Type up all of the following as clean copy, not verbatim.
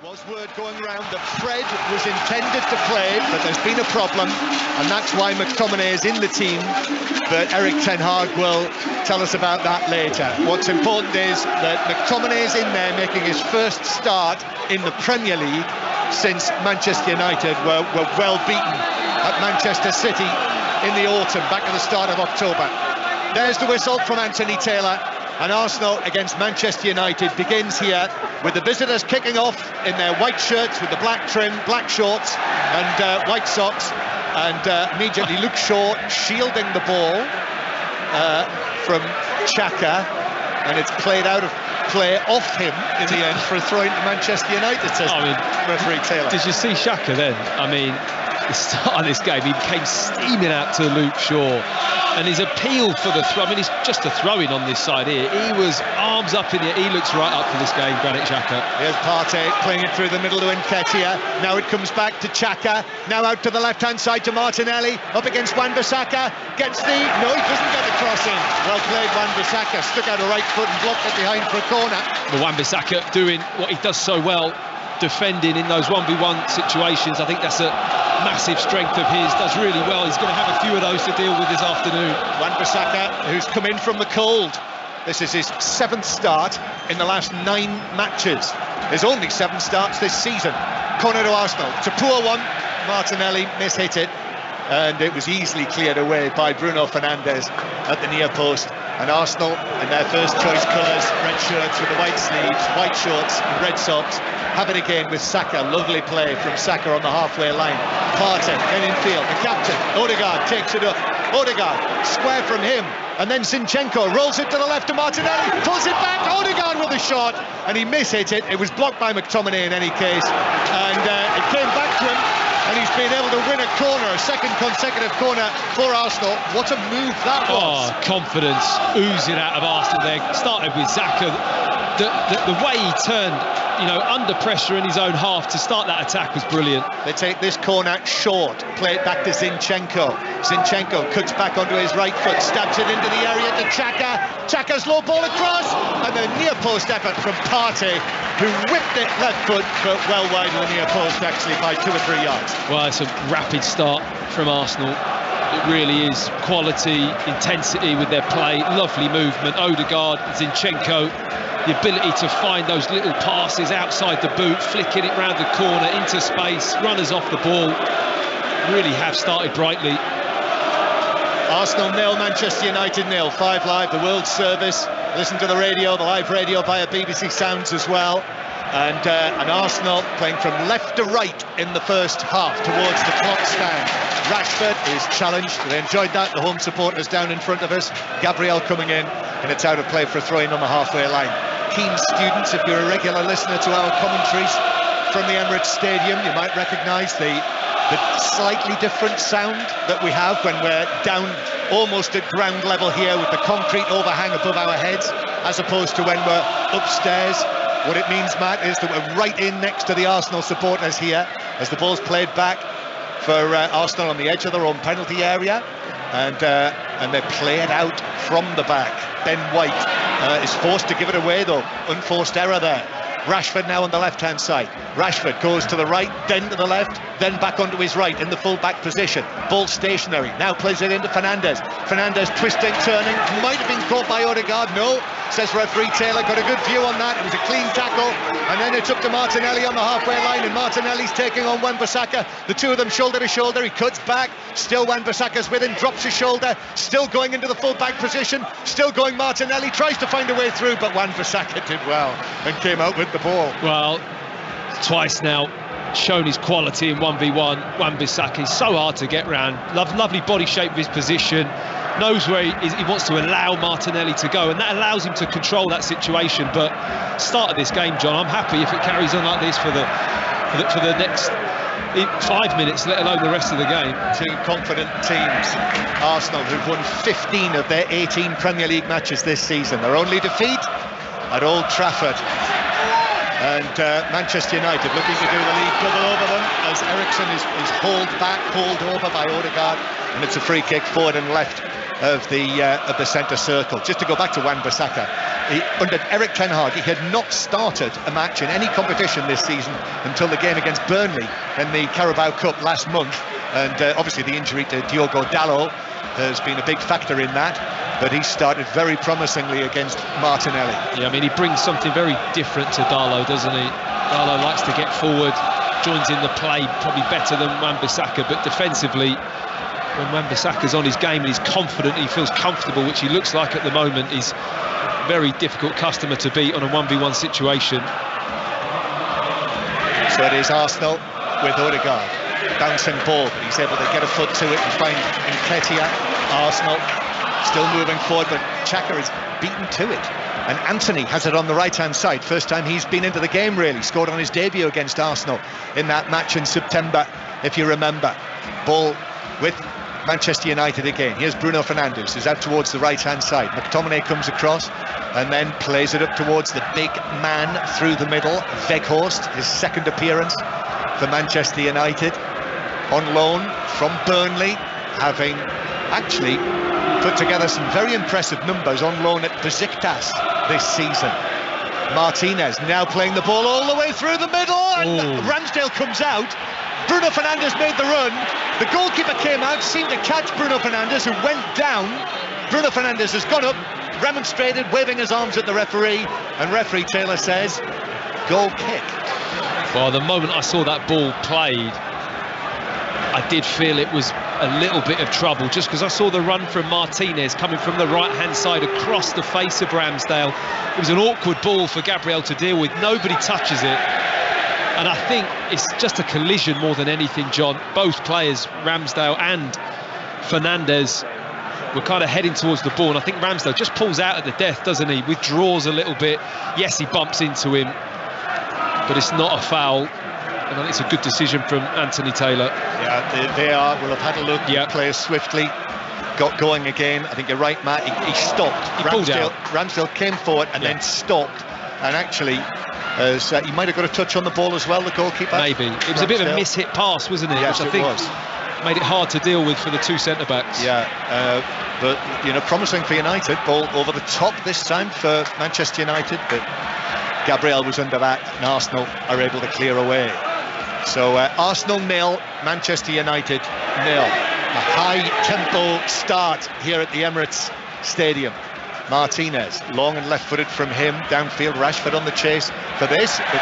Was word going around that Fred was intended to play, but there's been a problem, and that's why McTominay is in the team. But Erik ten Hag will tell us about that later. What's important is that McTominay is in there making his first start in the Premier League since Manchester United were well beaten at Manchester City in the autumn, back at the start of October. There's the whistle from Anthony Taylor. And Arsenal against Manchester United begins here with the visitors kicking off in their white shirts with the black trim, black shorts and white socks, and immediately Luke Shaw shielding the ball from Xhaka, and it's played out of play off him in the end for a throw into Manchester United, says referee Taylor. Did you see Xhaka then? I mean, the start of this game, he came steaming out to Luke Shaw, and his appeal for the throw, I mean, it's just a throw-in on this side here. He was arms up in the air. He looks right up for this game, Granit Xhaka. Here's Partey playing it through the middle to Nketiah. Now it comes back to Xhaka. Now out to the left-hand side to Martinelli. Up against Wan-Bissaka. Gets the... No, he doesn't get the cross in. Well played, Wan-Bissaka. Stuck out a right foot and blocked it behind for a corner. But Wan-Bissaka doing what he does so well, defending in those 1v1 situations. I think that's a massive strength of his. Does really well. He's going to have a few of those to deal with this afternoon. Wan-Bissaka, who's come in from the cold. This is his 7th start in the last 9 matches. There's only 7 starts this season. Corner to Arsenal. It's a poor one. Martinelli mishit it, and it was easily cleared away by Bruno Fernandes at the near post. And Arsenal, in their first choice colours, red shirts with the white sleeves, white shorts and red socks, have it again with Saka. Lovely play from Saka on the halfway line. Partey in infield, the captain, Odegaard takes it up. Odegaard, square from him, and then Zinchenko rolls it to the left to Martinelli, pulls it back, Odegaard with a shot, and he mishit it. It was blocked by McTominay in any case, and it came back to him, and he's been able to win a corner, a second consecutive corner for Arsenal. What a move that was. Oh, confidence oozing out of Arsenal there. Started with Xhaka. The way he turned, you know, under pressure in his own half to start that attack was brilliant. They take this corner short, play it back to Zinchenko. Zinchenko cuts back onto his right foot, stabs it into the area to Xhaka. Xhaka's low ball across, and the near post effort from Partey, who whipped it left foot, but well wide of the near post actually by 2 or 3 yards. Well, it's a rapid start from Arsenal. It really is. Quality, intensity with their play, lovely movement. Odegaard, Zinchenko, the ability to find those little passes outside the boot, flicking it round the corner into space, runners off the ball. Really have started brightly. Arsenal 0, Manchester United 0. 5 Live, the World Service. Listen to the radio, the live radio via BBC Sounds as well. And Arsenal playing from left to right in the first half towards the clock stand. Rashford is challenged. They enjoyed that, the home supporters down in front of us. Gabriel coming in, and it's out of play for a throw-in on the halfway line. Keen students, if you're a regular listener to our commentaries from the Emirates Stadium, you might recognise the slightly different sound that we have when we're down almost at ground level here with the concrete overhang above our heads, as opposed to when we're upstairs. What it means, Matt, is that we're right in next to the Arsenal supporters here as the ball's played back for Arsenal on the edge of their own penalty area, and they play it out from the back. Ben White is forced to give it away though, unforced error there. Rashford now on the left-hand side. Rashford goes to the right, then to the left, then back onto his right in the full-back position. Ball stationary, now plays it into Fernandes. Fernandes twisting, turning, might have been caught by Odegaard. No, says referee Taylor, got a good view on that. It was a clean tackle, and then it's up to Martinelli on the halfway line, and Martinelli's taking on Wan-Bissaka. The two of them shoulder to shoulder. He cuts back, still Wan-Bissaka's with him, drops his shoulder, still going into the full-back position, still going Martinelli, tries to find a way through, but Wan-Bissaka did well and came out with the ball. Well, twice now shown his quality in 1v1. Wan-Bissaka is so hard to get round. Lovely body shape of his position, knows where he wants to allow Martinelli to go, and that allows him to control that situation. But start of this game, John, I'm happy if it carries on like this for the next 5 minutes, let alone the rest of the game. Two confident teams. Arsenal, who've won 15 of their 18 Premier League matches this season. Their only defeat at Old Trafford. And Manchester United looking to do the lead double over them as Eriksen is hauled over by Odegaard, and it's a free kick forward and left of the centre circle. Just to go back to Wan-Bissaka, under Erik ten Hag, he had not started a match in any competition this season until the game against Burnley in the Carabao Cup last month, and obviously the injury to Diogo Dalot has been a big factor in that, but he started very promisingly against Martinelli. Yeah, I mean, he brings something very different to Dalot, doesn't he? Dalot likes to get forward, joins in the play probably better than Wan-Bissaka, but defensively, when Wan-Bissaka's on his game and he's confident, he feels comfortable, which he looks like at the moment, he's a very difficult customer to beat on a 1v1 situation. So it is Arsenal with Odegaard. Bouncing ball, but he's able to get a foot to it and find Nketiah. Arsenal still moving forward, but Xhaka is beaten to it. And Antony has it on the right-hand side. First time he's been into the game, really. Scored on his debut against Arsenal in that match in September, if you remember. Ball with Manchester United again. Here's Bruno Fernandes, who's out towards the right-hand side. McTominay comes across and then plays it up towards the big man through the middle. Weghorst, his second appearance for Manchester United, on loan from Burnley, having actually put together some very impressive numbers on loan at Besiktas this season. Martinez now playing the ball all the way through the middle, and Ramsdale comes out. Bruno Fernandes made the run. The goalkeeper came out, seemed to catch Bruno Fernandes, who went down. Bruno Fernandes has gone up, remonstrated, waving his arms at the referee, and referee Taylor says, goal kick. Well, the moment I saw that ball played, I did feel it was a little bit of trouble, just because I saw the run from Martinez coming from the right-hand side across the face of Ramsdale. It was an awkward ball for Gabriel to deal with. Nobody touches it. And I think it's just a collision more than anything, John. Both players, Ramsdale and Fernandes, were kind of heading towards the ball. And I think Ramsdale just pulls out at the death, doesn't he? Withdraws a little bit. Yes, he bumps into him, but it's not a foul. And I think it's a good decision from Anthony Taylor. Yeah, they are. Will have had a look. Yeah. Players swiftly got going again. I think you're right, Matt. He stopped. He pulled out. Ramsdale came forward and then stopped. And actually, he might have got a touch on the ball as well, the goalkeeper. Maybe. It was a bit of a miss-hit pass, wasn't it? Yes, which I think made it hard to deal with for the two centre-backs. Yeah, but, you know, promising for United. Ball over the top this time for Manchester United, but Gabriel was under that, and Arsenal are able to clear away. So Arsenal 0, Manchester United 0. A high-tempo start here at the Emirates Stadium. Martinez, long and left-footed from him, downfield. Rashford on the chase for this, but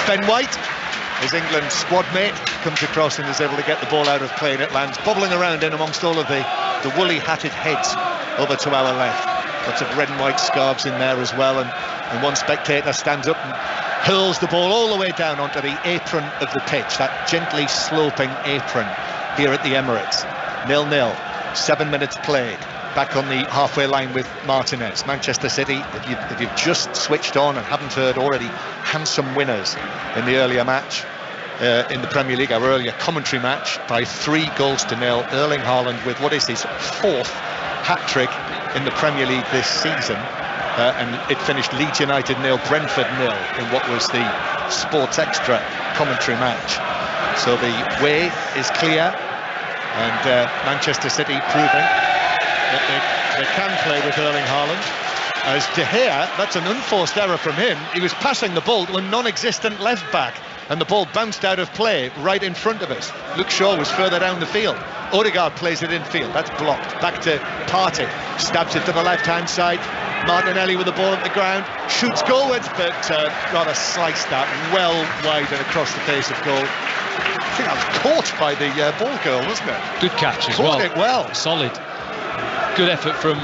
Ben White, his England squad mate, comes across and is able to get the ball out of play, and it lands bobbling around in amongst all of the woolly hatted heads over to our left. Lots of red and white scarves in there as well, and one spectator stands up and hurls the ball all the way down onto the apron of the pitch, that gently sloping apron here at the Emirates. 0-0, 7 minutes played. Back on the halfway line with Martinez. Manchester City, if you've just switched on and haven't heard already, handsome winners in the earlier match in the Premier League, our earlier commentary match, by 3-0. Erling Haaland with what is his 4th hat-trick in the Premier League this season, and it finished Leeds United 0, Brentford 0 in what was the Sports Extra commentary match. So the way is clear, and Manchester City proving that they can play with Erling Haaland. As De Gea, that's an unforced error from him. He was passing the ball to a non-existent left back, and the ball bounced out of play right in front of us. Luke Shaw was further down the field. Odegaard plays it infield. That's blocked. Back to Partey. Stabs it to the left-hand side. Martinelli with the ball at the ground. Shoots goalwards, but rather sliced that well wide and across the face of goal. I think that was caught by the ball girl, wasn't it? Good catch as well. Caught it well. Solid. Good effort from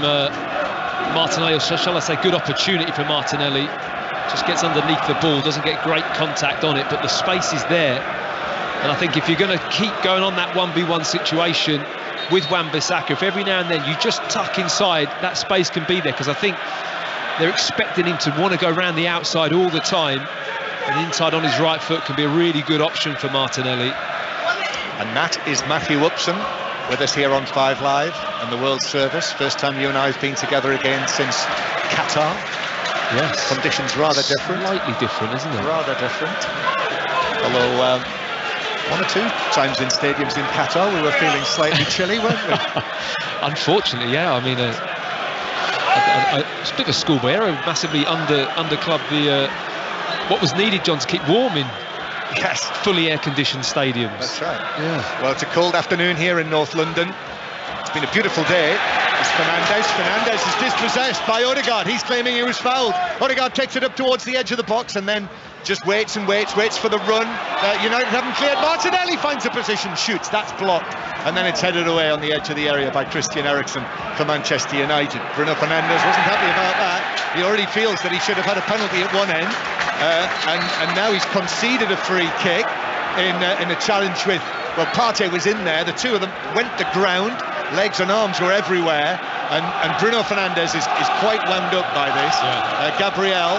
Martinelli, or shall I say good opportunity for Martinelli. Just gets underneath the ball, doesn't get great contact on it, but the space is there. And I think if you're going to keep going on that 1v1 situation with Wan-Bissaka, if every now and then you just tuck inside, that space can be there, because I think they're expecting him to want to go around the outside all the time, and inside on his right foot can be a really good option for Martinelli. And that is Matthew Upson with us here on 5 Live and the World Service. First time you and I have been together again since Qatar. Yes. Conditions rather different. Slightly different, isn't it? Rather different. Although one or two times in stadiums in Qatar we were feeling slightly chilly, weren't we? Unfortunately, yeah. I mean, it's a bit of a schoolboy error, massively underclubbed the what was needed, John, to keep warm in fully air-conditioned stadiums. That's right. Yeah. Well, it's a cold afternoon here in North London. It's been a beautiful day. It's Fernandes. Fernandes is dispossessed by Odegaard. He's claiming he was fouled. Odegaard takes it up towards the edge of the box and then just waits and waits for the run. United haven't cleared. Martinelli finds a position, shoots. That's blocked. And then it's headed away on the edge of the area by Christian Eriksen for Manchester United. Bruno Fernandes wasn't happy about that. He already feels that he should have had a penalty at one end. And now he's conceded a free kick in a challenge with, well, Partey was in there. The two of them went to ground. Legs and arms were everywhere. And Bruno Fernandes is quite wound up by this. Yeah. Gabriel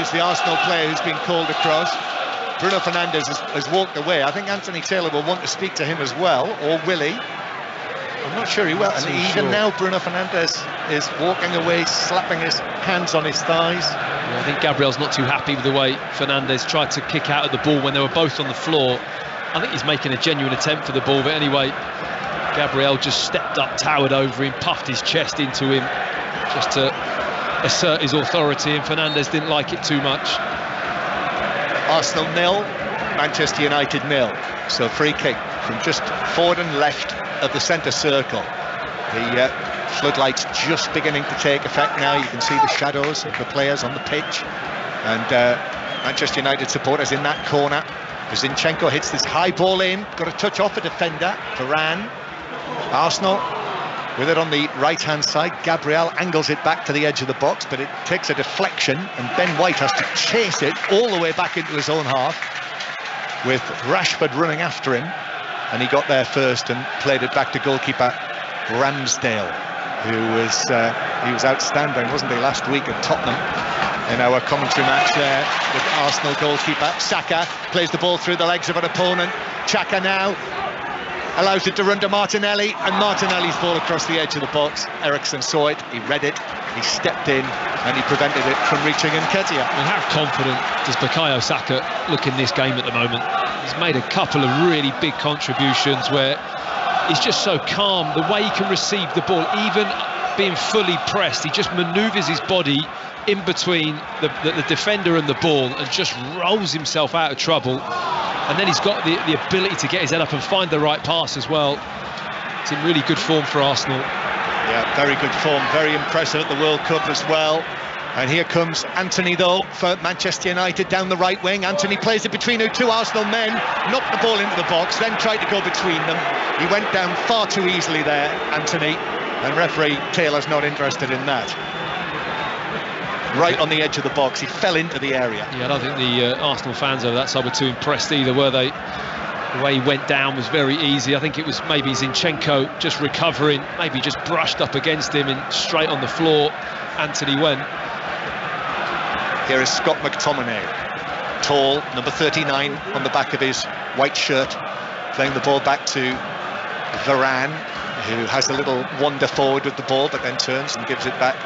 is the Arsenal player who's been called across. Bruno Fernandes has walked away. I think Anthony Taylor will want to speak to him as well, or will he? I'm not sure he will. And even now Bruno Fernandes is walking away, slapping his hands on his thighs. Yeah, I think Gabriel's not too happy with the way Fernandes tried to kick out of the ball when they were both on the floor. I think he's making a genuine attempt for the ball, but anyway, Gabriel just stepped up, towered over him, puffed his chest into him just to assert his authority, and Fernandes didn't like it too much. Arsenal 0, Manchester United 0. So free kick from just forward and left of the centre circle. The floodlights just beginning to take effect now. You can see the shadows of the players on the pitch, and Manchester United supporters in that corner. Zinchenko hits this high ball in, got a touch off a defender. Varane. Arsenal with it on the right hand side. Gabriel angles it back to the edge of the box, but it takes a deflection, and Ben White has to chase it all the way back into his own half, with Rashford running after him, and he got there first and played it back to goalkeeper Ramsdale, he was outstanding, wasn't he, last week at Tottenham in our commentary match there with Arsenal goalkeeper. Saka plays the ball through the legs of an opponent. Xhaka now allows it to run to Martinelli, and Martinelli's ball across the edge of the box. Eriksen saw it, he read it, he stepped in, and he prevented it from reaching Nketiah. I mean, how confident does Bukayo Saka look in this game at the moment? He's made a couple of really big contributions where he's just so calm. The way he can receive the ball, even being fully pressed, he just manoeuvres his body in between the defender and the ball and just rolls himself out of trouble. And then he's got the ability to get his head up and find the right pass as well. It's in really good form for Arsenal. Yeah, very good form, very impressive at the World Cup as well. And here comes Anthony, though, for Manchester United down the right wing. Anthony plays it between two Arsenal men, knocked the ball into the box, then tried to go between them. He went down far too easily there, Anthony, and referee Taylor's not interested in that. Right on the edge of the box, he fell into the area. Yeah, I don't think the Arsenal fans over that side were too impressed either, were they? The way he went down was very easy. I think it was maybe Zinchenko just recovering, maybe just brushed up against him and straight on the floor Anthony went. Here is Scott McTominay, tall, number 39 on the back of his white shirt, playing the ball back to Varane, who has a little wander forward with the ball but then turns and gives it back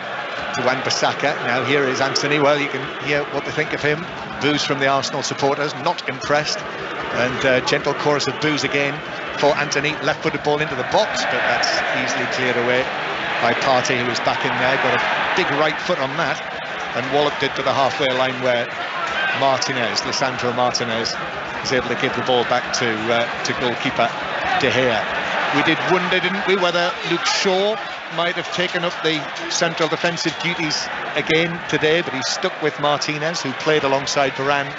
to Wan-Bissaka. Now here is Anthony. Well, you can hear what they think of him. Boos from the Arsenal supporters, not impressed, and gentle chorus of boos again for Anthony. Left-footed ball into the box, but that's easily cleared away by Partey, who was back in there, got a big right foot on that and walloped it to the halfway line where Lisandro Martinez is able to give the ball back to goalkeeper De Gea. We did wonder, didn't we, whether Luke Shaw might have taken up the central defensive duties again today, but he's stuck with Martinez, who played alongside Varane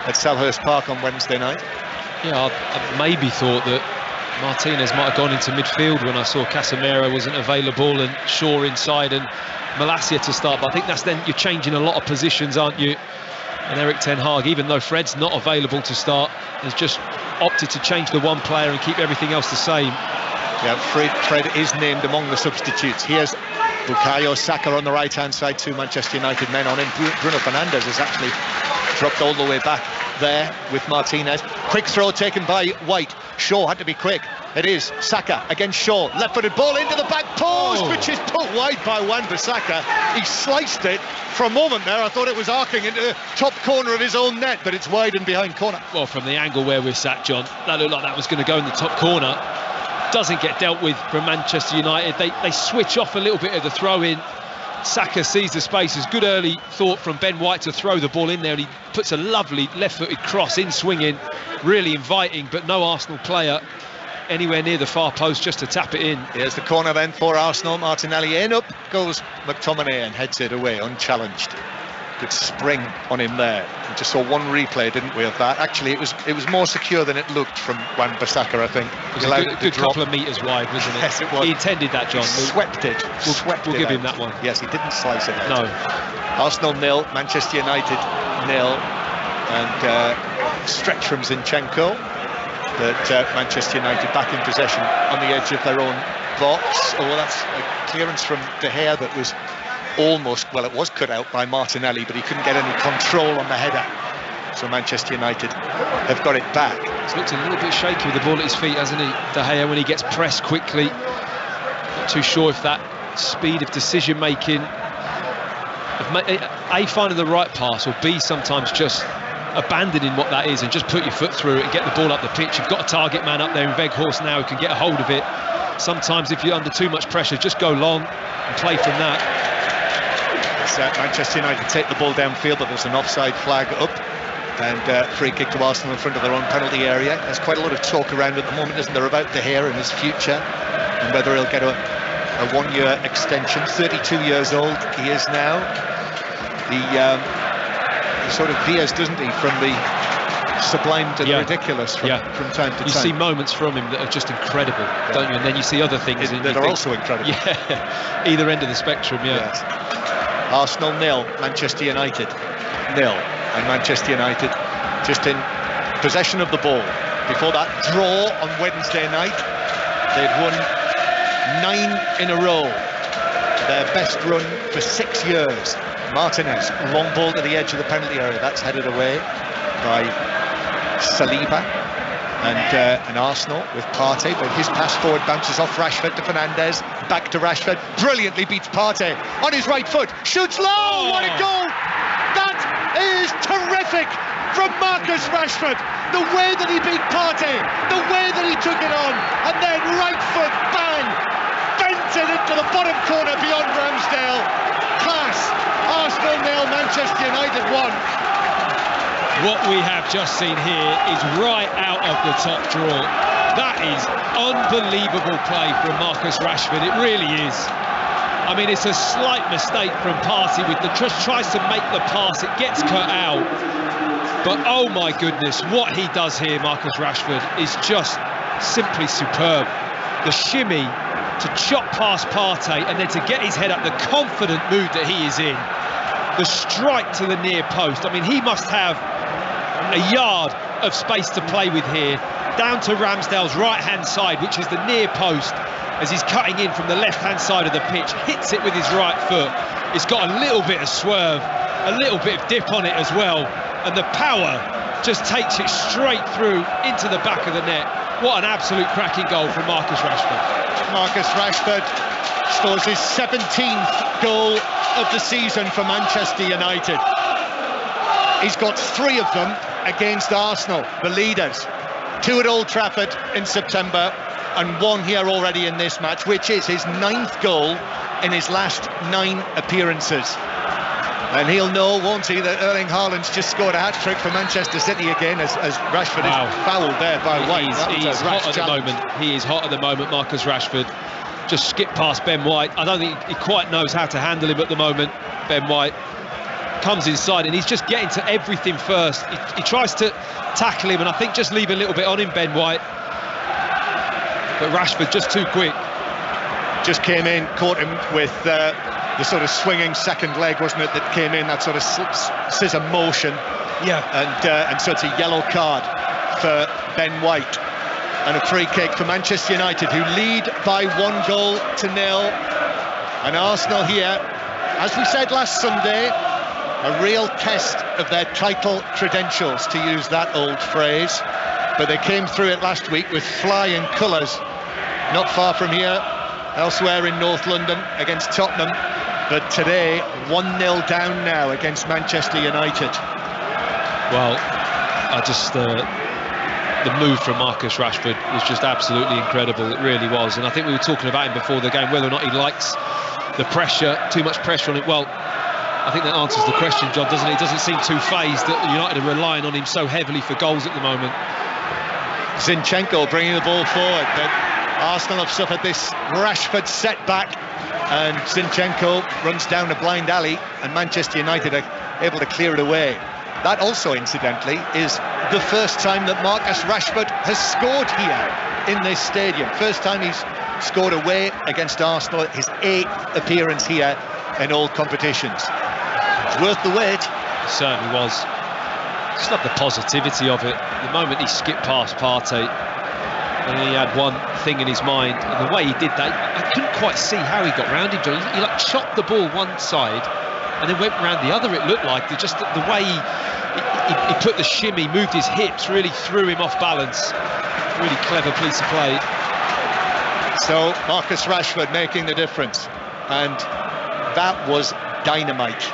at Selhurst Park on Wednesday night. Yeah, I maybe thought that Martinez might have gone into midfield when I saw Casemiro wasn't available and Shaw inside and Malacia to start, but I think that's then you're changing a lot of positions, aren't you? And Erik ten Hag, even though Fred's not available to start, has just opted to change the one player and keep everything else the same. Yeah, Fred is named among the substitutes. Here's Bukayo Saka on the right-hand side, two Manchester United men on him. Bruno Fernandes has actually dropped all the way back there with Martinez. Quick throw taken by White. Shaw had to be quick. It is Saka against Shaw. Left-footed ball into the back post, which is put wide by Wan-Bissaka. He sliced it. For a moment there, I thought it was arcing into the top corner of his own net, but it's wide and behind corner. Well, from the angle where we're sat, John, that looked like that was going to go in the top corner. Doesn't get dealt with from Manchester United. They switch off a little bit of the throw-in. Saka sees the spaces. Good early thought from Ben White to throw the ball in there, and he puts a lovely left-footed cross in swinging, really inviting, but no Arsenal player anywhere near the far post just to tap it in. Here's the corner then for Arsenal. Martinelli in, up goes McTominay and heads it away unchallenged. Good spring on him there. We just saw one replay, didn't we, of that? Actually, it was more secure than it looked from Wan-Bissaka, I think. It was a good couple of metres wide, wasn't it? Yes, it was. He intended that, John. He swept it. We'll give him that one. Yes, he didn't slice it out. No. Arsenal 0, Manchester United 0, and stretch from Zinchenko. That Manchester United back in possession on the edge of their own box. Oh, that's a clearance from De Gea that was almost, well, it was cut out by Martinelli, but he couldn't get any control on the header. So Manchester United have got it back. He's looked a little bit shaky with the ball at his feet, hasn't he, De Gea, when he gets pressed quickly. Not too sure if that speed of decision making, A, finding the right pass, or B, sometimes just abandoning what that is and just put your foot through it and get the ball up the pitch. You've got a target man up there in Weghorst now who can get a hold of it. Sometimes if you're under too much pressure, just go long and play from that. Manchester United take the ball downfield, but there's an offside flag up, and free kick to Arsenal in front of their own penalty area. There's quite a lot of talk around at the moment, isn't there, about De Gea and his future and whether he'll get a one-year extension. 32 years old he is now. He sort of veers, doesn't he, from the sublime to the ridiculous from time to time. You see moments from him that are just incredible, don't you? And then you see other things that are also incredible. Yeah, either end of the spectrum, Yes. Arsenal 0, Manchester United 0, and Manchester United just in possession of the ball. Before that draw on Wednesday night, they'd won 9 in a row, their best run for 6 years. Martinez, long ball to the edge of the penalty area, that's headed away by Saliba. And Arsenal with Partey, but his pass forward bounces off Rashford to Fernandes, back to Rashford, brilliantly beats Partey on his right foot, shoots low, what a goal! That is terrific from Marcus Rashford, the way that he beat Partey, the way that he took it on, and then right foot, bang, bent it into the bottom corner beyond Ramsdale. Class. Arsenal 0, Manchester United 1. What we have just seen here is right out of the top drawer. That is unbelievable play from Marcus Rashford. It really is. I mean, it's a slight mistake from Partey with tries to make the pass. It gets cut out. But oh my goodness, what he does here, Marcus Rashford, is just simply superb. The shimmy to chop past Partey and then to get his head up, the confident mood that he is in. The strike to the near post. I mean, he must have a yard of space to play with here, down to Ramsdale's right-hand side, which is the near post, as he's cutting in from the left-hand side of the pitch, hits it with his right foot. It's got a little bit of swerve, a little bit of dip on it as well, and the power just takes it straight through into the back of the net. What an absolute cracking goal from Marcus Rashford. Marcus Rashford scores his 17th goal of the season for Manchester United. He's got 3 of them against Arsenal, the leaders. 2 at Old Trafford in September and 1 here already in this match, which is his 9th goal in his last 9 appearances. And he'll know, won't he, that Erling Haaland's just scored a hat-trick for Manchester City again as Rashford is fouled there by White. He's hot at the moment. He is hot at the moment, Marcus Rashford. Just skipped past Ben White. I don't think he quite knows how to handle him at the moment, Ben White. Comes inside and he's just getting to everything first. He tries to tackle him and I think just leave a little bit on him, Ben White. But Rashford just too quick. Just came in, caught him with the sort of swinging second leg, wasn't it, that came in, that sort of scissor motion. Yeah. And so it's a yellow card for Ben White. And a free kick for Manchester United, who lead by 1 goal to 0. And Arsenal here, as we said last Sunday, a real test of their title credentials, to use that old phrase. but they came through it last week with flying colours. Not far from here, elsewhere in North London against Tottenham, but today 1-0 down now against Manchester United. Well, the move from Marcus Rashford was just absolutely incredible. It really was. And I think we were talking about him before the game, whether or not he likes the pressure, too much pressure on it. Well, I think that answers the question, John, doesn't it? He doesn't seem too phased that United are relying on him so heavily for goals at the moment. Zinchenko bringing the ball forward, but Arsenal have suffered this Rashford setback, and Zinchenko runs down a blind alley, and Manchester United are able to clear it away. That also, incidentally, is the first time that Marcus Rashford has scored here in this stadium. First time he's scored away against Arsenal, his 8th appearance here in all competitions. It's worth the wait. It certainly was. Just love the positivity of it. The moment he skipped past Partey, and he had one thing in his mind, and the way he did that, I couldn't quite see how he got round him. He like chopped the ball one side and then went round the other. It looked like just the way he put the shimmy, moved his hips, really threw him off balance. Really clever piece of play. So Marcus Rashford making the difference, and that was dynamite.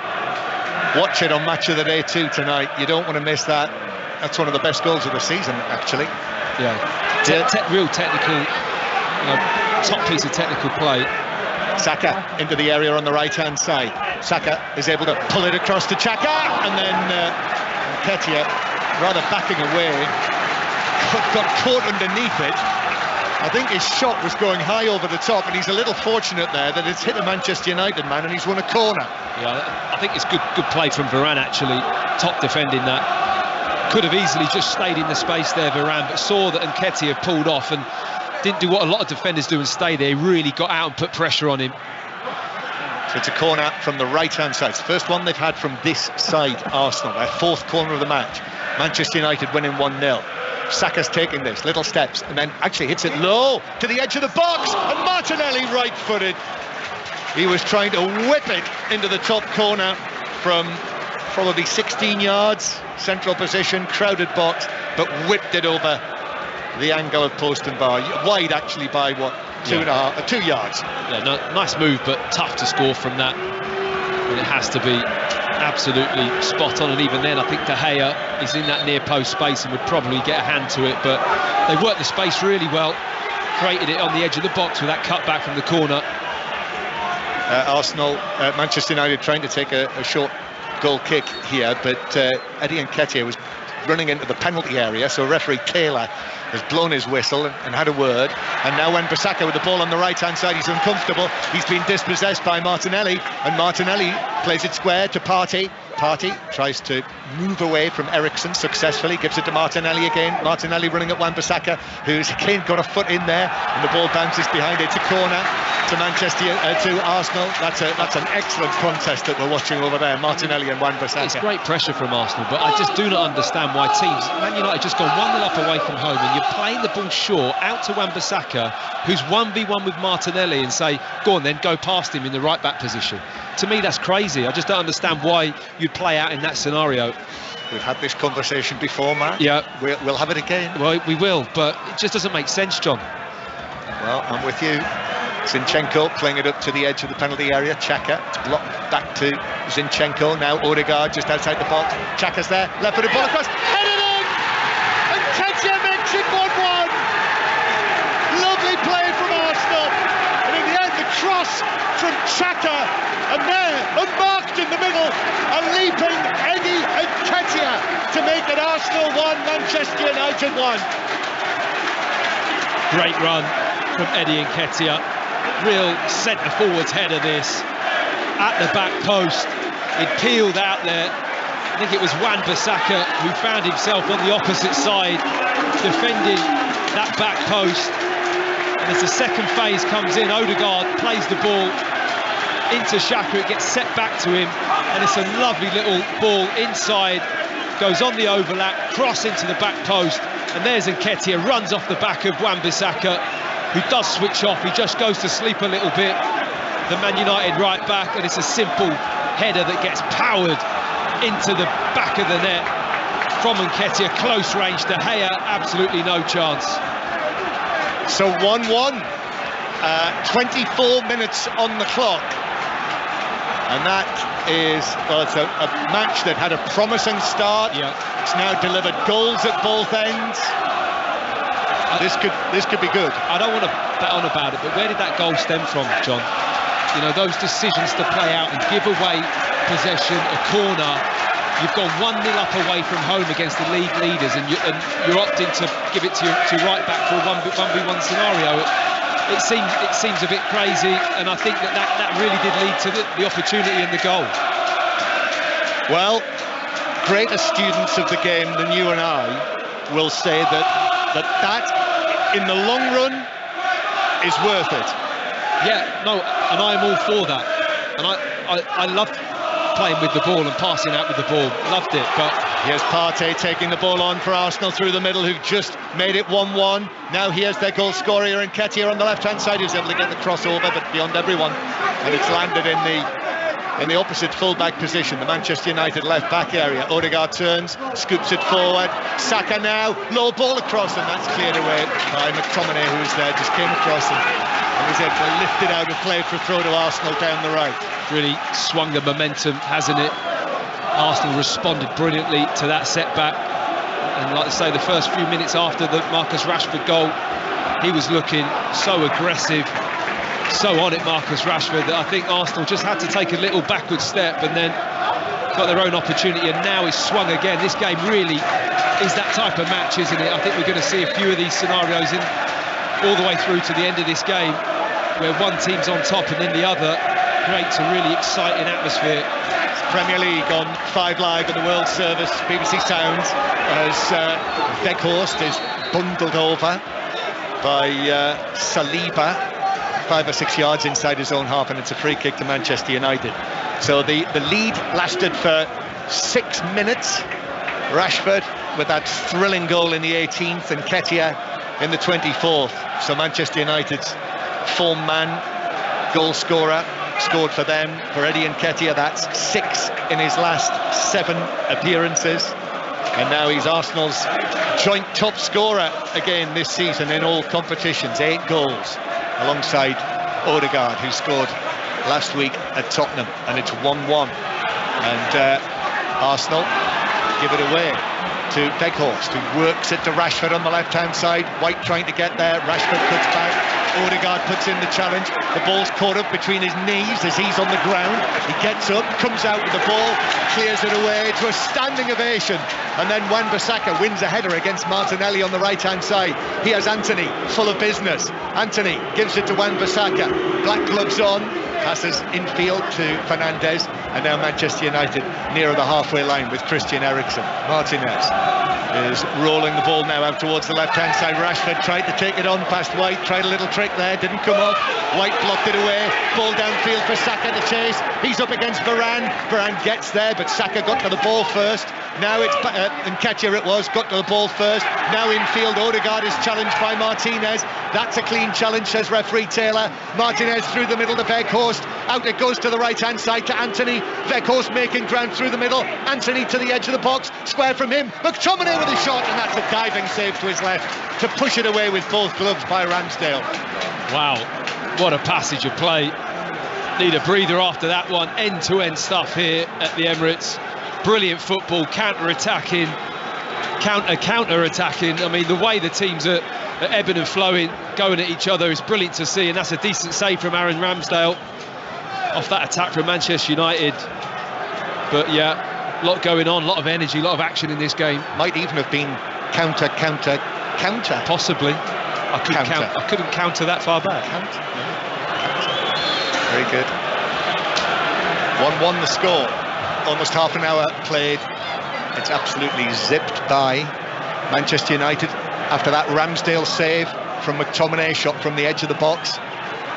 Watch it on Match of the Day 2 tonight. You don't want to miss that. That's one of the best goals of the season, actually. Yeah, real technical, top piece of technical play. Saka into the area on the right-hand side. Saka is able to pull it across to Xhaka, and then Nketiah, rather backing away, got caught underneath it. I think his shot was going high over the top, and he's a little fortunate there that it's hit a Manchester United man and he's won a corner. Yeah, I think it's good play from Varane, actually. Top defending that. Could have easily just stayed in the space there, Varane, but saw that Nketiah pulled off and didn't do what a lot of defenders do and stay there. He really got out and put pressure on him. So it's a corner from the right-hand side. It's the first one they've had from this side, Arsenal. Their 4th corner of the match. Manchester United winning 1-0. Saka's taking this, little steps, and then actually hits it low to the edge of the box, and Martinelli right-footed. He was trying to whip it into the top corner from probably 16 yards, central position, crowded box, but whipped it over the angle of post and bar, wide actually by what, 2 yards. Yeah, nice move, but tough to score from that. And it has to be absolutely spot on, and even then I think De Gea is in that near post space and would probably get a hand to it, but they worked the space really well, created it on the edge of the box with that cut back from the corner. Manchester United trying to take a short goal kick here, but Eddie Nketiah was running into the penalty area, so referee Taylor has blown his whistle and had a word, and now Wan-Bissaka with the ball on the right-hand side, he's uncomfortable, he's been dispossessed by Martinelli, and Martinelli plays it square to Partey. Partey tries to move away from Eriksen successfully, gives it to Martinelli again. Martinelli running at Wan-Bissaka, who's again got a foot in there, and the ball bounces behind it. It's a corner to Arsenal. That's an excellent contest that we're watching over there, Martinelli and Wan-Bissaka. It's great pressure from Arsenal, but I just do not understand why teams, Man United just gone 1-0 up away from home, and you're playing the ball short out to Wan-Bissaka, who's 1v1 with Martinelli, and say, go on then, go past him in the right back position. To me, that's crazy. I just don't understand why you'd play out in that scenario. We've had this conversation before, Matt. Yeah. We'll have it again. Well, we will, but it just doesn't make sense, John. Well, I'm with you. Zinchenko playing it up to the edge of the penalty area. Xhaka, it's blocked back to Zinchenko. Now Odegaard just outside the box. Xhaka's there, left-footed ball across, headed in! And Nketiah makes it 1-1! Lovely play from Arsenal. And in the end, the cross from Xhaka. And there, unmarked in the middle, a leaping Eddie Nketiah to make it Arsenal 1, Manchester United 1. Great run from Eddie Nketiah. Real centre-forwards header this. At the back post. It peeled out there. I think it was Wan-Bissaka who found himself on the opposite side, defending that back post. And as the second phase comes in, Odegaard plays the ball into Xhaka, it gets set back to him, and it's a lovely little ball inside, goes on the overlap, cross into the back post, and there's Nketiah, runs off the back of Wan-Bissaka, who does switch off, he just goes to sleep a little bit, the Man United right back, and it's a simple header that gets powered into the back of the net. from Nketiah, close range. De Gea, absolutely no chance. So 1-1, 24 minutes on the clock. And that is, well, it's a match that had a promising start. Yeah. It's now delivered goals at both ends. This could be good. I don't want to bet on about it, but where did that goal stem from, John? You know, those decisions to play out and give away possession, a corner. You've gone 1-0 up away from home against the league leaders, and you're opting to give it to your right back for a 1v1 scenario. It seems a bit crazy, and I think that really did lead to the opportunity and the goal. Well, greater students of the game than you and I will say that in the long run is worth it. Yeah, no, and I'm all for that. And I loved playing with the ball and passing out with the ball. Loved it, but... Here's Partey taking the ball on for Arsenal through the middle, who've just made it 1-1. Now here's their goal scorer, Nketiah, on the left-hand side, who's able to get the crossover, but beyond everyone. And it's landed in the opposite full-back position, the Manchester United left-back area. Odegaard turns, scoops it forward. Saka now, low ball across, and that's cleared away by McTominay, who was there, just came across and was able to lift it out and play it for throw to Arsenal down the right. Really swung the momentum, hasn't it? Arsenal responded brilliantly to that setback, and like I say, the first few minutes after the Marcus Rashford goal, he was looking so aggressive, so on it, Marcus Rashford, that I think Arsenal just had to take a little backward step and then got their own opportunity, and now he's swung again. This game really is that type of match, isn't it? I think we're going to see a few of these scenarios all the way through to the end of this game, where one team's on top and then the other. Creates a really exciting atmosphere. Premier League on 5 Live and the World Service, BBC Sounds, as Weghorst is bundled over by Saliba, 5 or 6 yards inside his own half, and it's a free kick to Manchester United. So the lead lasted for 6 minutes. Rashford with that thrilling goal in the 18th, and Nketiah in the 24th. So Manchester United's form man, goal scorer, scored for them. For Eddie Nketiah, that's 6 in his last 7 appearances, and now he's Arsenal's joint top scorer again this season in all competitions, 8 goals, alongside Odegaard, who scored last week at Tottenham. And it's 1-1, and Arsenal give it away to Weghorst, who works it to Rashford on the left-hand side. White trying to get there, Rashford cuts back, Odegaard puts in the challenge. The ball's caught up between his knees as he's on the ground. He gets up, comes out with the ball, clears it away to a standing ovation, and then Wan-Bissaka wins a header against Martinelli on the right-hand side. Here's Antony, full of business. Antony gives it to Wan-Bissaka, black gloves on, passes infield to Fernandes, and now Manchester United nearer the halfway line with Christian Eriksen. Martinez is rolling the ball now out towards the left-hand side. Rashford tried to take it on past White, tried a little trick there, didn't come off. White blocked it away, ball downfield for Saka to chase. He's up against Varane. Varane gets there, but Saka got to the ball first. Now it's Nketiah, it was, got to the ball first. Now infield, Odegaard is challenged by Martinez. That's a clean challenge, says referee Taylor. Martinez through the middle to Weghorst. Out it goes to the right-hand side to Antony. Weghorst making ground through the middle. Antony to the edge of the box. Square from him. McTominay with a shot, and that's a diving save to his left to push it away with both gloves by Ramsdale. Wow, what a passage of play. Need a breather after that one. End-to-end stuff here at the Emirates. Brilliant football, counter-attacking, counter-attacking. I mean, the way the teams are ebbing and flowing, going at each other is brilliant to see, and that's a decent save from Aaron Ramsdale off that attack from Manchester United. But yeah, a lot going on, a lot of energy, a lot of action in this game. Might even have been counter. Possibly. I couldn't counter that far back. Very good. 1-1 the score. Almost half an hour played. It's absolutely zipped by Manchester United after that Ramsdale save from McTominay, shot from the edge of the box.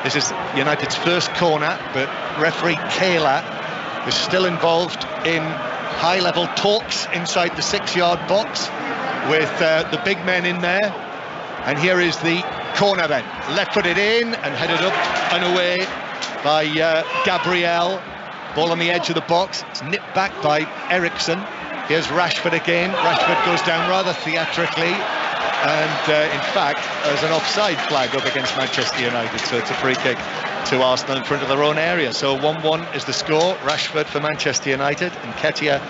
This is United's first corner, but referee Taylor is still involved in high-level talks inside the 6-yard box with the big men in there. And here is the corner then, left-footed in and headed up and away by Gabriel. Ball on the edge of the box, it's nipped back by Eriksen. Here's Rashford again. Rashford goes down rather theatrically, and in fact there's an offside flag up against Manchester United, so it's a free kick to Arsenal in front of their own area. So 1-1 is the score. Rashford for Manchester United and Nketiah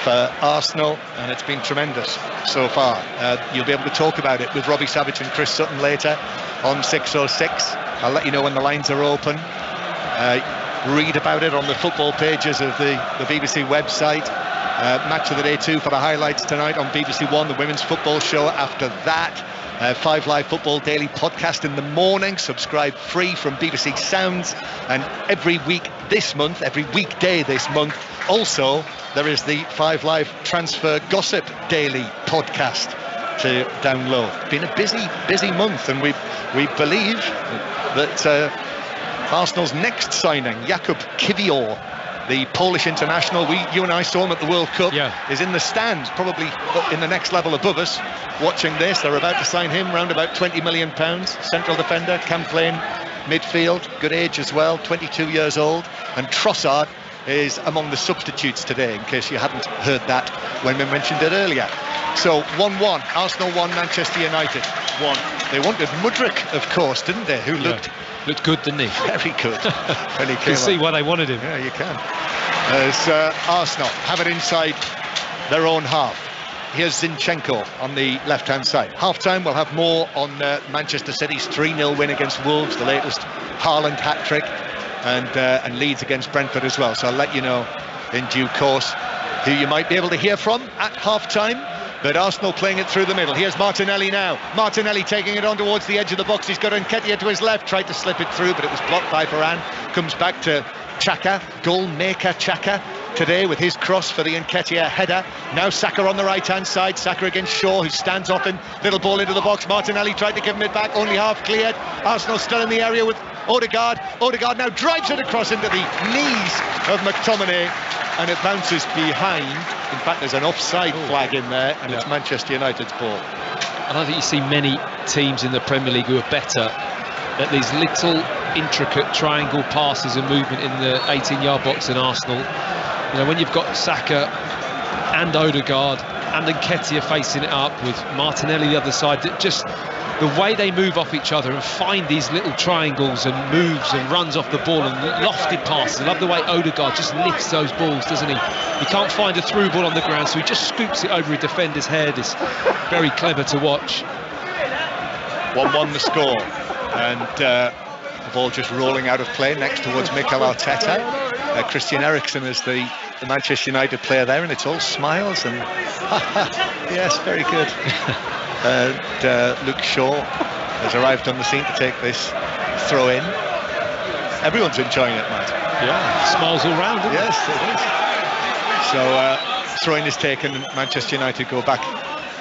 for Arsenal, and it's been tremendous so far. You'll be able to talk about it with Robbie Savage and Chris Sutton later on 606. I'll let you know when the lines are open. Read about it on the football pages of the BBC website. Match of the day 2 for the highlights tonight on BBC One, the women's football show. After that, 5 Live Football Daily podcast in the morning. Subscribe free from BBC Sounds. And every week this month, every weekday this month, also there is the 5 Live Transfer Gossip Daily podcast to download. Been a busy month, and we believe that Arsenal's next signing, Jakub Kiwior, the Polish international, you and I saw him at the World Cup, is in the stands, probably in the next level above us, watching this. They're about to sign him, round about £20 million. Central defender, can play in midfield, good age as well, 22 years old. And Trossard is among the substitutes today, in case you hadn't heard that when we mentioned it earlier. So 1-1, Arsenal 1, Manchester United 1. They wanted Mudryk, of course, didn't they? Who looked good, didn't he? Very good. When he came you can see why they wanted him. Yeah, you can. As Arsenal have it inside their own half. Here's Zinchenko on the left-hand side. Half-time, we'll have more on Manchester City's 3-0 win against Wolves, the latest Haaland hat-trick, and Leeds against Brentford as well. So I'll let you know in due course who you might be able to hear from at half-time. But Arsenal playing it through the middle. Here's Martinelli now. Martinelli taking it on towards the edge of the box. He's got Nketiah to his left. Tried to slip it through, but it was blocked by Varane. Comes back to Xhaka. Goal maker Xhaka today with his cross for the Nketiah header. Now Saka on the right-hand side. Saka against Shaw, who stands off him. Little ball into the box. Martinelli tried to give him it back. Only half cleared. Arsenal still in the area with Odegaard. Odegaard now drives it across into the knees of McTominay, and it bounces behind. In fact, there's an offside flag in there, and it's Manchester United's ball. I don't think you see many teams in the Premier League who are better at these little intricate triangle passes and movement in the 18-yard box than Arsenal. You know, when you've got Saka and Odegaard and Nketiah facing it up with Martinelli the other side, just the way they move off each other and find these little triangles and moves and runs off the ball and lofted passes. I love the way Odegaard just lifts those balls, doesn't he? He can't find a through ball on the ground, so he just scoops it over a defender's head. It's very clever to watch. 1-1 the score, and the ball just rolling out of play next towards Mikel Arteta. Christian Eriksen is the Manchester United player there, and it's all smiles and yes, very good. And Luke Shaw has arrived on the scene to take this throw in. Everyone's enjoying it, Matt. Yeah, smiles all round, isn't yes, it is. So throw in is taken, and Manchester United go back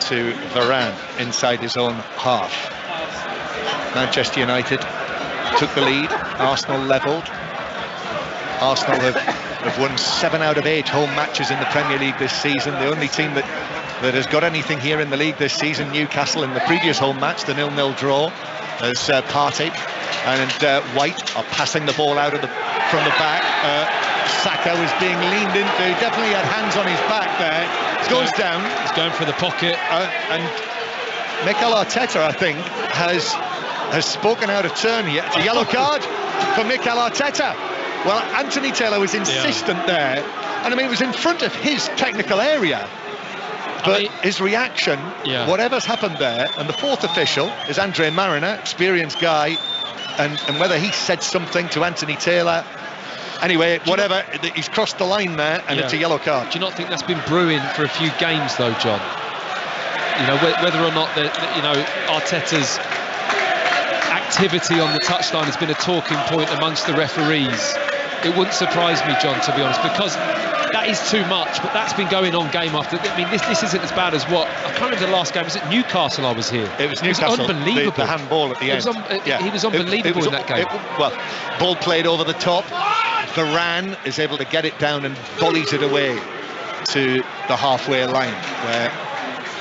to Varane inside his own half. Manchester United took the lead. Arsenal levelled. Arsenal have won 7 out of 8 home matches in the Premier League this season. The only team that has got anything here in the league this season, Newcastle, in the previous home match, the 0-0 draw, as Partey and White are passing the ball out from the back. Saka was being leaned into. He definitely had hands on his back there. Goes down. He's going for the pocket. And Mikel Arteta, I think, has spoken out of turn here. It's a yellow card for Mikel Arteta. Well, Anthony Taylor was insistent there, and I mean, it was in front of his technical area, but his reaction, whatever's happened there, and the fourth official is Andre Mariner, experienced guy, and whether he said something to Anthony Taylor, anyway, whatever, he's crossed the line there, and it's a yellow card. Do you not think that's been brewing for a few games though, John? You know, whether or not Arteta's activity on the touchline has been a talking point amongst the referees. It wouldn't surprise me, John, to be honest, because that is too much, but that's been going on game after. I mean, this isn't as bad as what I can't remember the last game. Was it Newcastle? I was here. It was Newcastle. It was unbelievable. The handball at the end. He was unbelievable in that game. Well, ball played over the top. Varane is able to get it down and volleys it away to the halfway line, where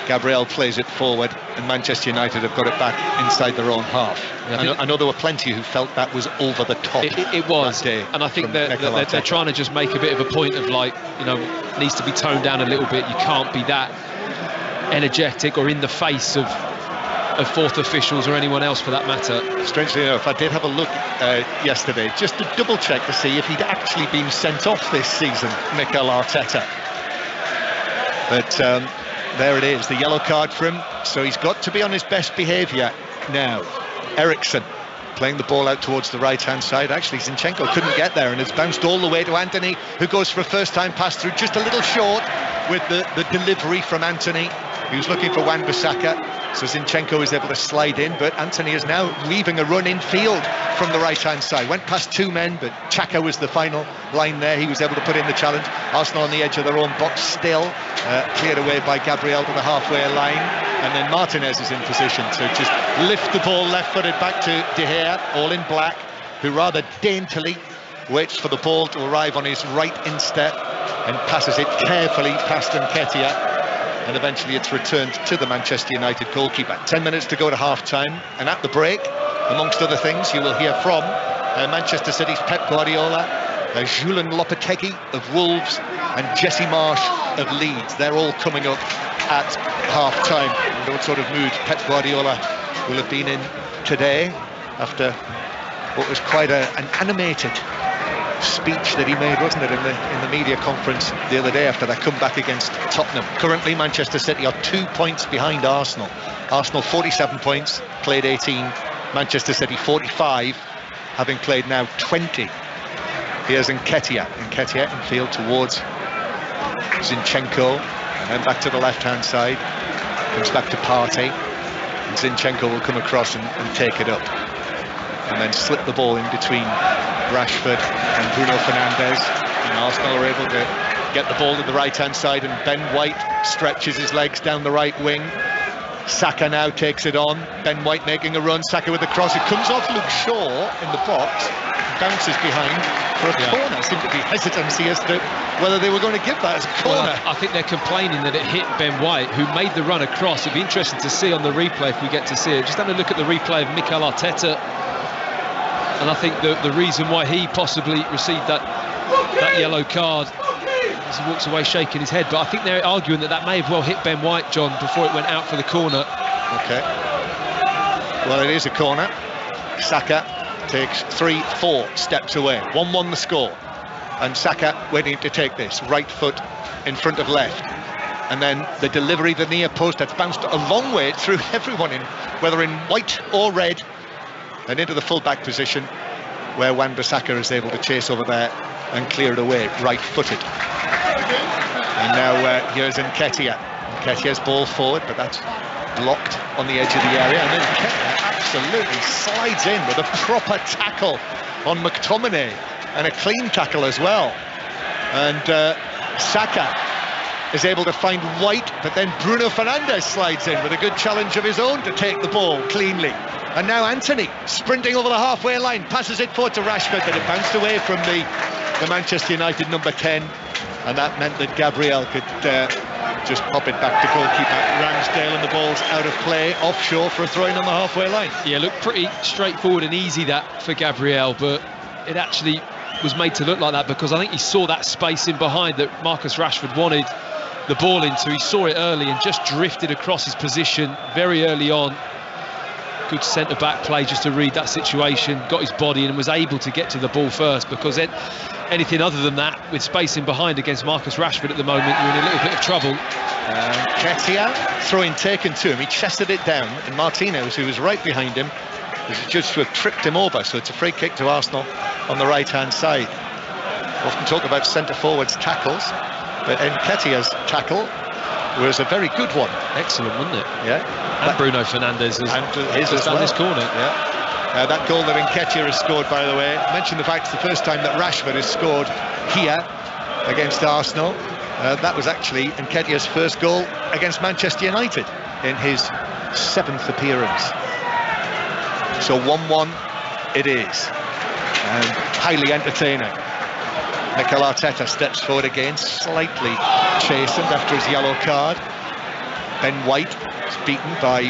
Gabriel plays it forward, and Manchester United have got it back inside their own half. I know there were plenty who felt that was over the top. It was, and I think they're trying to just make a bit of a point of, like, you know, needs to be toned down a little bit. You can't be that energetic or in the face of fourth officials or anyone else for that matter. Strangely enough, I did have a look yesterday just to double check to see if he'd actually been sent off this season, Mikel Arteta. But there it is, the yellow card for him, so he's got to be on his best behaviour now. Eriksen playing the ball out towards the right-hand side. Actually, Zinchenko couldn't get there, and it's bounced all the way to Antony, who goes for a first-time pass-through, just a little short with the delivery from Antony. He was looking for Wan-Bissaka, so Zinchenko is able to slide in, but Antony is now weaving a run in field from the right-hand side. Went past two men, but Xhaka was the final line there. He was able to put in the challenge. Arsenal on the edge of their own box still, cleared away by Gabriel to the halfway line, and then Martinez is in position to just lift the ball left-footed back to De Gea, all in black, who rather daintily waits for the ball to arrive on his right instep and passes it carefully past Nketiah. And eventually it's returned to the Manchester United goalkeeper. 10 minutes to go to half-time, and at the break, amongst other things, you will hear from Manchester City's Pep Guardiola, Julen Lopetegui of Wolves, and Jesse Marsch of Leeds. They're all coming up at half-time. I wonder what sort of mood Pep Guardiola will have been in today after what was quite an animated speech that he made, wasn't it, in the media conference the other day after their comeback against Tottenham. Currently Manchester City are 2 points behind Arsenal. Arsenal 47 points, played 18. Manchester City 45, having played now 20. Here's Nketiah in field towards Zinchenko, and then back to the left-hand side, comes back to Partey, and Zinchenko will come across and take it up, and then slip the ball in between Rashford and Bruno Fernandes, and Arsenal are able to get the ball to the right-hand side, and Ben White stretches his legs down the right wing. Saka now takes it on. Ben White making a run. Saka with the cross. It comes off Luke Shaw in the box, bounces behind for a corner. Seemed to be hesitancy as to whether they were going to give that as a corner. Well, I think they're complaining that it hit Ben White, who made the run across. It'd be interesting to see on the replay if we get to see it. Just have a look at the replay of Mikel Arteta. And I think the reason why he possibly received that yellow card as he walks away shaking his head, but I think they're arguing that may have well hit Ben White, John, before it went out for the corner. Okay. Well, it is a corner. Saka takes 3-4 steps away. 1-1 the score. And Saka waiting to take this. Right foot in front of left. And then the delivery, the near post, that's bounced a long way through everyone, whether in white or red, and into the full-back position, where Wan-Bissaka is able to chase over there and clear it away, right-footed. And now here's Nketiah. Nketiah's ball forward, but that's blocked on the edge of the area. And then Nketiah absolutely slides in with a proper tackle on McTominay, and a clean tackle as well. And Saka is able to find White, but then Bruno Fernandes slides in with a good challenge of his own to take the ball cleanly. And now Antony sprinting over the halfway line, passes it forward to Rashford, but it bounced away from the Manchester United number 10, and that meant that Gabriel could just pop it back to goalkeeper Ramsdale, and the ball's out of play offshore for a throw-in on the halfway line. Yeah, looked pretty straightforward and easy that for Gabriel, but it actually was made to look like that because I think he saw that space in behind that Marcus Rashford wanted the ball into. He saw it early and just drifted across his position very early on. Good centre-back play just to read that situation, got his body in and was able to get to the ball first, because anything other than that, with space in behind against Marcus Rashford at the moment, you're in a little bit of trouble. Nketiah, throw-in taken to him, he chested it down, and Martinez, who was right behind him, was judged to have tripped him over, so it's a free kick to Arsenal on the right-hand side. We often talk about centre-forwards tackles, but Nketiah's tackle was a very good one. Excellent, wasn't it? Yeah. And Bruno Fernandes has done this corner. Yeah. That goal that Nketiah has scored, by the way, I mentioned the fact it's the first time that Rashford has scored here against Arsenal. That was actually Nketiah's first goal against Manchester United in his 7th appearance. So 1-1 it is, and highly entertaining. Mikel Arteta steps forward again, slightly chastened after his yellow card. Ben White is beaten by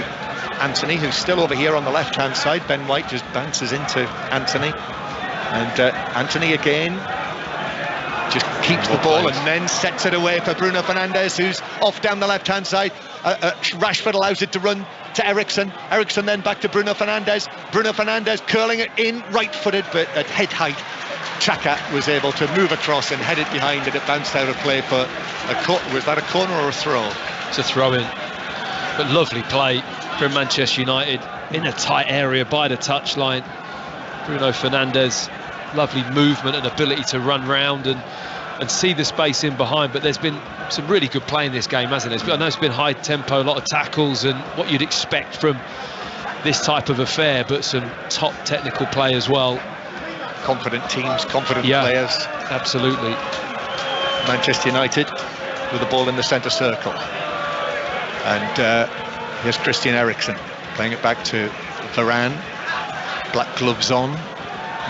Anthony, who's still over here on the left-hand side. Ben White just bounces into Anthony, and Anthony again just keeps the ball and then sets it away for Bruno Fernandes, who's off down the left-hand side. Rashford allows it to run to Eriksen. Eriksen then back to Bruno Fernandes. Bruno Fernandes curling it in, right-footed, but at head height. Xhaka was able to move across and head it behind, and it bounced out of play for was that a corner or a throw? It's a throw-in, but lovely play from Manchester United in a tight area by the touchline. Bruno Fernandes, lovely movement and ability to run round and see the space in behind, but there's been some really good play in this game, hasn't it? I know it's been high tempo, a lot of tackles and what you'd expect from this type of affair, but some top technical play as well. Confident teams, confident players. Absolutely. Manchester United with the ball in the centre circle, and here's Christian Eriksen playing it back to Varane. Black gloves on,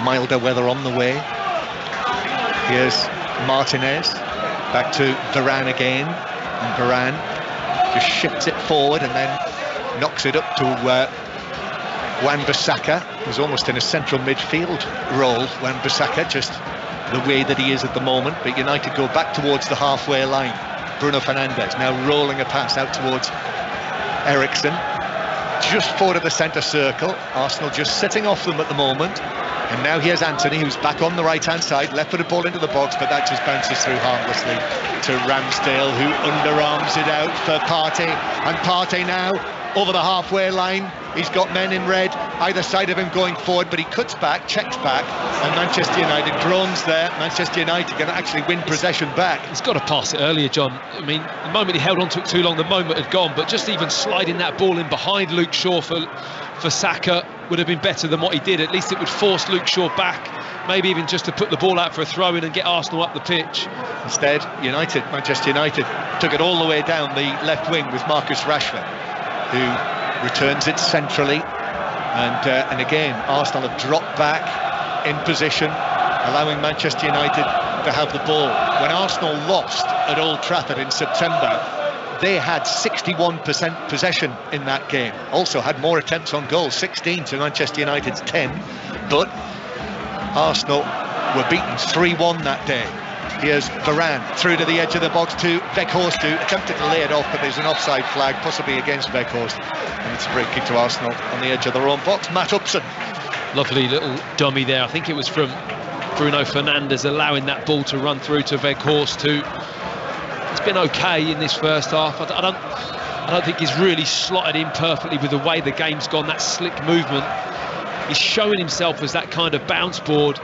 milder weather on the way. Here's Martinez back to Varane again, and Varane just shifts it forward and then knocks it up to Wan-Bissaka, who's almost in a central midfield role. Wan-Bissaka, just the way that he is at the moment, but United go back towards the halfway line. Bruno Fernandes now rolling a pass out towards Eriksen, just forward of the centre circle. Arsenal just sitting off them at the moment, and now here's Anthony, who's back on the right-hand side, left-footed ball into the box, but that just bounces through harmlessly to Ramsdale, who underarms it out for Partey, and Partey now over the halfway line. He's got men in red either side of him going forward, but he cuts back, checks back, and Manchester United groans there. Manchester United can actually win possession back. He's got to pass it earlier, John. I mean, the moment he held on to it too long, the moment had gone, but just even sliding that ball in behind Luke Shaw for Saka would have been better than what he did. At least it would force Luke Shaw back, maybe even just to put the ball out for a throw-in and get Arsenal up the pitch. Instead, Manchester United took it all the way down the left wing with Marcus Rashford, who returns it centrally, and again Arsenal have dropped back in position, allowing Manchester United to have the ball. When Arsenal lost at Old Trafford in September, they had 61% possession in that game, also had more attempts on goal, 16 to Manchester United's 10, but Arsenal were beaten 3-1 that day. Here's Varane through to the edge of the box to Weghorst, who attempted to lay it off, but there's an offside flag, possibly against Weghorst, and it's a free kick to Arsenal on the edge of their own box. Matt Upson. Lovely little dummy there. I think it was from Bruno Fernandes, allowing that ball to run through to Weghorst, who has been okay in this first half. I don't think he's really slotted in perfectly with the way the game's gone, that slick movement. He's showing himself as that kind of bounce board,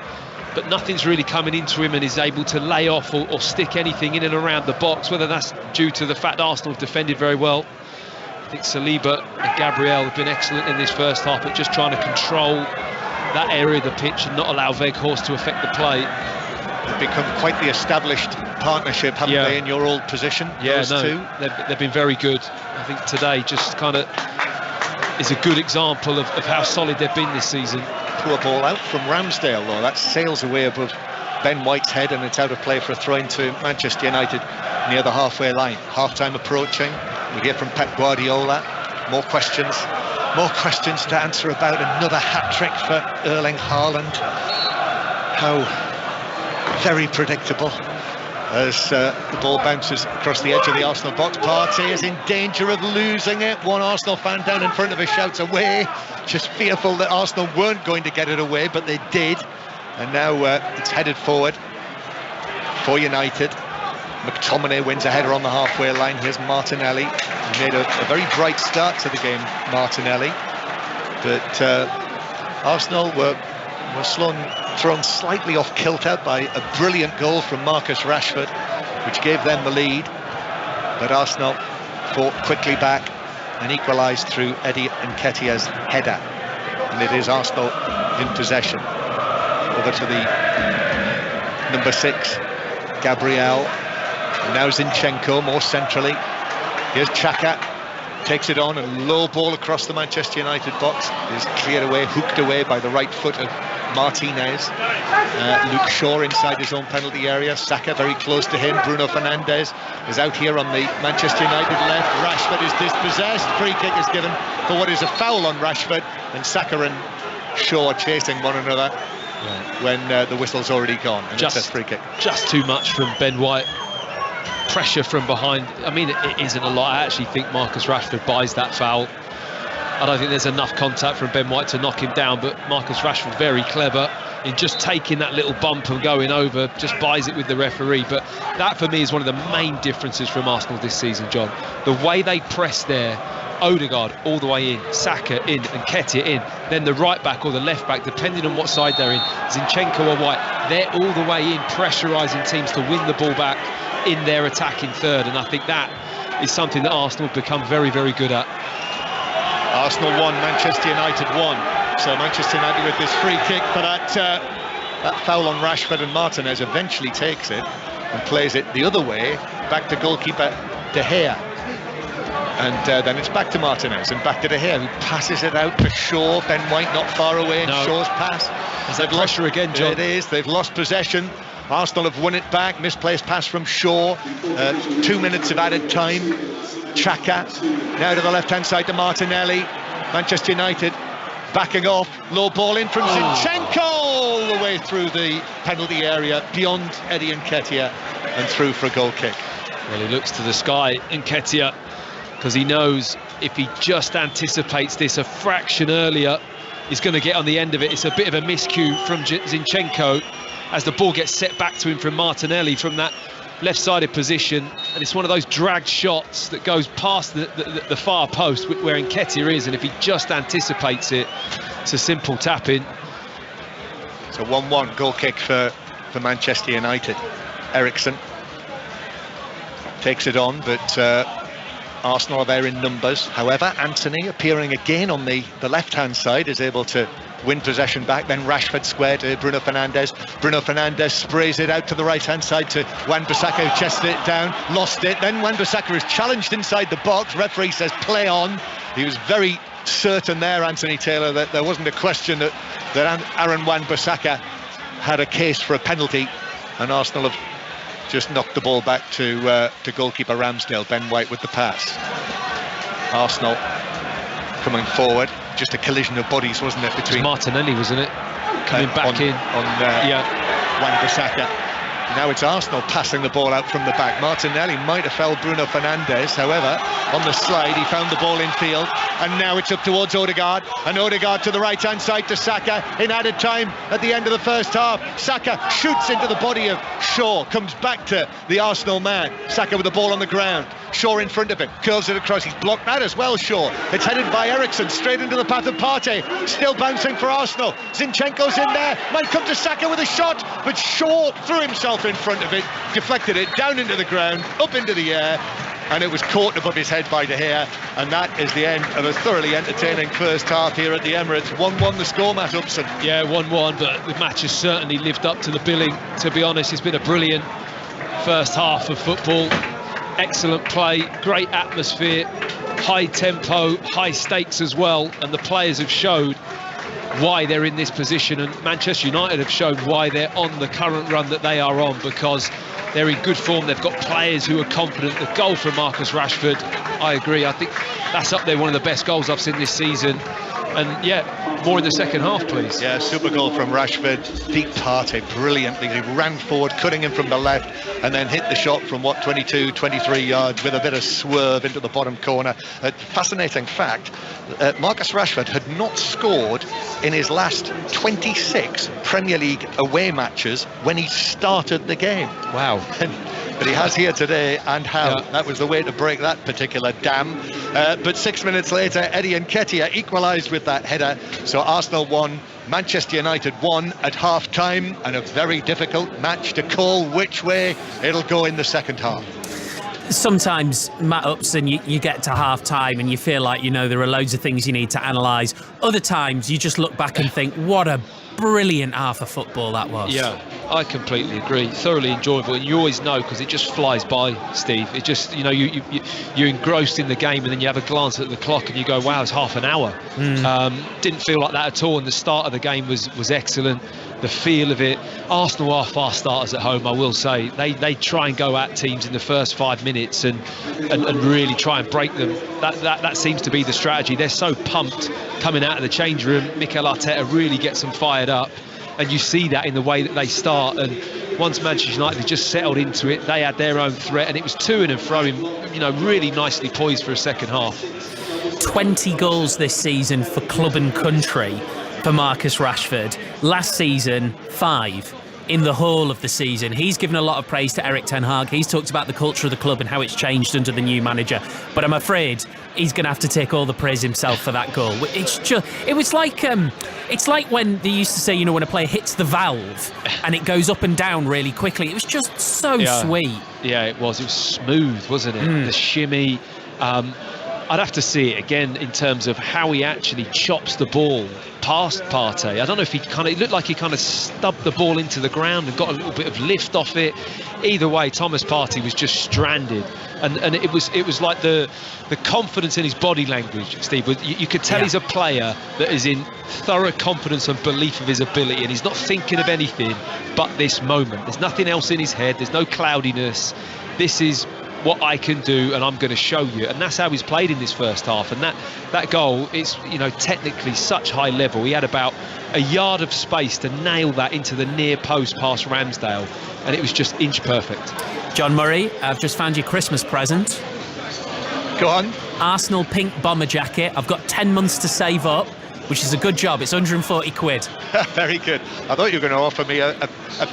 but nothing's really coming into him, and is able to lay off or stick anything in and around the box, whether that's due to the fact Arsenal have defended very well. I think Saliba and Gabriel have been excellent in this first half, but just trying to control that area of the pitch and not allow Weghorst to affect the play. They've become quite the established partnership, haven't they, in your old position? Two? They've been very good. I think today just kind of is a good example of how solid they've been this season. Poor ball out from Ramsdale, though. That sails away above Ben White's head, and it's out of play for a throw into Manchester United near the halfway line. Half-time approaching. We hear from Pep Guardiola. More questions to answer about another hat-trick for Erling Haaland. How very predictable as the ball bounces across the edge of the Arsenal box. Partey is in danger of losing it. One Arsenal fan down in front of us shouts away, just fearful that Arsenal weren't going to get it away, but they did. And now it's headed forward for United. McTominay wins a header on the halfway line. Here's Martinelli. He made a very bright start to the game, Martinelli, but Arsenal were thrown slightly off kilter by a brilliant goal from Marcus Rashford, which gave them the lead, but Arsenal fought quickly back and equalised through Eddie Nketiah's header, and it is Arsenal in possession. Over to the number 6, Gabriel, and now Zinchenko more centrally. Here's Xhaka, takes it on, and low ball across the Manchester United box is cleared away, hooked away by the right foot of Martinez. Luke Shaw inside his own penalty area. Saka very close to him. Bruno Fernandes is out here on the Manchester United left. Rashford is dispossessed. Free kick is given for what is a foul on Rashford, and Saka and Shaw chasing one another when the whistle's already gone, and it's a free kick. Just too much from Ben White. Pressure from behind. I mean, it isn't a lot. I actually think Marcus Rashford buys that foul. I don't think there's enough contact from Ben White to knock him down, but Marcus Rashford very clever in just taking that little bump and going over, just buys it with the referee. But that for me is one of the main differences from Arsenal this season, John. The way they press there, Odegaard all the way in, Saka in, and Nketiah in, then the right back or the left back, depending on what side they're in, Zinchenko or White, they're all the way in, pressurising teams to win the ball back in their attacking third, and I think that is something that Arsenal have become very, very good at. Arsenal 1, Manchester United 1. So Manchester United with this free kick for that foul on Rashford, and Martinez eventually takes it and plays it the other way, back to goalkeeper De Gea. And then it's back to Martinez and back to De Gea, who passes it out to Shaw. Ben White not far away, and Shaw's pass. Is that pressure again, John? It is. They've lost possession. Arsenal have won it back. Misplaced pass from Shaw. 2 minutes of added time. Xhaka now to the left-hand side to Martinelli. Manchester United backing off. Low ball in from Zinchenko all the way through the penalty area, beyond Eddie Nketiah, and through for a goal kick. Well, he looks to the sky, Nketiah, because he knows if he just anticipates this a fraction earlier, he's going to get on the end of it. It's a bit of a miscue from Zinchenko as the ball gets set back to him from Martinelli from that left-sided position, and it's one of those dragged shots that goes past the far post where Nketiah is, and if he just anticipates it, it's a simple tap-in. It's a 1-1 goal kick for Manchester United. Eriksen takes it on, but Arsenal are there in numbers. However, Antony, appearing again on the left-hand side, is able to win possession back. Then Rashford square to Bruno Fernandes. Bruno Fernandes sprays it out to the right-hand side to Wan-Bissaka, who chested it down, lost it. Then Wan-Bissaka is challenged inside the box. Referee says play on. He was very certain there, Anthony Taylor, that there wasn't a question that Aaron Wan-Bissaka had a case for a penalty, and Arsenal have just knocked the ball back to goalkeeper Ramsdale. Ben White with the pass. Arsenal coming forward. Just a collision of bodies, wasn't it, between Martinelli, wasn't it, coming back on Wan-Bissaka. Now it's Arsenal passing the ball out from the back. Martinelli might have felled Bruno Fernandes, however, on the slide he found the ball in field, and now it's up towards Odegaard, and Odegaard to the right-hand side to Saka in added time at the end of the first half. Saka shoots into the body of Shaw, comes back to the Arsenal man. Saka with the ball on the ground. Shaw in front of him, curls it across. He's blocked that as well, Shaw. It's headed by Eriksen, straight into the path of Partey. Still bouncing for Arsenal. Zinchenko's in there, might come to Saka with a shot, but Shaw threw himself in front of it, deflected it down into the ground, up into the air, and it was caught above his head by De Gea. And that is the end of a thoroughly entertaining first half here at the Emirates. 1-1 the score, Matt Upson. Yeah, 1-1, but the match has certainly lived up to the billing. To be honest, it's been a brilliant first half of football. Excellent play, great atmosphere, high tempo, high stakes as well, and the players have showed why they're in this position, and Manchester United have shown why they're on the current run that they are on, because they're in good form. They've got players who are confident. The goal from Marcus Rashford, I agree, I think that's up there, one of the best goals I've seen this season. And yeah, more in the second half, please. Yeah, super goal from Rashford. Deep Partey brilliantly. He ran forward, cutting him from the left, and then hit the shot from 22, 23 yards with a bit of swerve into the bottom corner. Fascinating fact, Marcus Rashford had not scored in his last 26 Premier League away matches when he started the game. Wow. But he has here today, and how. Yeah. That was the way to break that particular dam. But 6 minutes later, Eddie Nketiah equalised with that header. So Arsenal won, Manchester United won at half-time, and a very difficult match to call which way it'll go in the second half. Sometimes, Matt Upson, you get to half-time and you feel like, there are loads of things you need to analyse. Other times, you just look back and think, what a brilliant half of football that was. Yeah, I completely agree. Thoroughly enjoyable, and you always know because it just flies by, Steve. It just, you're engrossed in the game, and then you have a glance at the clock and you go, wow, it's half an hour. Didn't feel like that at all, and the start of the game was excellent. The feel of it. Arsenal are fast starters at home, I will say. They try and go at teams in the first 5 minutes and really try and break them. That seems to be the strategy. They're so pumped coming out of the change room. Mikel Arteta really gets them fired up, and you see that in the way that they start. And once Manchester United just settled into it, they had their own threat, and it was to and fro-ing, really nicely poised for a second half. 20 goals this season for club and country for Marcus Rashford. Last season, 5 in the whole of the season. He's given a lot of praise to Erik ten Hag. He's talked about the culture of the club and how it's changed under the new manager. But I'm afraid he's going to have to take all the praise himself for that goal. It's like when they used to say, when a player hits the valve and it goes up and down really quickly. It was just so sweet. Yeah, it was smooth, wasn't it? The shimmy. I'd have to see it again in terms of how he actually chops the ball past Partey. I don't know if it looked like he kind of stubbed the ball into the ground and got a little bit of lift off it. Either way, Thomas Partey was just stranded, and it was like the confidence in his body language, Steve. You could tell he's a player that is in thorough confidence and belief of his ability, and he's not thinking of anything but this moment. There's nothing else in his head. There's no cloudiness. This is what I can do, and I'm going to show you. And that's how he's played in this first half. And that goal, it's technically such high level. He had about a yard of space to nail that into the near post past Ramsdale, and it was just inch perfect. John Murray, I've just found your Christmas present. Go on. Arsenal pink bomber jacket. I've got 10 months to save up, which is a good job. It's 140 quid. Very good. I thought you were going to offer me a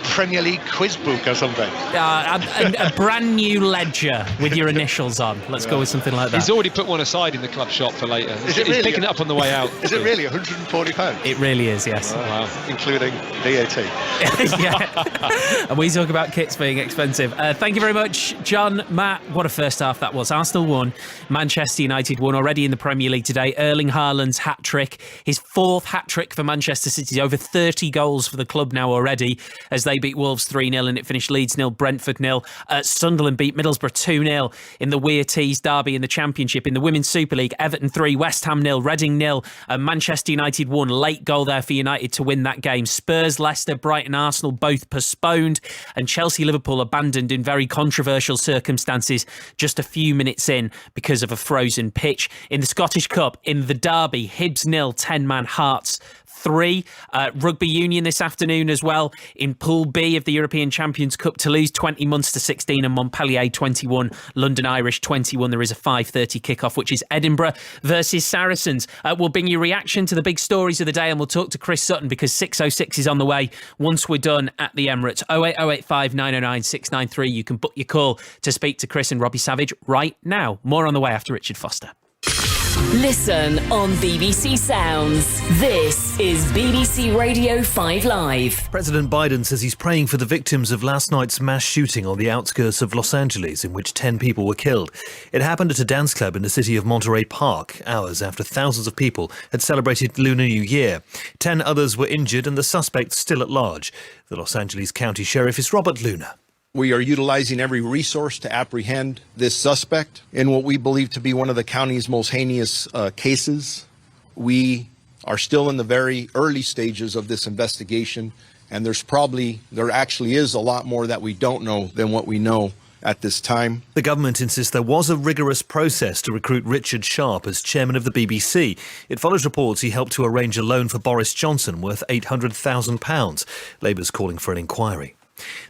Premier League quiz book or something. A brand new ledger with your initials on. Let's go with something like that. He's already put one aside in the club shop for later. He's picking it up on the way out. Is it really £140? It really is, yes. Oh, wow. Including VAT. Yeah. And we talk about kits being expensive. Thank you very much, John. Matt, what a first half that was. Arsenal won. Manchester United won already in the Premier League today. Erling Haaland's hat-trick. His 4th hat-trick for Manchester City. Over 30 goals for the club now already as they beat Wolves 3-0 and it finished Leeds 0, Brentford 0. Sunderland beat Middlesbrough 2-0 in the Weir Tees derby in the Championship. In the Women's Super League, Everton 3, West Ham 0, Reading 0. Manchester United won. Late goal there for United to win that game. Spurs, Leicester, Brighton, Arsenal both postponed, and Chelsea, Liverpool abandoned in very controversial circumstances just a few minutes in because of a frozen pitch. In the Scottish Cup, in the derby, Hibs 0, 10-man Hearts 3. Rugby union this afternoon as well in Pool B of the European Champions Cup. Toulouse 20, Munster 16 and Montpellier 21. London Irish 21. There is a 5:30 kickoff, which is Edinburgh versus Saracens. We'll bring you reaction to the big stories of the day, and we'll talk to Chris Sutton because 6:06 is on the way once we're done at the Emirates. 08085 909 693. You can book your call to speak to Chris and Robbie Savage right now. More on the way after Richard Foster. Listen on BBC Sounds. This is BBC Radio 5 Live. President Biden says he's praying for the victims of last night's mass shooting on the outskirts of Los Angeles, in which 10 people were killed. It happened at a dance club in the city of Monterey Park, hours after thousands of people had celebrated Lunar New Year. 10 others were injured and the suspect still at large. The Los Angeles County Sheriff is Robert Luna. We are utilizing every resource to apprehend this suspect in what we believe to be one of the county's most heinous cases. We are still in the very early stages of this investigation, and there actually is a lot more that we don't know than what we know at this time. The government insists there was a rigorous process to recruit Richard Sharp as chairman of the BBC. It follows reports he helped to arrange a loan for Boris Johnson worth £800,000. Labour's calling for an inquiry.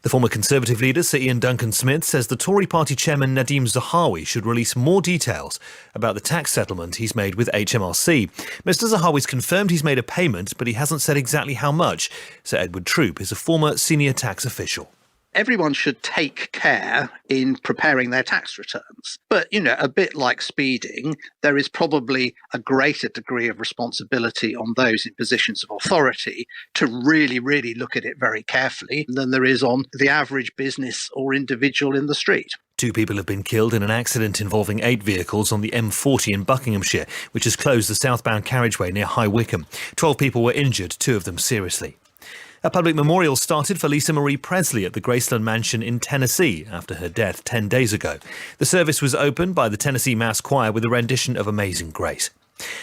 The former Conservative leader, Sir Ian Duncan-Smith, says the Tory party chairman Nadeem Zahawi should release more details about the tax settlement he's made with HMRC. Mr Zahawi's confirmed he's made a payment, but he hasn't said exactly how much. Sir Edward Troop is a former senior tax official. Everyone should take care in preparing their tax returns. But, a bit like speeding, there is probably a greater degree of responsibility on those in positions of authority to really, really look at it very carefully than there is on the average business or individual in the street. 2 people have been killed in an accident involving 8 vehicles on the M40 in Buckinghamshire, which has closed the southbound carriageway near High Wycombe. 12 people were injured, 2 of them seriously. A public memorial started for Lisa Marie Presley at the Graceland Mansion in Tennessee after her death 10 days ago. The service was opened by the Tennessee Mass Choir with a rendition of Amazing Grace.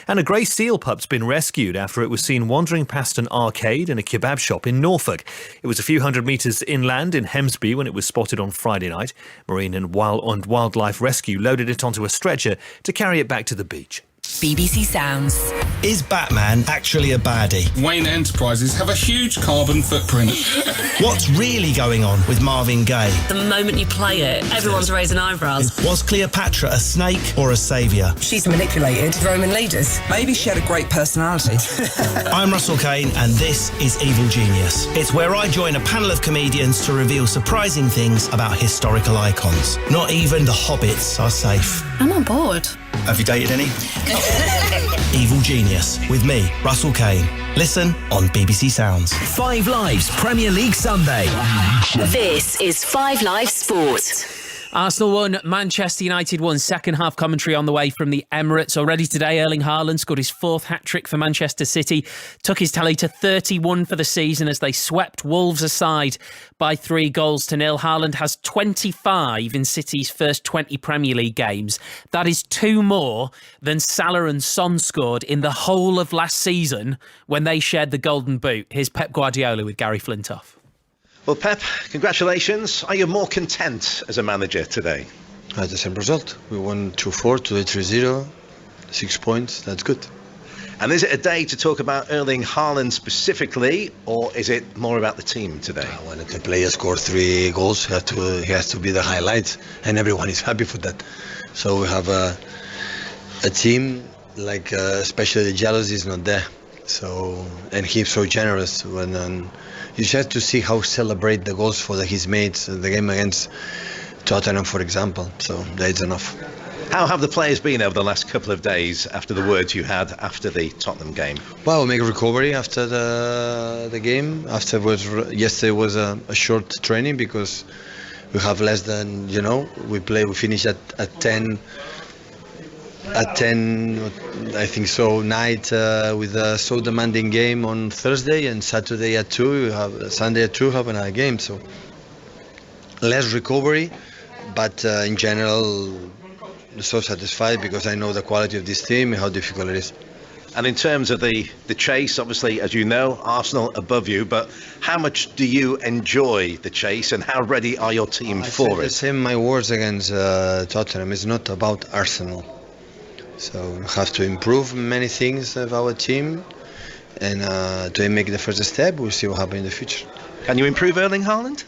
And a grey seal pup's been rescued after it was seen wandering past an arcade and a kebab shop in Norfolk. It was a few hundred metres inland in Hemsby when it was spotted on Friday night. Marine and Wildlife Rescue loaded it onto a stretcher to carry it back to the beach. BBC Sounds. Is Batman actually a baddie? Wayne Enterprises have a huge carbon footprint. What's really going on with Marvin Gaye? The moment you play it, everyone's raising eyebrows. Was Cleopatra a snake or a saviour? She's manipulated Roman leaders. Maybe she had a great personality. I'm Russell Kane and this is Evil Genius. It's where I join a panel of comedians to reveal surprising things about historical icons. Not even the hobbits are safe. I'm on board. Have you dated any? Evil Genius with me, Russell Kane. Listen on BBC Sounds. 5 Live's Premier League Sunday. This is 5 Live Sport. Arsenal won, Manchester United won. Second half commentary on the way from the Emirates. Already today, Erling Haaland scored his 4th hat-trick for Manchester City, took his tally to 31 for the season as they swept Wolves aside by 3-0. Haaland has 25 in City's first 20 Premier League games. That is 2 more than Salah and Son scored in the whole of last season when they shared the Golden Boot. Here's Pep Guardiola with Gary Flintoff. Well, Pep, congratulations. Are you more content as a manager today? The same result. We won 2-4, today 3-0, 6 points. That's good. And is it a day to talk about Erling Haaland specifically, or is it more about the team today? When the player scores 3 goals, he has to be the highlight, and everyone is happy for that. So we have a team, like especially the jealousy is not there. So, and he's so generous when. You just have to see how celebrate the goals for his mates, the game against Tottenham, for example. So that's enough. How have the players been over the last couple of days after the words you had after the Tottenham game? Well, we make a recovery after the game. Yesterday was a short training because we have less than, we finish at 10. At 10, I think so, night with a so demanding game on Thursday, and Saturday at 2, Sunday at 2 have another game. So less recovery, but in general, so satisfied because I know the quality of this team and how difficult it is. And in terms of the chase, obviously, as you know, Arsenal above you, but how much do you enjoy the chase and how ready are your team for it? The same my words against Tottenham. It's not about Arsenal. So we have to improve many things of our team and to make the first step. We'll see what happens in the future. Can you improve Erling Haaland?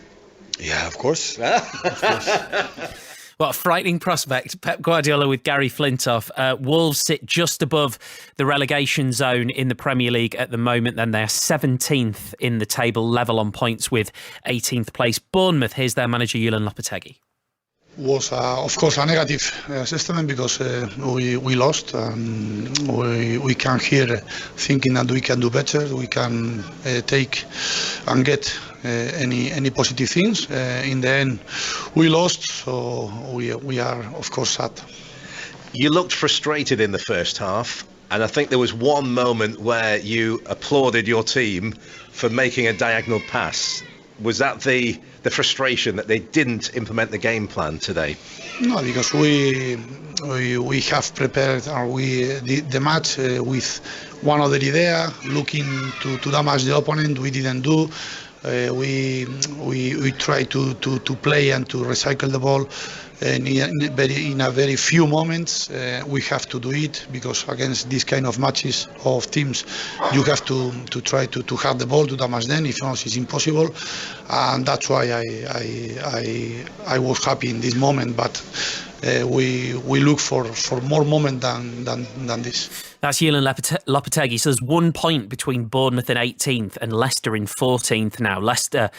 Yeah, of course. What a frightening prospect. Pep Guardiola with Gary Flintoff. Wolves sit just above the relegation zone in the Premier League at the moment. Then they're 17th in the table, level on points with 18th place Bournemouth. Here's their manager, Julen Lopetegui. Was of course a negative assessment because we lost. We come here thinking that we can do better. We can take and get any positive things. In the end, we lost, so we are of course sad. You looked frustrated in the first half, and I think there was one moment where you applauded your team for making a diagonal pass. Was that the frustration that they didn't implement the game plan today? No, because we have prepared the match with one other idea, looking to damage the opponent. We didn't do. We try to play and to recycle the ball. In a very few moments, we have to do it because against this kind of matches of teams, you have to try to have the ball to damage them. If not, it's impossible, and that's why I was happy in this moment. But we look for more moment than this. That's Julen Lopetegui. So there's 1 point between Bournemouth in 18th and Leicester in 14th now. Leicester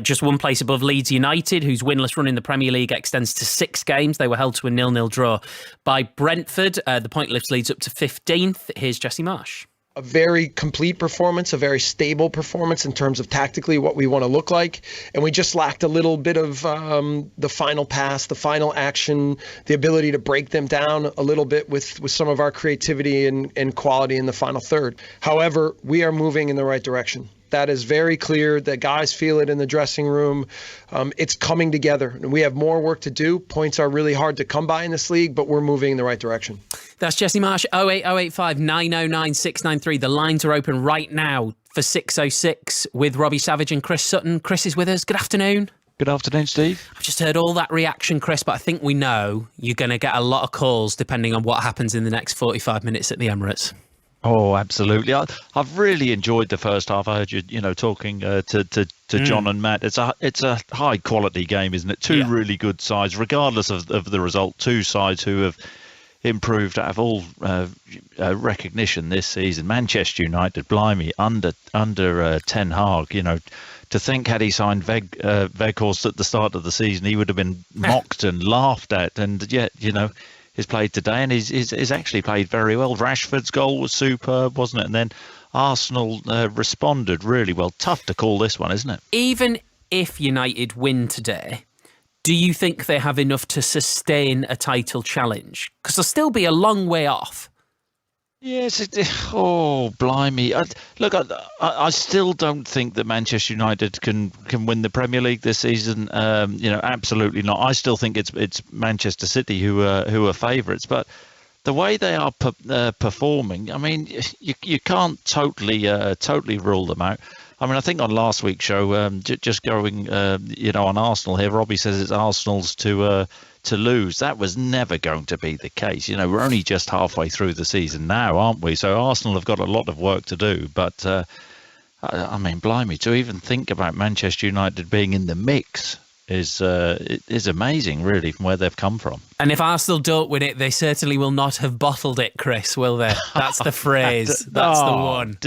just 1 place above Leeds United, whose winless run in the Premier League extends to 6 games. They were held to a 0-0 draw by Brentford. The point lifts Leeds up to 15th. Here's Jesse Marsh. A very complete performance, a very stable performance in terms of tactically what we want to look like. And we just lacked a little bit of the final pass, the final action, the ability to break them down a little bit with some of our creativity and quality in the final third. However, we are moving in the right direction. That is very clear. The guys feel it in the dressing room. It's coming together. We have more work to do. Points are really hard to come by in this league, but we're moving in the right direction. That's Jesse Marsch, 08085 909 693. The lines are open right now for 606 with Robbie Savage and Chris Sutton. Chris is with us. Good afternoon. Good afternoon, Steve. I've just heard all that reaction, Chris, but I think we know you're going to get a lot of calls depending on what happens in the next 45 minutes at the Emirates. Oh, absolutely. I've really enjoyed the first half. I heard you talking to John and Matt. It's a high quality game, isn't it? Two really good sides, regardless of the result. Two sides who have improved out of all recognition this season. Manchester United, blimey, under Ten Hag. To think had he signed Weghorst at the start of the season, he would have been mocked and laughed at. And yet, he's played today, and he's actually played very well. Rashford's goal was superb, wasn't it? And then Arsenal responded really well. Tough to call this one, isn't it? Even if United win today, do you think they have enough to sustain a title challenge? Because they'll still be a long way off. Yes. Blimey. Look, I still don't think that Manchester United can win the Premier League this season. Absolutely not. I still think it's Manchester City who are favourites. But the way they are performing, I mean, you can't totally rule them out. I mean, I think on last week's show, just going, on Arsenal here, Robbie says it's Arsenal's to lose. That was never going to be the case. We're only just halfway through the season now, aren't we? So Arsenal have got a lot of work to do. But, I mean, blimey, to even think about Manchester United being in the mix is amazing, really, from where they've come from. And if Arsenal don't win it, they certainly will not have bottled it, Chris, will they? That's the phrase. That's the one.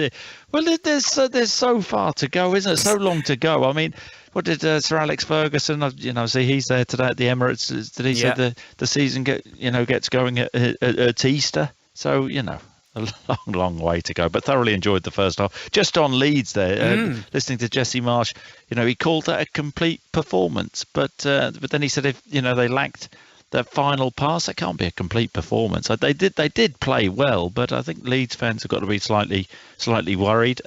Well, there's so far to go, isn't it? So long to go. I mean, what did Sir Alex Ferguson? See, he's there today at the Emirates. Did he say the season gets going at Easter? So a long way to go, but thoroughly enjoyed the first half. Just on Leeds there, listening to Jesse Marsch, he called that a complete performance, but then he said if they lacked that final pass, that can't be a complete performance. They did play well, but I think Leeds fans have got to be slightly worried.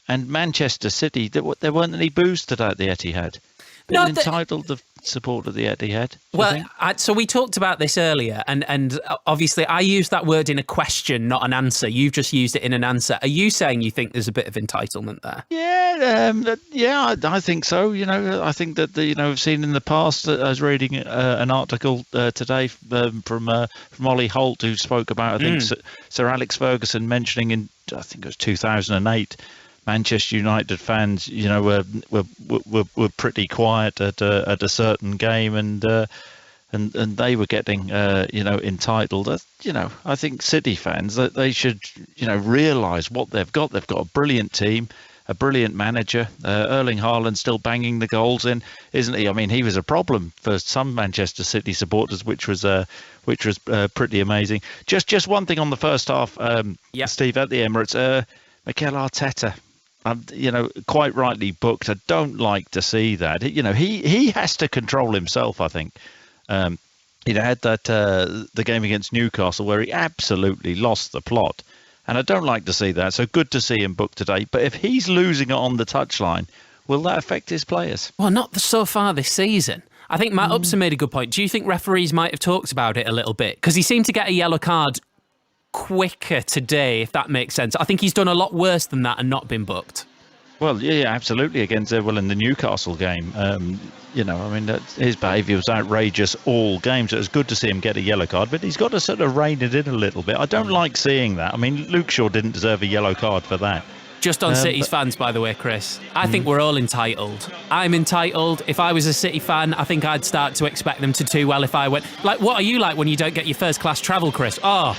And Manchester City, there weren't any boos today at the Etihad. They're entitled to support of the Etihad. Well, so we talked about this earlier, and obviously I used that word in a question, not an answer. You've just used it in an answer. Are you saying you think there's a bit of entitlement there? Yeah, I think so. I think that we've seen in the past. I was reading an article today from Ollie Holt, who spoke about Sir Alex Ferguson mentioning in I think it was 2008. Manchester United fans, were pretty quiet at a certain game, and they were getting, entitled. I think City fans that they should, realise what they've got. They've got a brilliant team, a brilliant manager. Erling Haaland still banging the goals in, isn't he? I mean, he was a problem for some Manchester City supporters, which was pretty amazing. Just one thing on the first half, Steve, at the Emirates, Mikel Arteta. Quite rightly booked. I don't like to see that. He has to control himself, I think. Had that the game against Newcastle where he absolutely lost the plot. And I don't like to see that. So good to see him booked today. But if he's losing it on the touchline, will that affect his players? Well, not so far this season. I think Matt Upson made a good point. Do you think referees might have talked about it a little bit? Because he seemed to get a yellow card quicker today, if that makes sense. I think he's done a lot worse than that and not been booked. Well, yeah, absolutely. Against in the Newcastle game, his behaviour was outrageous all game. So it was good to see him get a yellow card, but he's got to sort of rein it in a little bit. I don't like seeing that. I mean, Luke Shaw didn't deserve a yellow card for that. Just on City's fans, by the way, Chris. I think we're all entitled. I'm entitled. If I was a City fan, I think I'd start to expect them to do well if I went. Like, what are you like when you don't get your first class travel, Chris? Oh,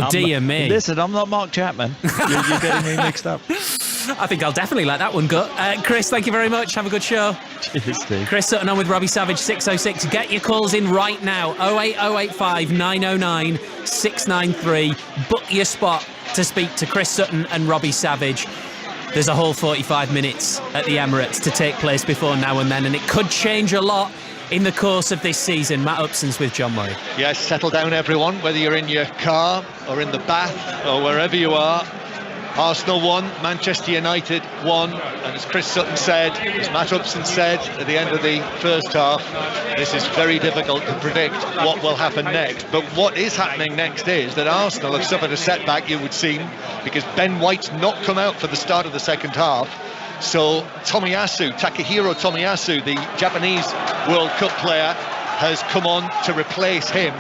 dear me. Listen, I'm not Mark Chapman. You're getting me mixed up. I think I'll definitely let that one go. Chris, thank you very much. Have a good show. Cheers, Steve. Chris Sutton on with Robbie Savage, 606. Get your calls in right now. 08085 909 693. Book your spot to speak to Chris Sutton and Robbie Savage. There's a whole 45 minutes at the Emirates to take place before now and then, and it could change a lot in the course of this season. Matt Upson's with John Murray. Yes, settle down everyone, whether you're in your car or in the bath or wherever you are. Arsenal 1, Manchester United 1, and as Chris Sutton said, as Matt Upson said at the end of the first half, this is very difficult to predict what will happen next. But what is happening next is that Arsenal have suffered a setback, you would seem, because Ben White's not come out for the start of the second half. So Takahiro Tomiyasu, the Japanese World Cup player, has come on to replace him,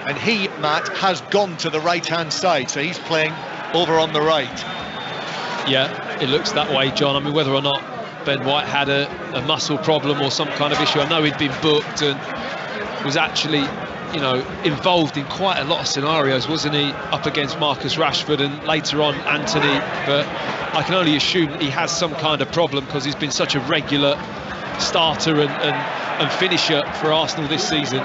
and he, Matt, has gone to the right-hand side, so he's playing over on the right. Yeah, it looks that way, John. I mean, whether or not Ben White had a muscle problem or some kind of issue, I know he'd been booked and was actually, you know, involved in quite a lot of scenarios, wasn't he, up against Marcus Rashford and later on Antony, but I can only assume that he has some kind of problem because he's been such a regular starter and finisher for Arsenal this season.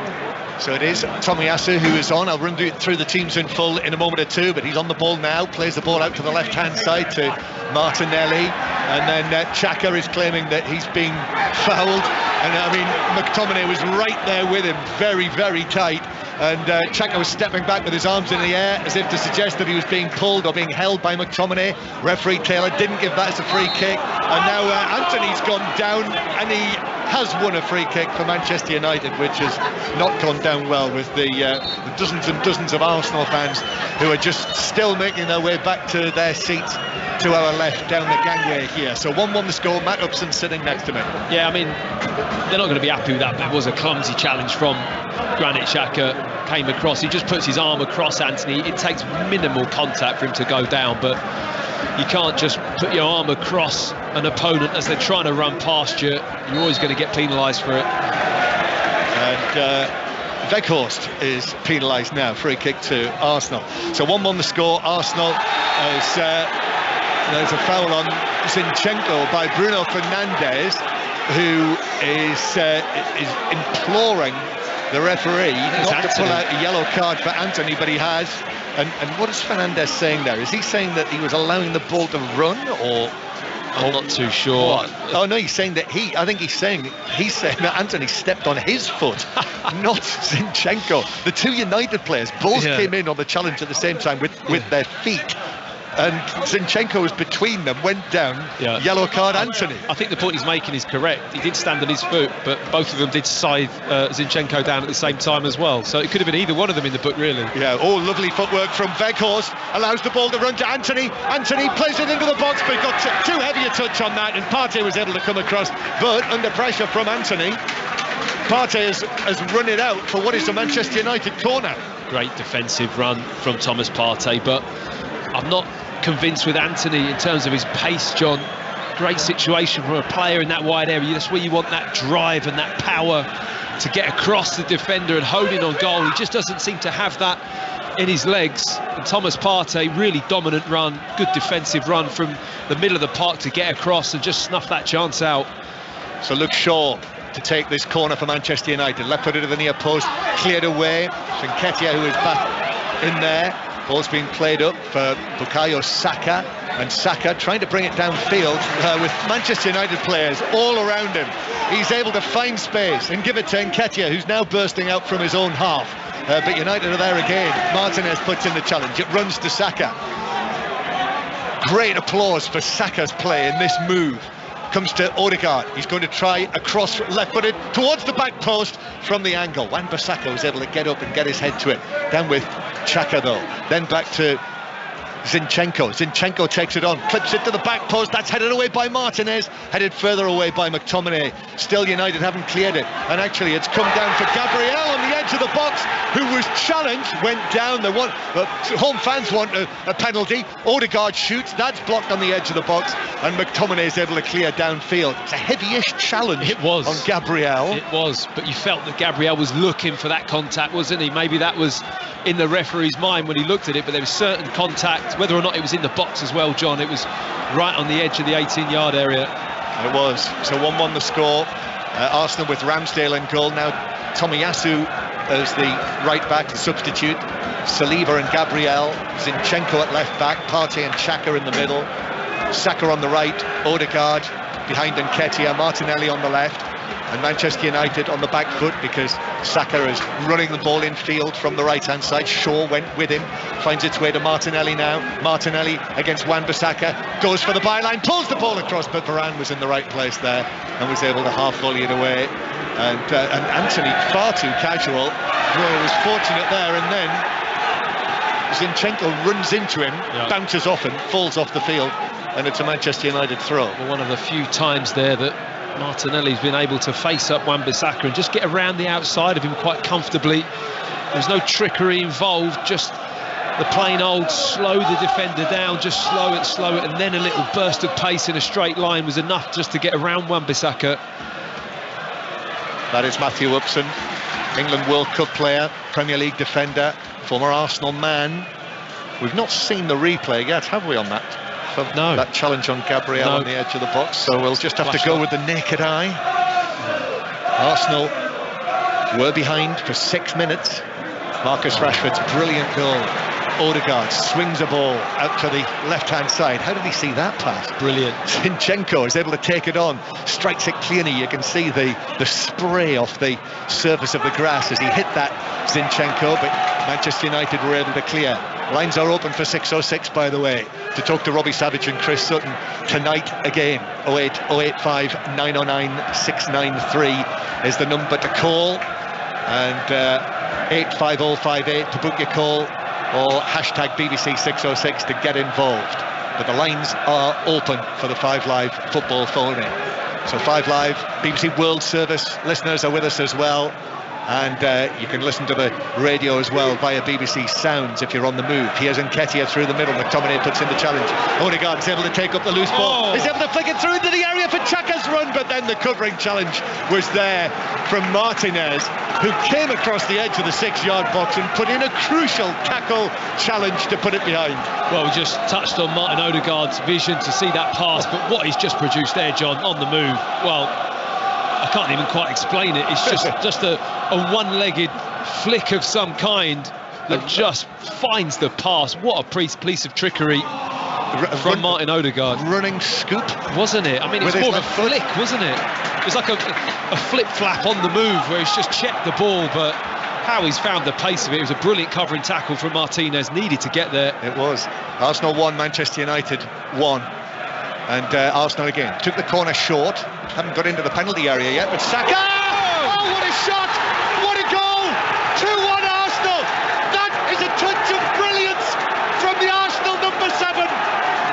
So it is Tomiyasu who is on. I'll run through the teams in full in a moment or two, but he's on the ball now, plays the ball out to the left-hand side to Martinelli, and then Xhaka is claiming that he's been fouled, and I mean, McTominay was right there with him, very, very tight, and Xhaka was stepping back with his arms in the air as if to suggest that he was being pulled or being held by McTominay. Referee Taylor didn't give that as a free kick, and now Antony's gone down, and he has won a free kick for Manchester United, which has not gone down well with the dozens and dozens of Arsenal fans who are just still making their way back to their seats to our left down the gangway here. So 1-1 the score. Matt Upson sitting next to me. Yeah, I mean, they're not going to be happy with that, but it was a clumsy challenge from Granit Xhaka. Came across, he just puts his arm across Antony. It takes minimal contact for him to go down, but you can't just put your arm across an opponent as they're trying to run past you. You're always going to get penalised for it. And Weghorst is penalised now, free kick to Arsenal. So 1-1 the score. Arsenal, there's a foul on Zinchenko by Bruno Fernandes, who is imploring the referee not to pull out a yellow card for Antony, but he has. And what is Fernandes saying there? Is he saying that he was allowing the ball to run, or I'm not too sure. What? Oh no, he's saying that he's saying that Antony stepped on his foot, not Zinchenko. The two United players both came in on the challenge at the same time with their feet. And Zinchenko was between them, went down, yellow card Antony. I think the point he's making is correct. He did stand on his foot, but both of them did scythe Zinchenko down at the same time as well. So it could have been either one of them in the book, really. Yeah, lovely footwork from Weghorst. Allows the ball to run to Antony. Antony plays it into the box, but he got too heavy a touch on that, and Partey was able to come across. But under pressure from Antony, Partey has run it out for what is a Manchester United corner. Great defensive run from Thomas Partey, but I'm not convinced with Antony in terms of his pace, John. Great situation for a player in that wide area. That's where you want that drive and that power to get across the defender and hone in on goal. He just doesn't seem to have that in his legs. And Thomas Partey, really dominant run, good defensive run from the middle of the park to get across and just snuff that chance out. So Luke Shaw to take this corner for Manchester United. Left footed to the near post, cleared away. Nketiah, who is back in there. Ball's being played up for Bukayo Saka, and Saka trying to bring it downfield with Manchester United players all around him. He's able to find space and give it to Nketiah, who's now bursting out from his own half. But United are there again. Martinez puts in the challenge. It runs to Saka. Great applause for Saka's play in this move. Comes to Odegaard. He's going to try a cross left-footed towards the back post from the angle. Wan-Bissaka was able to get up and get his head to it. Down with Xhaka though. Then back to Zinchenko. Zinchenko takes it on, clips it to the back post. That's headed away by Martinez, headed further away by McTominay. Still United haven't cleared it, and actually it's come down for Gabriel on the edge of the box, who was challenged, went down. Home fans want a penalty. Odegaard shoots, that's blocked on the edge of the box, and McTominay is able to clear downfield. It's a heavy-ish challenge. It was on Gabriel. It was, but you felt that Gabriel was looking for that contact, wasn't he? Maybe that was in the referee's mind when he looked at it, but there was certain contact, whether or not it was in the box as well, John. It was right on the edge of the 18-yard area. It was. So 1-1 the score. Arsenal with Ramsdale in goal. Now Tomiyasu as the right back, the substitute. Saliba and Gabriel. Zinchenko at left back. Partey and Xhaka in the middle. Saka on the right. Odegaard behind Nketiah. Martinelli on the left. And Manchester United on the back foot because Saka is running the ball in field from the right-hand side. Shaw went with him, finds its way to Martinelli now. Martinelli against Wan-Bissaka, goes for the byline, pulls the ball across, but Varane was in the right place there and was able to half-volley it away. And Anthony, far too casual, was fortunate there, and then Zinchenko runs into him, bounces off him, falls off the field, and it's a Manchester United throw. Well, one of the few times there that Martinelli's been able to face up Wan-Bissaka and just get around the outside of him quite comfortably. There's no trickery involved, just the plain old slow the defender down, just slow it, and then a little burst of pace in a straight line was enough just to get around Wan-Bissaka. That is Matthew Upson, England World Cup player, Premier League defender, former Arsenal man. We've not seen the replay yet, have we, on that? No. That challenge on Gabriel on the edge of the box, so we'll just have to go with the naked eye. Arsenal were behind for 6 minutes. Marcus Rashford's brilliant goal. Odegaard swings a ball out to the left-hand side. How did he see that pass? Brilliant. Zinchenko is able to take it on, strikes it cleanly. You can see the spray off the surface of the grass as he hit that, Zinchenko, but Manchester United were able to clear. Lines are open for 606, by the way, to talk to Robbie Savage and Chris Sutton tonight again. 08 085 909 693 is the number to call, and 85058 to book your call, or hashtag BBC 606 to get involved. But the lines are open for the 5 Live football phone-in. So 5 Live, BBC World Service listeners are with us as well. And you can listen to the radio as well via BBC Sounds if you're on the move. Here's Nketiah through the middle. McTominay puts in the challenge. Odegaard is able to take up the loose ball. He's able to flick it through into the area for Xhaka's run, but then the covering challenge was there from Martinez, who came across the edge of the 6-yard box and put in a crucial tackle challenge to put it behind. Well, we just touched on Martin Odegaard's vision to see that pass, but what he's just produced there, John, on the move, well, I can't even quite explain it. It's just a one-legged flick of some kind that just finds the pass. What a piece of trickery from Martin Odegaard. Running scoop, wasn't it? I mean, it's more of a flick, wasn't it? It was like a flip-flap on the move where he's just checked the ball, but how he's found the pace of it. It was a brilliant covering tackle from Martinez. Needed to get there. It was. Arsenal 1, Manchester United 1. And Arsenal again took the corner short. Haven't got into the penalty area yet, but Saka! Oh, what a shot! What a goal! 2-1 Arsenal! That is a touch of brilliance from the Arsenal number 7.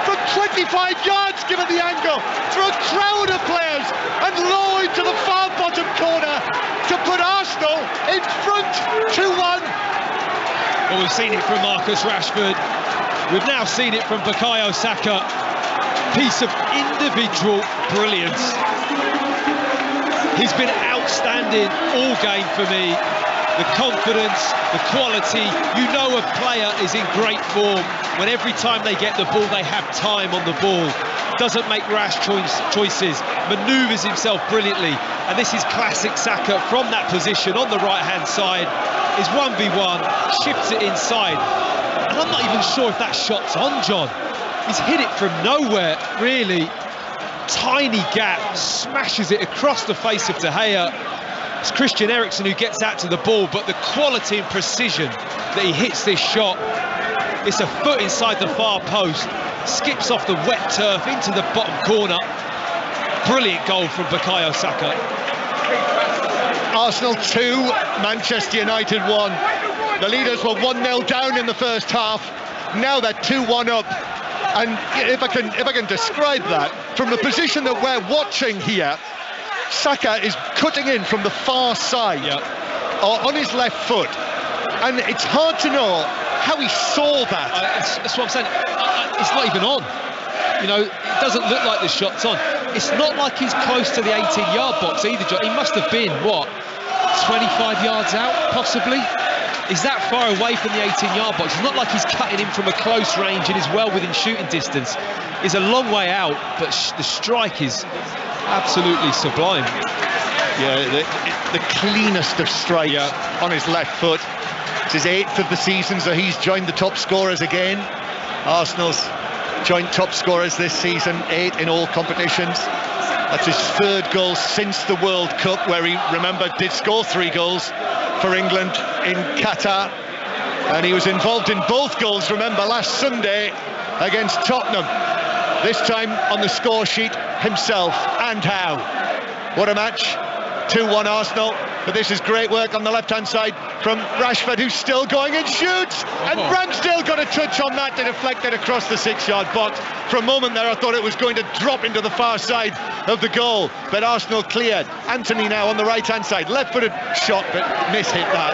From 25 yards, given the angle, through a crowd of players, and low into the far bottom corner to put Arsenal in front 2-1. Well, we've seen it from Marcus Rashford. We've now seen it from Bukayo Saka. Piece of individual brilliance. He's been outstanding all game for me. The confidence, the quality. You know a player is in great form when every time they get the ball, they have time on the ball. Doesn't make rash choices, manoeuvres himself brilliantly. And this is classic Saka from that position on the right-hand side. Is 1v1, shifts it inside. And I'm not even sure if that shot's on, John. He's hit it from nowhere, really. Tiny gap, smashes it across the face of De Gea. It's Christian Eriksen who gets out to the ball, but the quality and precision that he hits this shot. It's a foot inside the far post, skips off the wet turf into the bottom corner. Brilliant goal from Bukayo Saka. Arsenal 2, Manchester United 1. The leaders were 1-0 down in the first half. Now they're 2-1 up. And if I can describe that, from the position that we're watching here, Saka is cutting in from the far side, or on his left foot, and it's hard to know how he saw that. That's what I'm saying. It's not even on. You know, it doesn't look like the shot's on. It's not like he's close to the 18-yard box either, John. He must have been, what, 25 yards out, possibly? Is that far away from the 18-yard box? It's not like he's cutting in from a close range and is well within shooting distance. He's a long way out, but the strike is absolutely sublime. Yeah, the cleanest of strikes on his left foot. It's his 8th of the season, so he's joined the top scorers again. Arsenal's joint top scorers this season, 8 in all competitions. That's his third goal since the World Cup, where he, remember, did score 3 goals for England in Qatar. And he was involved in both goals, remember, last Sunday against Tottenham. This time on the score sheet himself, and how. What a match. 2-1 Arsenal. But this is great work on the left-hand side from Rashford, who's still going and shoots. And Ramsdale got a touch on that to deflect it across the 6-yard box. For a moment there, I thought it was going to drop into the far side of the goal. But Arsenal cleared. Anthony now on the right-hand side. Left-footed shot, but mishit that.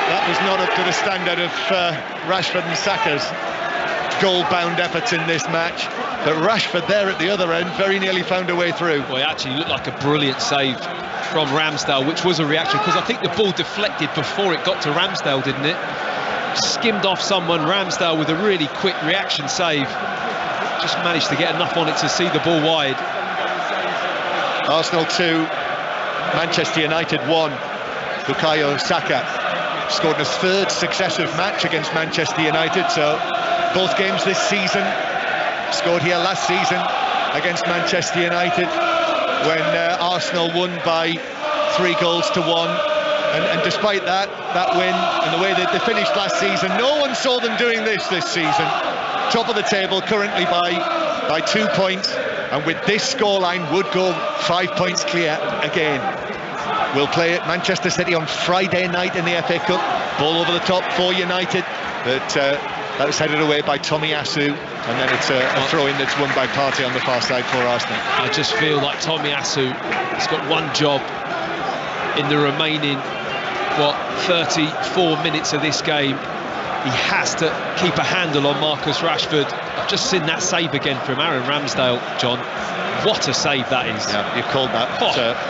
That was not up to the standard of Rashford and Saka's goal-bound efforts in this match. But Rashford there at the other end very nearly found a way through. Well, it actually looked like a brilliant save from Ramsdale, which was a reaction, because I think the ball deflected before it got to Ramsdale, didn't it? Skimmed off someone. Ramsdale with a really quick reaction save. Just managed to get enough on it to see the ball wide. Arsenal 2, Manchester United 1. Bukayo Saka scored his 3rd successive match against Manchester United, so both games this season. Scored here last season against Manchester United when Arsenal won by 3 goals to 1. And despite that win and the way that they finished last season, no one saw them doing this season. Top of the table currently by 2 points, and with this scoreline would go 5 points clear again. We'll play at Manchester City on Friday night in the FA Cup. Ball over the top for United, but that was headed away by Tomiyasu, and then it's a throw-in that's won by Partey on the far side for Arsenal. I just feel like Tomiyasu has got one job in the remaining 34 minutes of this game. He has to keep a handle on Marcus Rashford. I've just seen that save again from Aaron Ramsdale, John. What a save that is. Yeah, you called that,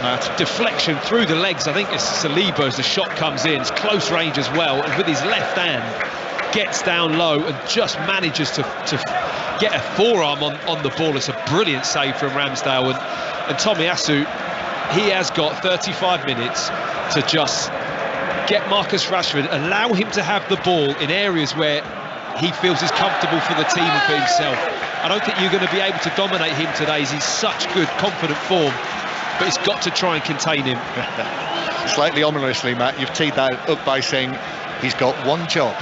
Matt. Deflection through the legs. I think it's Saliba as the shot comes in. It's close range as well, and with his left hand gets down low and just manages to get a forearm on the ball. It's a brilliant save from Ramsdale, and Tomiyasu, he has got 35 minutes to just get Marcus Rashford, allow him to have the ball in areas where he feels is comfortable for the team and for himself. I don't think you're going to be able to dominate him today, as he's such good, confident form, but he's got to try and contain him. Slightly ominously, Matt, you've teed that up by saying he's got one job.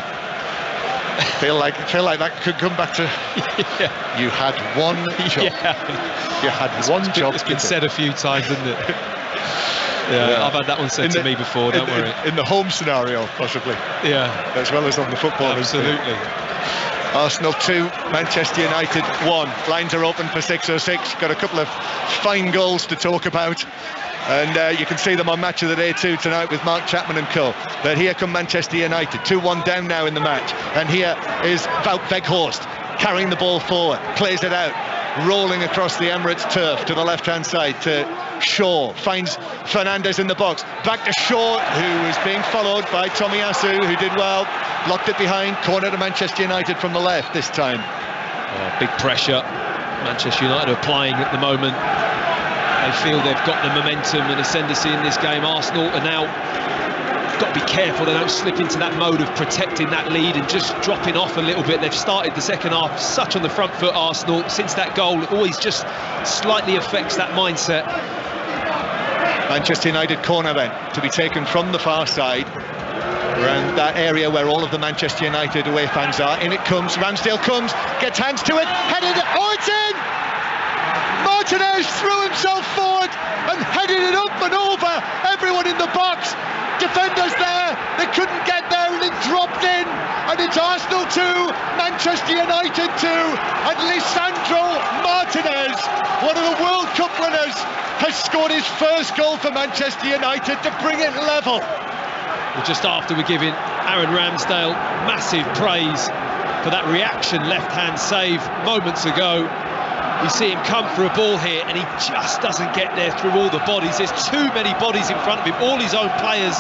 feel like that could come back to you had one job. You had one job. It's been said a few times, isn't it? Yeah, I've had that one said to me before, don't worry. In the home scenario, possibly. Yeah. As well as on the football. Absolutely. Arsenal 2, Manchester United 1. Lines are open for 6:06. Got a couple of fine goals to talk about. And you can see them on Match of the Day 2 tonight with Mark Chapman and co. But here come Manchester United, 2-1 down now in the match. And here is Wout Weghorst carrying the ball forward, plays it out, rolling across the Emirates turf to the left-hand side to Shaw, finds Fernandes in the box, back to Shaw, who is being followed by Tomiyasu, who did well, locked it behind, corner to Manchester United from the left this time. Big pressure Manchester United are applying at the moment. They feel they've got the momentum and ascendancy in this game. Arsenal are now got to be careful they don't slip into that mode of protecting that lead and just dropping off a little bit. They've started the second half such on the front foot, Arsenal. Since that goal, it always just slightly affects that mindset. Manchester United corner then to be taken from the far side, around that area where all of the Manchester United away fans are. In it comes, Ramsdale comes, gets hands to it, headed, oh, it's in! Martinez threw himself forward and headed it up and over everyone in the box. Defenders there, they couldn't get there, and it dropped in, and it's Arsenal 2, Manchester United 2, and Lisandro Martinez, one of the World Cup winners, has scored his first goal for Manchester United to bring it level. Well, just after we're giving Aaron Ramsdale massive praise for that reaction left-hand save moments ago, we see him come for a ball here, and he just doesn't get there through all the bodies. There's too many bodies in front of him, all his own players,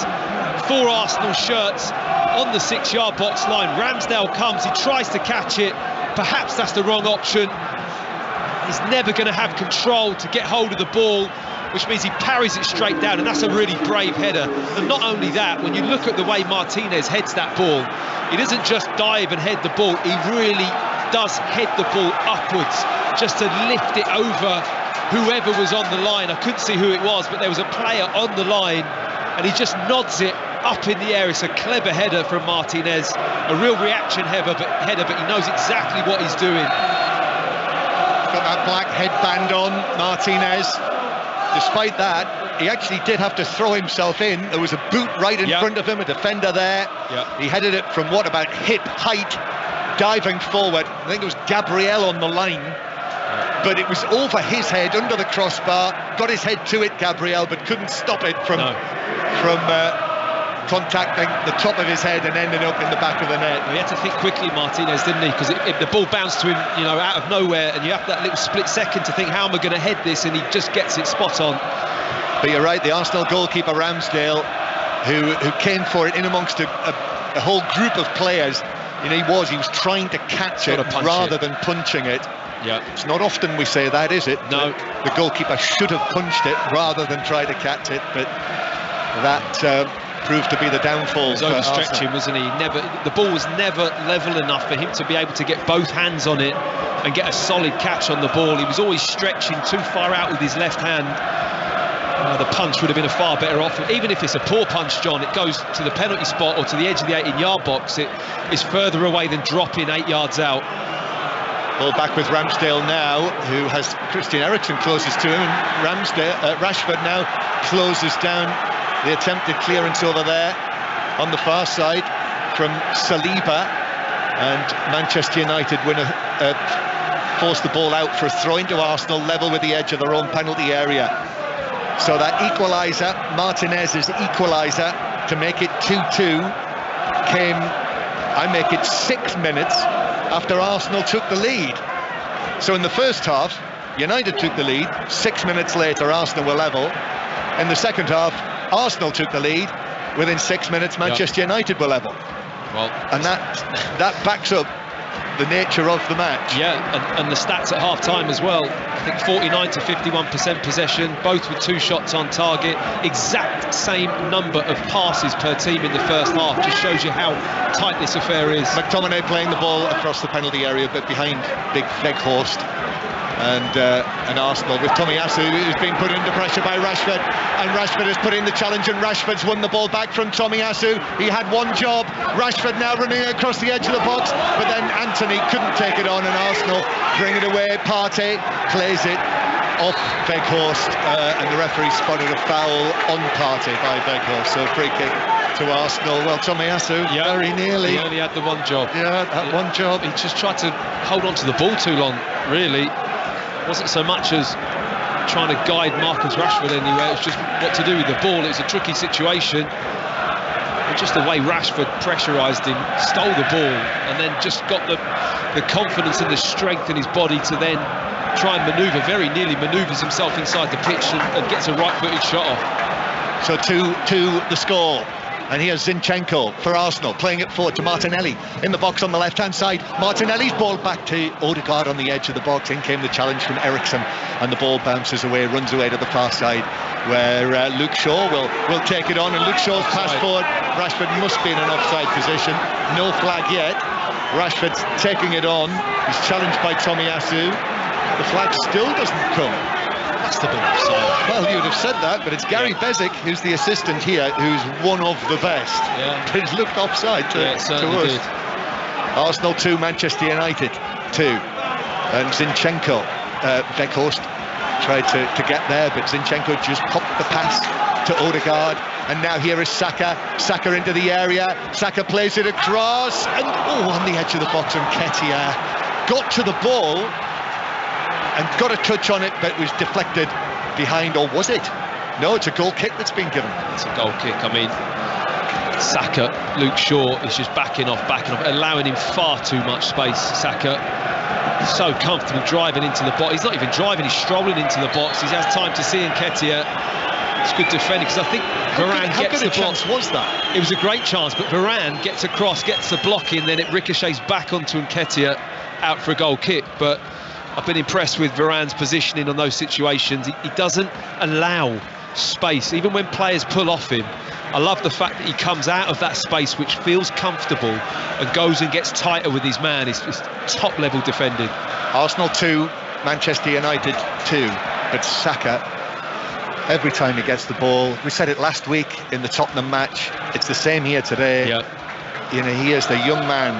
4 Arsenal shirts on the 6-yard box line. Ramsdale comes, he tries to catch it, perhaps that's the wrong option. He's never going to have control to get hold of the ball, which means he parries it straight down, and that's a really brave header. And not only that, when you look at the way Martinez heads that ball, he doesn't just dive and head the ball, he really does head the ball upwards just to lift it over whoever was on the line. I couldn't see who it was, but there was a player on the line, and he just nods it up in the air. It's a clever header from Martinez, a real reaction header, but he knows exactly what he's doing. Got that black headband on, Martinez. Despite that, he actually did have to throw himself in. There was a boot right in front of him, a defender there. He headed it from about hip height, diving forward. I think it was Gabriel on the line, but it was over his head, under the crossbar. Got his head to it, Gabriel, but couldn't stop it from contacting the top of his head and ending up in the back of the net. He had to think quickly, Martinez, didn't he? Because if the ball bounced to him, out of nowhere, and you have that little split second to think, how am I going to head this? And he just gets it spot on. But you're right, the Arsenal goalkeeper Ramsdale, who came for it in amongst a whole group of players. He was trying to catch it rather than punching it. Yeah, it's not often we say that, is it? No. The goalkeeper should have punched it rather than try to catch it, but that proved to be the downfall. He was overstretching, wasn't he? The ball was never level enough for him to be able to get both hands on it and get a solid catch on the ball. He was always stretching too far out with his left hand. The punch would have been a far better offer. Even if it's a poor punch, John, it goes to the penalty spot or to the edge of the 18-yard box. It is further away than dropping 8 yards out. Ball back with Ramsdale now, who has Christian Eriksen closest to him, and Rashford now closes down the attempted clearance over there on the far side from Saliba, and Manchester United force the ball out for a throw into Arsenal, level with the edge of their own penalty area. So that equaliser, Martinez's equaliser to make it 2-2, came, I make it 6 minutes after Arsenal took the lead. So in the first half, United took the lead. 6 minutes later, Arsenal were level. In the second half, Arsenal took the lead. Within 6 minutes, Manchester United were level. Well, and that backs up the nature of the match. Yeah, and the stats at half-time as well. I think 49 to 51% possession, both with 2 shots on target. Exact same number of passes per team in the first half. Just shows you how tight this affair is. McTominay playing the ball across the penalty area, but behind big Weghorst. And Arsenal with Tomiyasu, who's been put under pressure by Rashford, and Rashford has put in the challenge, and Rashford's won the ball back from Tomiyasu. He had one job. Rashford now running across the edge of the box, but then Anthony couldn't take it on, and Arsenal bring it away. Partey plays it off Weghorst, and the referee spotted a foul on Partey by Weghorst, so free kick to Arsenal. Well, Tomiyasu very nearly. He only had the one job. Yeah, that one job. He just tried to hold on to the ball too long, really. It wasn't so much as trying to guide Marcus Rashford anywhere, it's just what to do with the ball. It was a tricky situation. And just the way Rashford pressurised him, stole the ball, and then just got the confidence and the strength in his body to then try and manoeuvre, very nearly manoeuvres himself inside the pitch and gets a right-footed shot off. So 2-2 the score. And here's Zinchenko for Arsenal, playing it forward to Martinelli in the box on the left-hand side. Martinelli's ball back to Odegaard on the edge of the box. In came the challenge from Eriksen, and the ball bounces away, runs away to the far side, where Luke Shaw will take it on, and Luke Shaw's pass forward. Rashford must be in an offside position. No flag yet. Rashford's taking it on. He's challenged by Tomiyasu. The flag still doesn't come. Must have been offside. Well, you would have said that, but it's Gary Bezic, who's the assistant here, who's one of the best. Yeah. But it's looked offside to us. Did. Arsenal 2, Manchester United 2. And Zinchenko, Weghorst tried to get there, but Zinchenko just popped the pass to Odegaard. And now here is Saka. Saka into the area. Saka plays it across. And on the edge of the box, and Nketiah got to the ball and got a touch on it, but it was deflected behind, or was it? No, it's a goal kick that's been given. It's a goal kick. I mean, Saka, Luke Shaw is just backing off, allowing him far too much space. Saka, so comfortable driving into the box. He's not even driving, he's strolling into the box. He has time to see Nketiah. It's good defending, because I think Varane gets the block. How good a chance was that? It was a great chance, but Varane gets across, gets the block in, then it ricochets back onto Nketiah, out for a goal kick. But I've been impressed with Varane's positioning on those situations. He doesn't allow space, even when players pull off him. I love the fact that he comes out of that space, which feels comfortable, and goes and gets tighter with his man. It's top level defending. Arsenal 2, Manchester United 2. but Saka, every time he gets the ball, we said it last week in the Tottenham match, it's the same here today. You know, he is the young man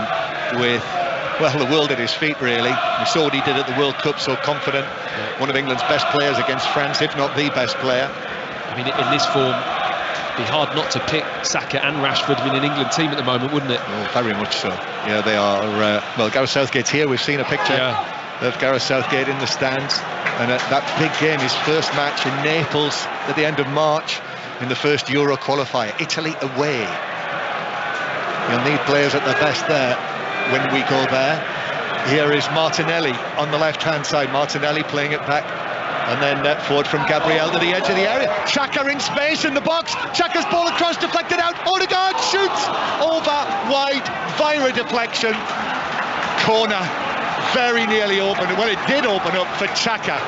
with, well, the world at his feet, really. We saw what he did at the World Cup, so confident. One of England's best players against France, if not the best player. I mean, in this form, it'd be hard not to pick Saka and Rashford in an England team at the moment, wouldn't it? Oh, very much so. Yeah, they are. Well, Gareth Southgate's here. We've seen a picture of Gareth Southgate in the stands. And that big game, his first match in Naples at the end of March in the first Euro qualifier. Italy away. You'll need players at their best there when we go there. Here is Martinelli on the left-hand side. Martinelli playing it back. And then forward from Gabriel to the edge of the area. Xhaka in space in the box. Xhaka's ball across, deflected out. Odegaard shoots over wide via deflection. Corner very nearly open. Well, it did open up for Xhaka.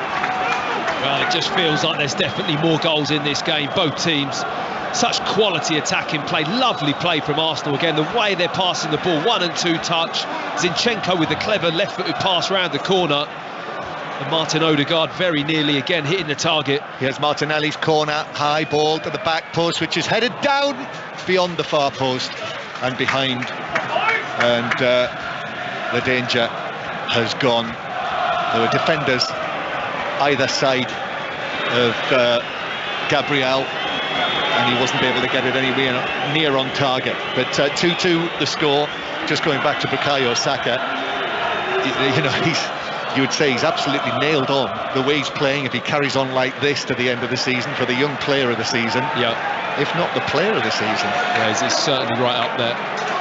Well, it just feels like there's definitely more goals in this game. Both teams, such quality attacking play. Lovely play from Arsenal again. The way they're passing the ball, 1 and 2 touch. Zinchenko with the clever left-footed pass round the corner. And Martin Odegaard very nearly again hitting the target. Here's Martinelli's corner, high ball to the back post, which is headed down beyond the far post and behind. And the danger has gone. There were defenders either side of Gabriel, and he wasn't able to get it anywhere near on target. But 2-2 the score. Just going back to Bukayo Saka, you know, you would say he's absolutely nailed on the way he's playing if he carries on like this to the end of the season, for the young player of the season. If not the player of the season. Yeah, he's certainly right up there.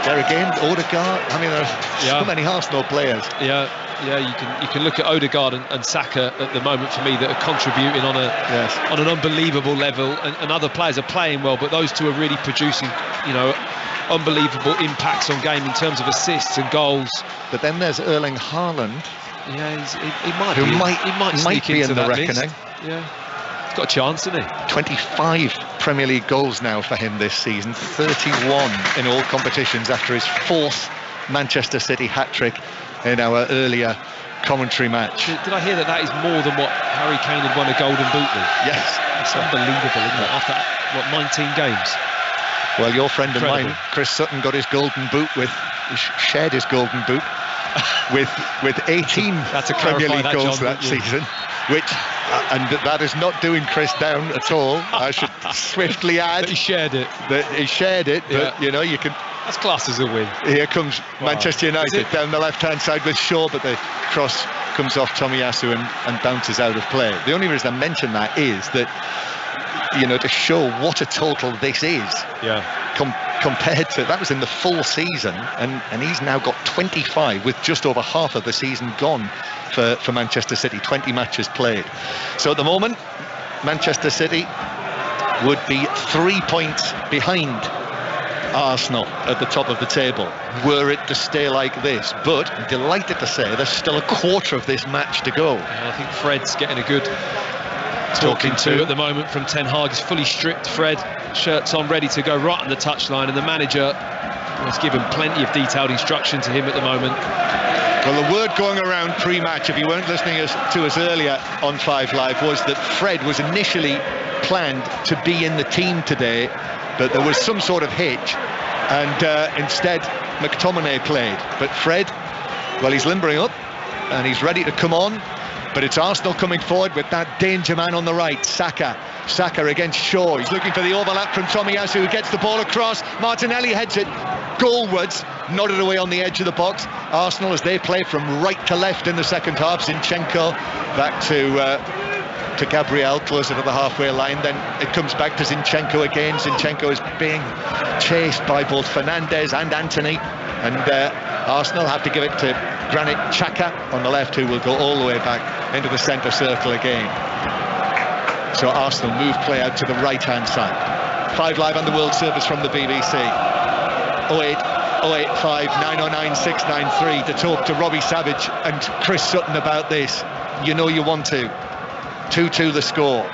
There again, Odegaard. I mean, there are so many Arsenal players. Yeah, you can look at Odegaard and Saka at the moment for me that are contributing on an unbelievable level, and other players are playing well, but those two are really producing, you know, unbelievable impacts on game in terms of assists and goals. But then there's Erling Haaland. Yeah, he might be in the reckoning. Yeah, he's got a chance, hasn't he? 25 Premier League goals now for him this season, 31 in all competitions after his 4th Manchester City hat-trick in our earlier commentary match. Did I hear that is more than what Harry Kane had won a Golden Boot with? Yes. It's unbelievable, isn't it? After, 19 games? Well, your friend of mine, Chris Sutton, got his Golden Boot shared his Golden Boot with 18 Premier League goals that season, which, and that is not doing Chris down at all. I should swiftly add he shared it. But you know, you can. That's class as a win. Here comes Manchester United down the left-hand side with Shaw, but the cross comes off Tomiyasu and bounces out of play. The only reason I mention that is that, you know, to show what a total this is. Compared to, that was in the full season, and he's now got 25 with just over half of the season gone for Manchester City, 20 matches played. So at the moment, Manchester City would be 3 points behind Arsenal at the top of the table were it to stay like this. But I'm delighted to say there's still a quarter of this match to go. I think Fred's getting a good talking to at the moment from Ten Hag. He's fully stripped, Fred, shirts on, ready to go right on the touchline, and the manager has given plenty of detailed instruction to him at the moment. Well, the word going around pre-match, if you weren't listening to us earlier on 5 Live, was that Fred was initially planned to be in the team today, but there was some sort of hitch, and instead McTominay played. But Fred, well, he's limbering up and he's ready to come on, but it's Arsenal coming forward with that danger man on the right, Saka against Shaw. He's looking for the overlap from Tomiyasu, who gets the ball across. Martinelli heads it goalwards, nodded away on the edge of the box. Arsenal, as they play from right to left in the second half. Zinchenko back to Gabriel, closer to the halfway line. Then it comes back to Zinchenko again. Zinchenko is being chased by both Fernandes and Antony, and Arsenal have to give it to Granit Xhaka on the left, who will go all the way back into the centre circle again. So Arsenal move play out to the right-hand side. 5 Live on the World Service from the BBC. 0805 909 693 to talk to Robbie Savage and Chris Sutton about this. You know you want to. 2-2 the score.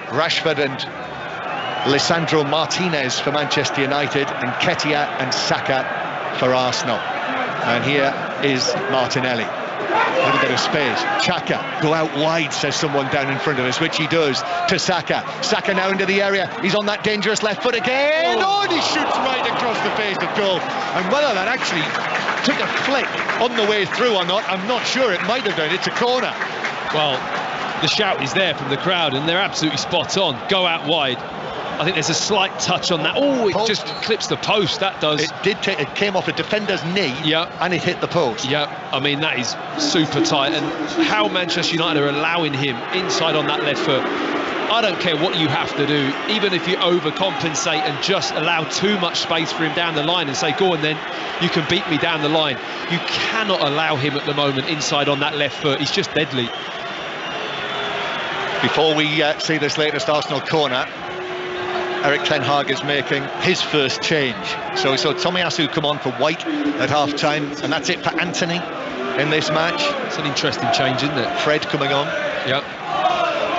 Rashford and Lisandro Martinez for Manchester United, and Nketiah and Saka for Arsenal. And here is Martinelli. A little bit of space. Xhaka, go out wide, says someone down in front of us, which he does to Saka. Saka now into the area. He's on that dangerous left foot again. Oh, and he shoots right across the face of goal. And whether that actually took a flick on the way through or not, I'm not sure. It might have done. It's a corner. Well, the shout is there from the crowd, and they're absolutely spot on. Go out wide. I think there's a slight touch on that. Oh, it just clips the post. That does. It came off a defender's knee. Yeah. And it hit the post. Yeah. I mean, that is super tight. And how Manchester United are allowing him inside on that left foot. I don't care what you have to do, even if you overcompensate and just allow too much space for him down the line and say, go on then, you can beat me down the line. You cannot allow him at the moment inside on that left foot. He's just deadly. Before we see this latest Arsenal corner, Erik ten Hag is making his first change. So we saw Tomiyasu come on for White at half-time, and that's it for Antony in this match. It's an interesting change, isn't it? Fred coming on. Yeah.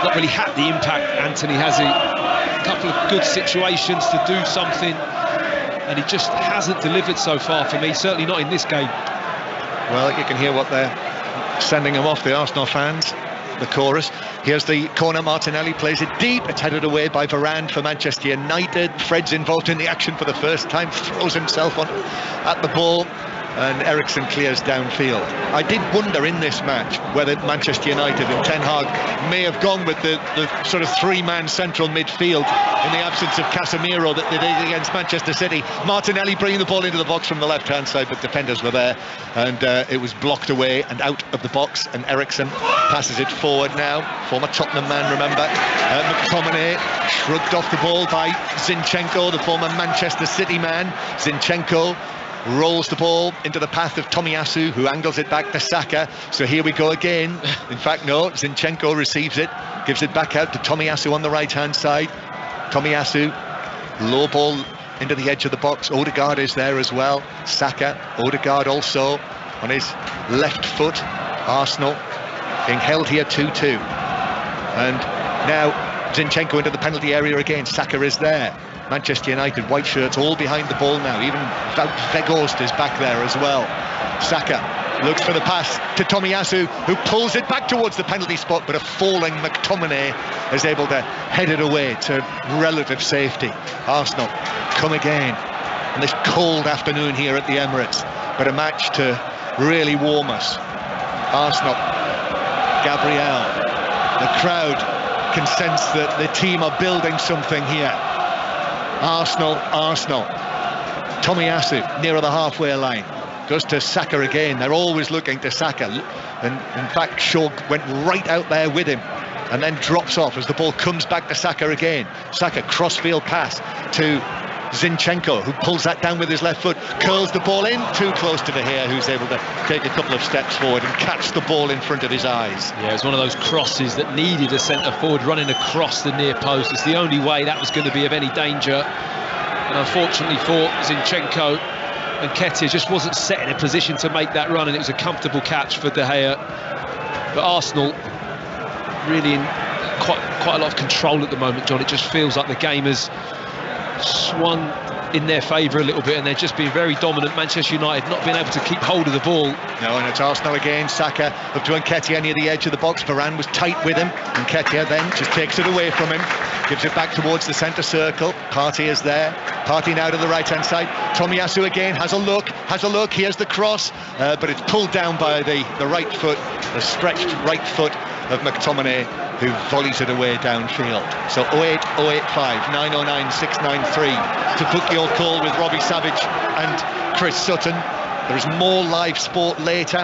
Not really had the impact, Antony, has he? A couple of good situations to do something, and he just hasn't delivered so far for me, certainly not in this game. Well, you can hear what they're sending him off, the Arsenal fans. The chorus. Here's the corner. Martinelli plays it deep. It's headed away by Varane for Manchester United. Fred's involved in the action for the first time, throws himself on at the ball, and Eriksen clears downfield. I did wonder in this match whether Manchester United and Ten Hag may have gone with the sort of three-man central midfield in the absence of Casemiro that they did against Manchester City. Martinelli bringing the ball into the box from the left-hand side, but defenders were there, and it was blocked away and out of the box, and Eriksen passes it forward now. Former Tottenham man, remember. McTominay shrugged off the ball by Zinchenko, the former Manchester City man. Zinchenko rolls the ball into the path of Tomiyasu, who angles it back to Saka. So here we go again. In fact, no, Zinchenko receives it, gives it back out to Tomiyasu on the right-hand side. Tomiyasu, low ball into the edge of the box. Odegaard is there as well. Saka, Odegaard also on his left foot. Arsenal being held here 2-2. And now Zinchenko into the penalty area again. Saka is there. Manchester United white shirts all behind the ball now. Even Weghorst is back there as well. Saka looks for the pass to Tomiyasu, who pulls it back towards the penalty spot, but a falling McTominay is able to head it away to relative safety. Arsenal come again on this cold afternoon here at the Emirates, but a match to really warm us. Arsenal, Gabriel, the crowd can sense that the team are building something here. Arsenal. Tomiyasu nearer the halfway line, goes to Saka again. They're always looking to Saka, and in fact Shaw went right out there with him and then drops off as the ball comes back to Saka again. Saka crossfield pass to Zinchenko, who pulls that down with his left foot, curls the ball in too close to De Gea, who's able to take a couple of steps forward and catch the ball in front of his eyes. Yeah, it's one of those crosses that needed a centre forward running across the near post. It's the only way that was going to be of any danger, and unfortunately for Zinchenko, and Nketiah just wasn't set in a position to make that run, and it was a comfortable catch for De Gea. But Arsenal really in quite a lot of control at the moment, John. It just feels like the game has swung in their favour a little bit, and they're just being very dominant. Manchester United not being able to keep hold of the ball. No, and it's Arsenal again. Saka up to Nketiah near the edge of the box. Varane was tight with him. Nketiah then just takes it away from him, gives it back towards the centre circle. Partey is there. Partey now to the right-hand side. Tomiyasu again has a look. Here's the cross, but it's pulled down by the right foot, the stretched right foot of McTominay, who volleys it away downfield. So 08085 909 693 to book your call with Robbie Savage and Chris Sutton. There's more live sport later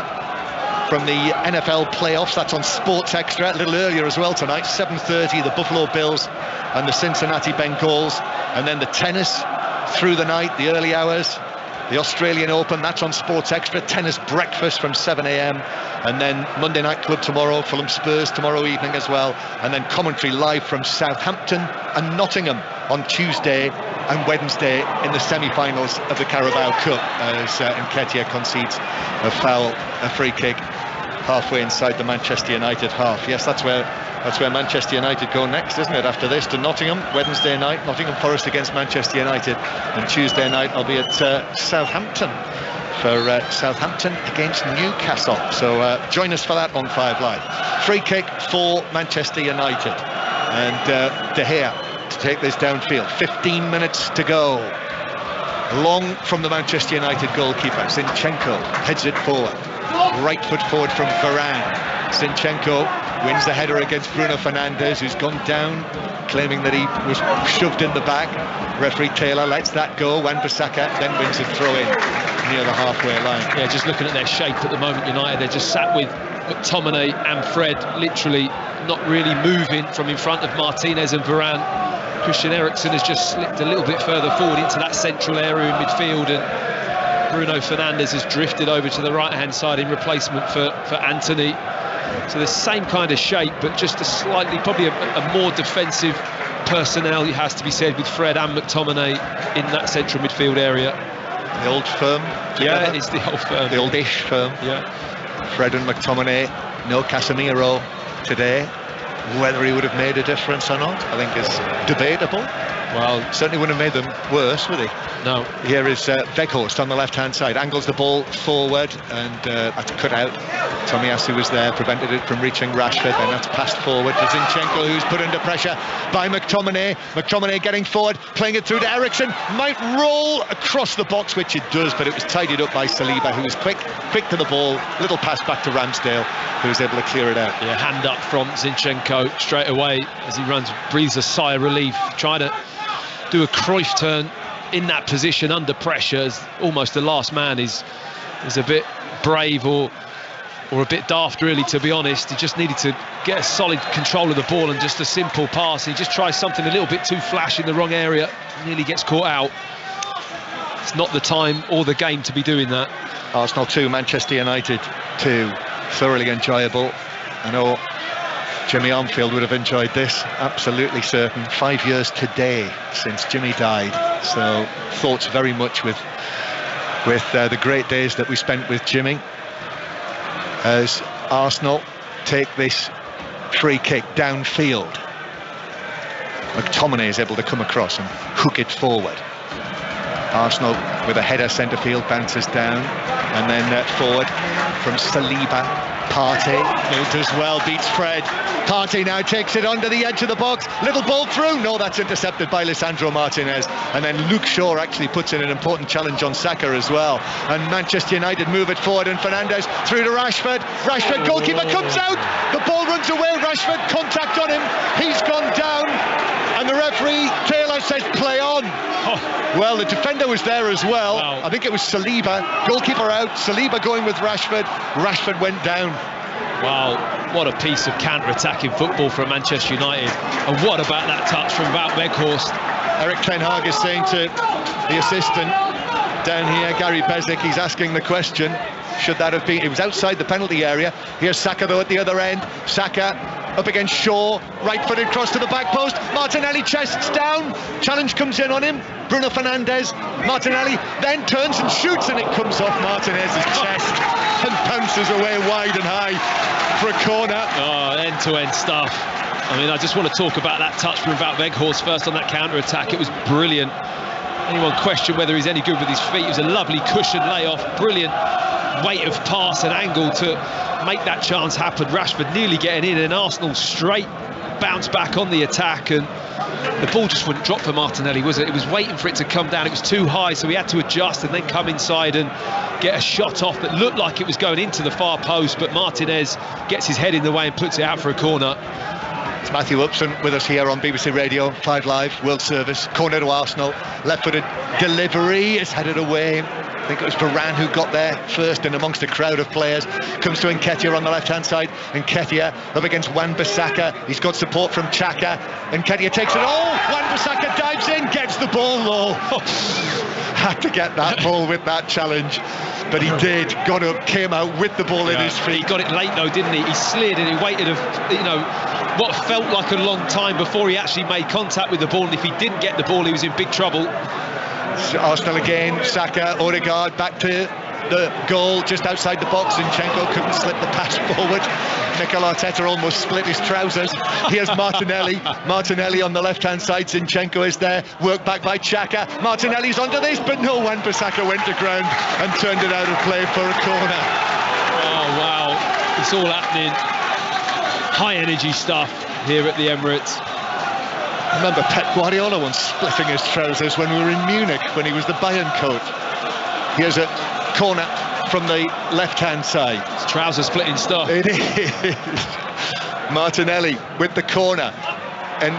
from the NFL playoffs. That's on Sports Extra a little earlier as well tonight. 7:30, the Buffalo Bills and the Cincinnati Bengals, and then the tennis through the night, the early hours. The Australian Open, that's on Sports Extra. Tennis breakfast from 7 a.m. And then Monday Night Club tomorrow, Fulham Spurs tomorrow evening as well. And then commentary live from Southampton and Nottingham on Tuesday and Wednesday in the semi-finals of the Carabao Cup, as Nketiah concedes a free kick halfway inside the Manchester United half. Yes, that's where Manchester United go next, isn't it? After this to Nottingham, Wednesday night, Nottingham Forest against Manchester United, and Tuesday night I'll be at Southampton for Southampton against Newcastle. So join us for that on 5 Live. Free kick for Manchester United. And De Gea to take this downfield. 15 minutes to go. Long from the Manchester United goalkeeper. Zinchenko heads it forward. Right foot forward from Varane. Zinchenko wins the header against Bruno Fernandes, who's gone down, claiming that he was shoved in the back. Referee Taylor lets that go. Wan-Bissaka then wins a throw-in near the halfway line. Yeah, just looking at their shape at the moment, United, they're just sat with McTominay and Fred literally not really moving from in front of Martinez and Varane. Christian Eriksen has just slipped a little bit further forward into that central area in midfield, and Bruno Fernandes has drifted over to the right-hand side in replacement for Antony. So the same kind of shape, but just a slightly, probably a more defensive personnel, it has to be said, with Fred and McTominay in that central midfield area. The old firm together. Yeah, it's the old firm. The old-ish firm. Yeah. Fred and McTominay, no Casemiro today. Whether he would have made a difference or not, I think is debatable. Well, certainly wouldn't have made them worse, would he? No. Here is Weghorst on the left-hand side, angles the ball forward, and that's cut out. Tomiyasu was there, prevented it from reaching Rashford, and that's passed forward to Zinchenko, who's put under pressure by McTominay. McTominay getting forward, playing it through to Eriksen, might roll across the box, which it does, but it was tidied up by Saliba, who was quick to the ball. Little pass back to Ramsdale, who was able to clear it out. Yeah, hand up from Zinchenko straight away as he runs, breathes a sigh of relief, trying to do a Cruyff turn in that position under pressure, as almost the last man is a bit brave or a bit daft, really, to be honest. He just needed to get a solid control of the ball and just a simple pass. He just tries something a little bit too flash in the wrong area, nearly gets caught out. It's not the time or the game to be doing that. Arsenal 2, Manchester United 2. Thoroughly enjoyable. I know Jimmy Armfield would have enjoyed this, absolutely certain. 5 years today since Jimmy died, so thoughts very much with the great days that we spent with Jimmy. As Arsenal take this free kick downfield, McTominay is able to come across and hook it forward. Arsenal with a header centre field, bounces down, and then forward from Saliba. Partey filters well, beats Fred. Partey now takes it under the edge of the box. Little ball through. No, that's intercepted by Lisandro Martinez. And then Luke Shaw actually puts in an important challenge on Saka as well. And Manchester United move it forward, and Fernandes through to Rashford. Rashford, goalkeeper comes out. The ball runs away. Rashford, contact on him. He's gone down. And the referee, Taylor, says play on. Well, the defender was there as well. Wow. I think it was Saliba. Goalkeeper out. Saliba going with Rashford. Rashford went down. Wow, what a piece of counter-attacking football from Manchester United. And what about that touch from Wout Weghorst? Eric Ten Hag is saying to the assistant down here, Gary Bezic, he's asking the question, should that have been, it was outside the penalty area. Here's Saka though at the other end. Saka up against Shaw, right-footed cross to the back post. Martinelli chests down, challenge comes in on him. Bruno Fernandes, Martinelli then turns and shoots, and it comes off Martinez's chest and bounces away wide and high for a corner. Oh, end-to-end stuff. I mean, I just want to talk about that touch from Wout Weghorst first on that counter-attack. It was brilliant. Anyone question whether he's any good with his feet? It was a lovely cushion layoff, brilliant weight of pass and angle to make that chance happen. Rashford nearly getting in, and Arsenal straight bounce back on the attack, and the ball just wouldn't drop for Martinelli, was it? It was waiting for it to come down. It was too high, so he had to adjust and then come inside and get a shot off that looked like it was going into the far post, but Martinez gets his head in the way and puts it out for a corner. It's Matthew Upson with us here on BBC Radio 5 Live, World Service. Corner to Arsenal, left-footed delivery is headed away. I think it was Varane who got there first in amongst a crowd of players. Comes to Nketiah on the left-hand side. Nketiah up against Wan-Bissaka. He's got support from Xhaka. Nketiah takes it all. Wan-Bissaka dives in, gets the ball low. Had to get that ball with that challenge. But he did, got up, came out with the ball in his feet. He got it late though, didn't he? He slid and he waited, what felt like a long time before he actually made contact with the ball. And if he didn't get the ball, he was in big trouble. Arsenal again, Saka, Odegaard back to the goal just outside the box. Zinchenko couldn't slip the pass forward. Mikel Arteta almost split his trousers. Here's Martinelli. Martinelli on the left-hand side. Zinchenko is there. Worked back by Xhaka. Martinelli's onto this, but no, Wan-Bissaka went to ground and turned it out of play for a corner. Oh, wow. It's all happening. High energy stuff here at the Emirates. I remember Pep Guardiola once splitting his trousers when we were in Munich, when he was the Bayern coach. Here's a corner from the left-hand side. It's trouser splitting stuff. It is. Martinelli with the corner, and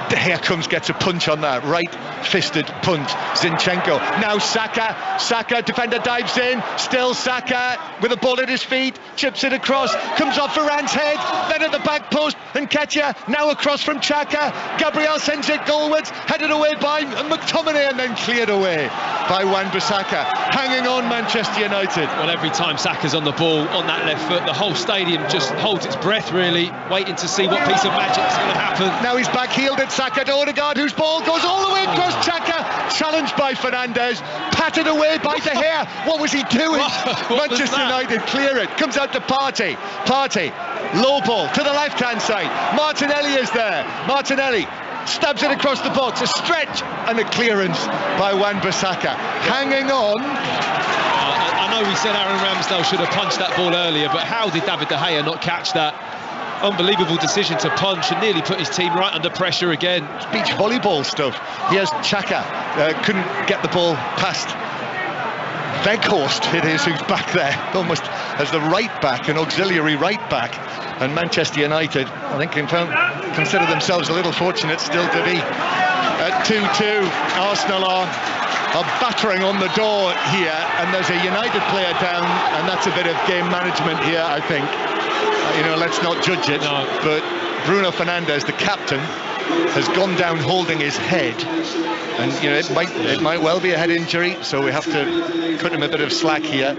De Gea gets a punch on that, right-fisted punch. Zinchenko, now Saka, defender dives in, still Saka with the ball at his feet, chips it across, comes off Varane's head, then at the back post, and Nketiah, now across from Xhaka, Gabriel sends it goalwards, headed away by McTominay, and then cleared away by Wan-Bissaka. Hanging on, Manchester United. Well, every time Saka's on the ball, on that left foot, the whole stadium just holds its breath, really, waiting to see what piece of magic is going to happen. Now he's back-heeled at Saka to Odegaard, whose ball goes all the way across Xhaka, challenged by Fernandes, patted away by De Gea. What was he doing? Manchester United clear it, comes out to Partey, low ball to the left-hand side. Martinelli is there. Martinelli stabs it across the box, a stretch and a clearance by Wan-Bissaka. Hanging on. I know we said Aaron Ramsdale should have punched that ball earlier, but how did David De Gea not catch that? Unbelievable decision to punch and nearly put his team right under pressure again. Beach volleyball stuff. Here's Xhaka, couldn't get the ball past Weghorst, it is, who's back there, almost as the right back, an auxiliary right back. And Manchester United, I think, can consider themselves a little fortunate still to be at 2-2. Arsenal are battering on the door here, and there's a United player down, and that's a bit of game management here, I think. Let's not judge it, but Bruno Fernandes, the captain, has gone down holding his head, and it might well be a head injury, so we have to cut him a bit of slack here.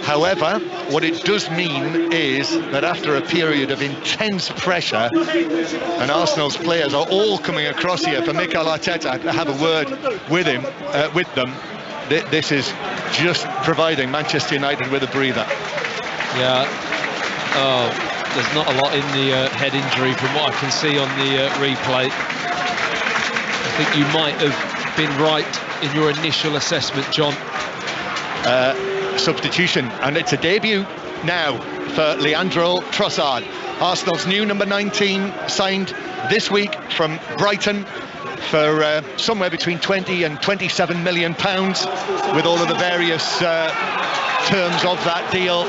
However, what it does mean is that after a period of intense pressure, and Arsenal's players are all coming across here for Mikel Arteta to have a word with them, this is just providing Manchester United with a breather. Yeah. Oh, there's not a lot in the head injury from what I can see on the replay. I think you might have been right in your initial assessment, John. Substitution, and it's a debut now for Leandro Trossard, Arsenal's new number 19, signed this week from Brighton for somewhere between 20 and 27 million pounds, with all of the various terms of that deal.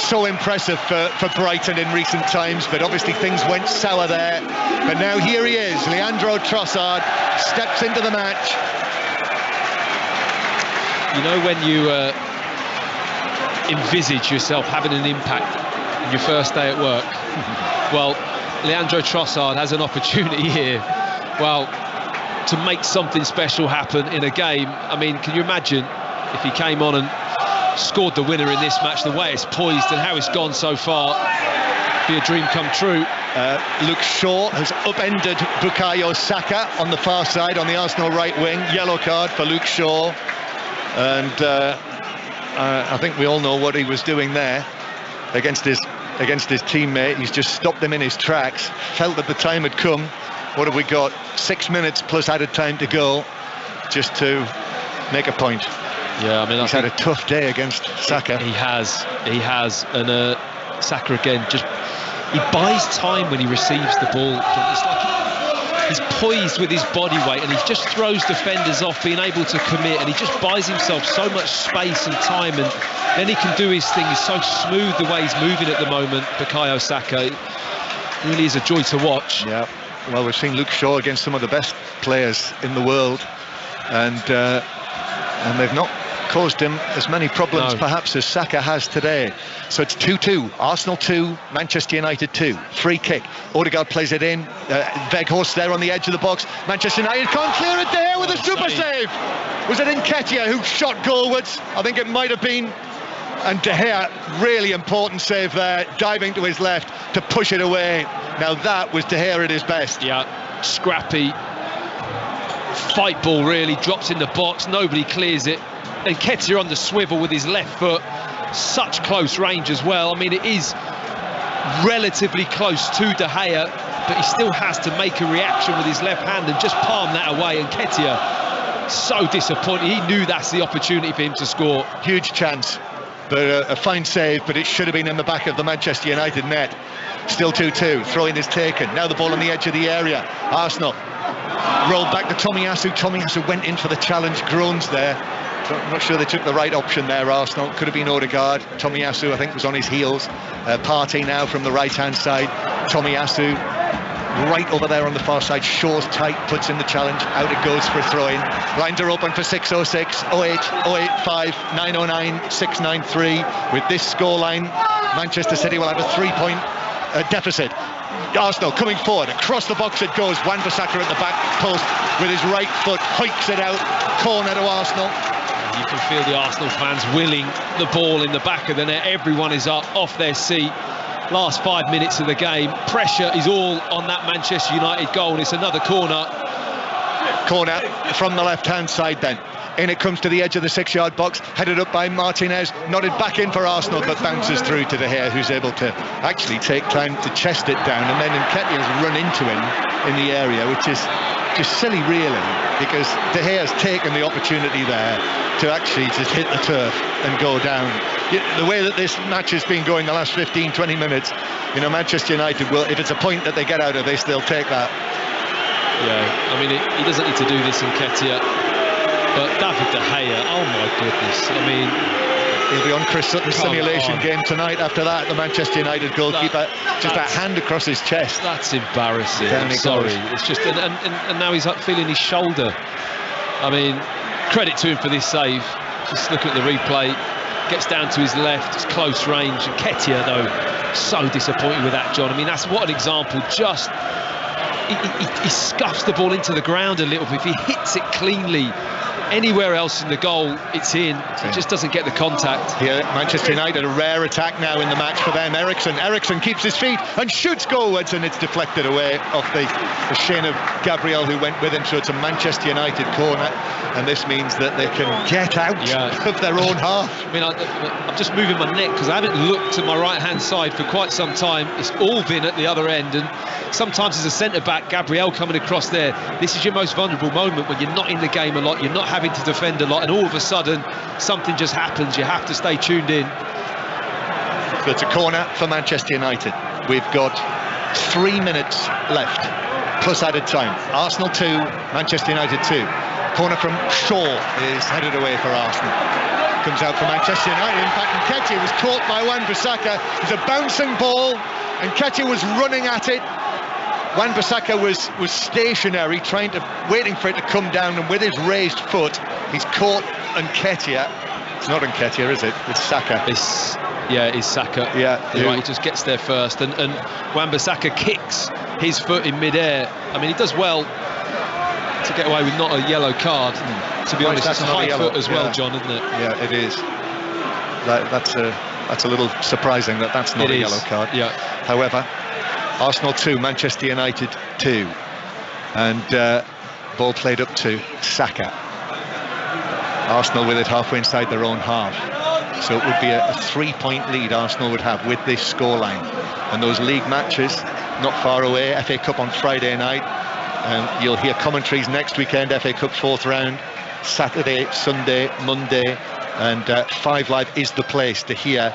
So impressive for Brighton in recent times, but obviously things went sour there. But now here he is, Leandro Trossard steps into the match. When you envisage yourself having an impact in your first day at work, well, Leandro Trossard has an opportunity here, to make something special happen in a game. I mean, can you imagine if he came on and scored the winner in this match, the way it's poised and how it's gone so far? Be a dream come true. Luke Shaw has upended Bukayo Saka on the far side on the Arsenal right wing. Yellow card for Luke Shaw, and I think we all know what he was doing there against his teammate. He's just stopped him in his tracks, felt that the time had come. What have we got? 6 minutes plus added time to go, just to make a point. Yeah, I mean, he's had a tough day against Saka. He has, and Saka again, he buys time when he receives the ball. It's like he's poised with his body weight, and he just throws defenders off, being able to commit, and he just buys himself so much space and time, and then he can do his thing. He's so smooth the way he's moving at the moment, Bukayo Saka. It really is a joy to watch. Yeah, well, we've seen Luke Shaw against some of the best players in the world, and they've not caused him as many problems perhaps as Saka has today. So it's 2-2, Arsenal 2, Manchester United 2. Free kick, Odegaard plays it in, Weghorst there on the edge of the box. Manchester United can't clear it there with a super save. Was it Nketiah who shot goalwards? I think it might have been. And De Gea, really important save there, diving to his left to push it away. Now that was De Gea at his best. Yeah, scrappy fight ball, really drops in the box, nobody clears it. And Nketiah on the swivel with his left foot, such close range as well. I mean, it is relatively close to De Gea, but he still has to make a reaction with his left hand and just palm that away. And Nketiah, so disappointed. He knew that's the opportunity for him to score. Huge chance, but a fine save, but it should have been in the back of the Manchester United net. Still 2-2, throw-in is taken. Now the ball on the edge of the area. Arsenal rolled back to Tomiyasu. Tomiyasu went in for the challenge, groans there. I'm not sure they took the right option there, Arsenal. Could have been Odegaard. Tomiyasu, I think, was on his heels. Partey now from the right-hand side. Tomiyasu right over there on the far side. Shaw's tight, puts in the challenge. Out it goes for a throw-in. Lines are open for 606, 08, 085, 909, 693. With this scoreline, Manchester City will have a 3-point deficit. Arsenal coming forward, across the box it goes. Wan-Bissaka at the back post with his right foot, hikes it out. Corner to Arsenal. You can feel the Arsenal fans willing the ball in the back of the net. Everyone is up off their seat. Last 5 minutes of the game, pressure is all on that Manchester United goal, and it's another corner. Corner from the left-hand side then. In it comes to the edge of the 6-yard box, headed up by Martinez, nodded back in for Arsenal, but bounces through to De Gea, who's able to actually take time to chest it down, and then Nketiah's run into him in the area, which is just silly really, because De Gea's taken the opportunity there to actually just hit the turf and go down. The way that this match has been going the last 15-20 minutes, you know, Manchester United will, if it's a point that they get out of this, they'll take that. Yeah, I mean, he doesn't need to do this, Nketiah, but David De Gea, oh my goodness, I mean, he'll be on Chris Sutton's simulation game tonight after that. The Manchester United goalkeeper, just a hand across his chest. That's embarrassing. I'm sorry. It's just, and now he's up feeling his shoulder. I mean, credit to him for this save. Just look at the replay. Gets down to his left. It's close range. And Nketiah, though, so disappointed with that, John. I mean, that's what an example. Just he scuffs the ball into the ground a little bit. If he hits it cleanly anywhere else in the goal, it's in. It just doesn't get the contact. Yeah, Manchester United, a rare attack now in the match for them. Eriksen keeps his feet and shoots goalwards, and it's deflected away off the shin of Gabriel, who went with him. So it's a Manchester United corner, and this means that they can get out of their own half. I mean, I'm just moving my neck because I haven't looked to my right-hand side for quite some time. It's all been at the other end, and sometimes as a centre-back, Gabriel coming across there, this is your most vulnerable moment when you're not in the game a lot, you're not having to defend a lot, and all of a sudden something just happens. You have to stay tuned in. So it's a corner for Manchester United. We've got 3 minutes left plus added time. Arsenal 2, Manchester United 2. Corner from Shaw is headed away for Arsenal. Comes out for Manchester United. In fact, Nketiah was caught by Wan-Bissaka. It's a bouncing ball, and Nketiah was running at it. Wan-Bissaka was stationary, waiting for it to come down, and with his raised foot, he's caught Nketiah. It's not Nketiah, is it? It's Saka. It's Saka. Yeah, you're right, he just gets there first, and Wan-Bissaka kicks his foot in mid-air. I mean, he does well to get away with not a yellow card. To be honest, it's a high foot as well, John, isn't it? Yeah, it is. That's a little surprising that that's not a yellow card. Yeah. However, Arsenal 2, Manchester United 2, and ball played up to Saka. Arsenal with it halfway inside their own half, so it would be a 3-point lead Arsenal would have with this scoreline. And those league matches not far away. FA Cup on Friday night, and you'll hear commentaries next weekend. FA Cup 4th round, Saturday, Sunday, Monday, and 5 Live is the place to hear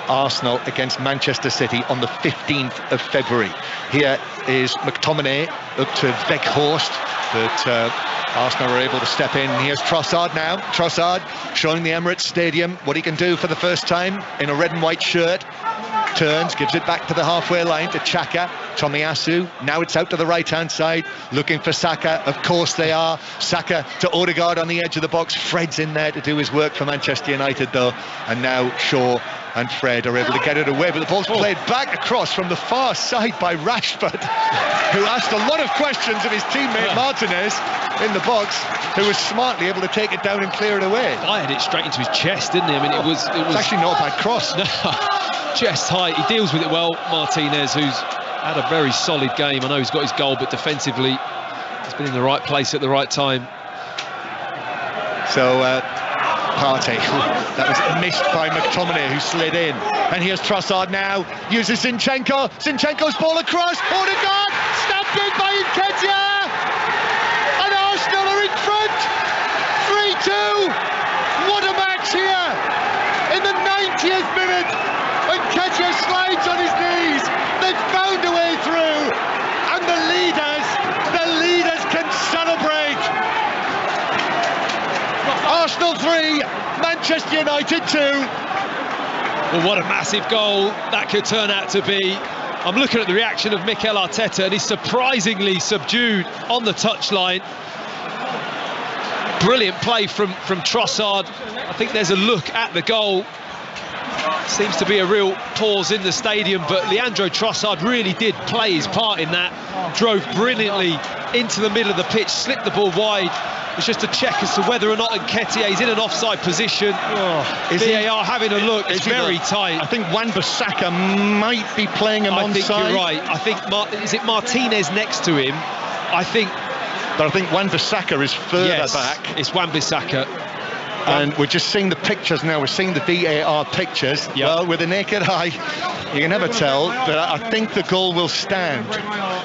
Arsenal against Manchester City on the 15th of February. Here is McTominay up to Weghorst, but Arsenal are able to step in. Here's Trossard now. Trossard showing the Emirates Stadium what he can do for the first time in a red and white shirt. Turns, gives it back to the halfway line to Xhaka. Tomiyasu, now it's out to the right-hand side, looking for Saka. Of course they are. Saka to Odegaard on the edge of the box. Fred's in there to do his work for Manchester United, though. And now Shaw and Fred are able to get it away, but the ball's played back across from the far side by Rashford, who asked a lot of questions of his teammate Martinez in the box, who was smartly able to take it down and clear it away. Fired it straight into his chest, didn't he? I mean, it was actually not a bad cross. No, chest height. He deals with it well, Martinez, who's had a very solid game. I know he's got his goal, but defensively he's been in the right place at the right time. So Partey. That was missed by McTominay, who slid in. And here's Trossard now, uses Zinchenko. Zinchenko's ball across. Odegaard, stabbed in by Nketiah. And Arsenal are in front. 3-2. What a match here. In the 90th minute, Nketiah slides on his knees. They've found a way through. And the leaders can celebrate. Arsenal 3, Manchester United 2. Well, what a massive goal that could turn out to be. I'm looking at the reaction of Mikel Arteta, and he's surprisingly subdued on the touchline. Brilliant play from Trossard. I think there's a look at the goal. Seems to be a real pause in the stadium, but Leandro Trossard really did play his part in that. Drove brilliantly into the middle of the pitch, slipped the ball wide. It's just a check as to whether or not Nketiah is in an offside position. VAR having a look. It's very tight. I think Wan-Bissaka might be playing him onside. I think you're right. I think is it Martinez next to him? I think. But I think Wan-Bissaka is further back. It's Wan-Bissaka. And we're just seeing the pictures now. We're seeing the VAR pictures. Yep. Well, with the naked eye, you can never tell, but I think the goal will stand.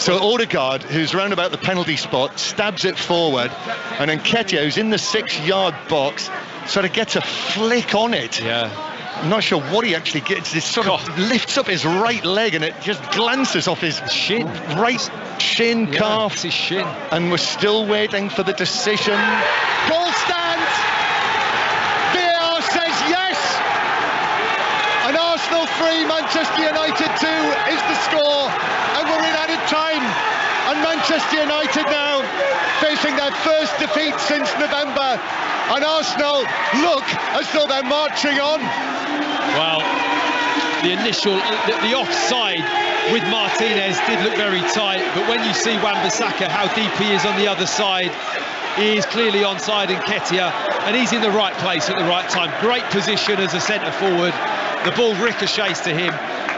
So Odegaard, who's round about the penalty spot, stabs it forward, and Nketiah, who's in the 6-yard box, sort of gets a flick on it. Yeah. I'm not sure what he actually gets. He sort of lifts up his right leg, and it just glances off his shin, right shin calf. It's his shin. And we're still waiting for the decision. Goal stands. VAR says yes. And Arsenal 3, Manchester United 2 is the score. And we're in added time. And Manchester United now facing their first defeat since November. And Arsenal look as though they're marching on. Well, the initial, the offside with Martinez did look very tight, but when you see Wan-Bissaka, how deep he is on the other side, he is clearly onside Nketiah, and he's in the right place at the right time. Great position as a centre forward. The ball ricochets to him.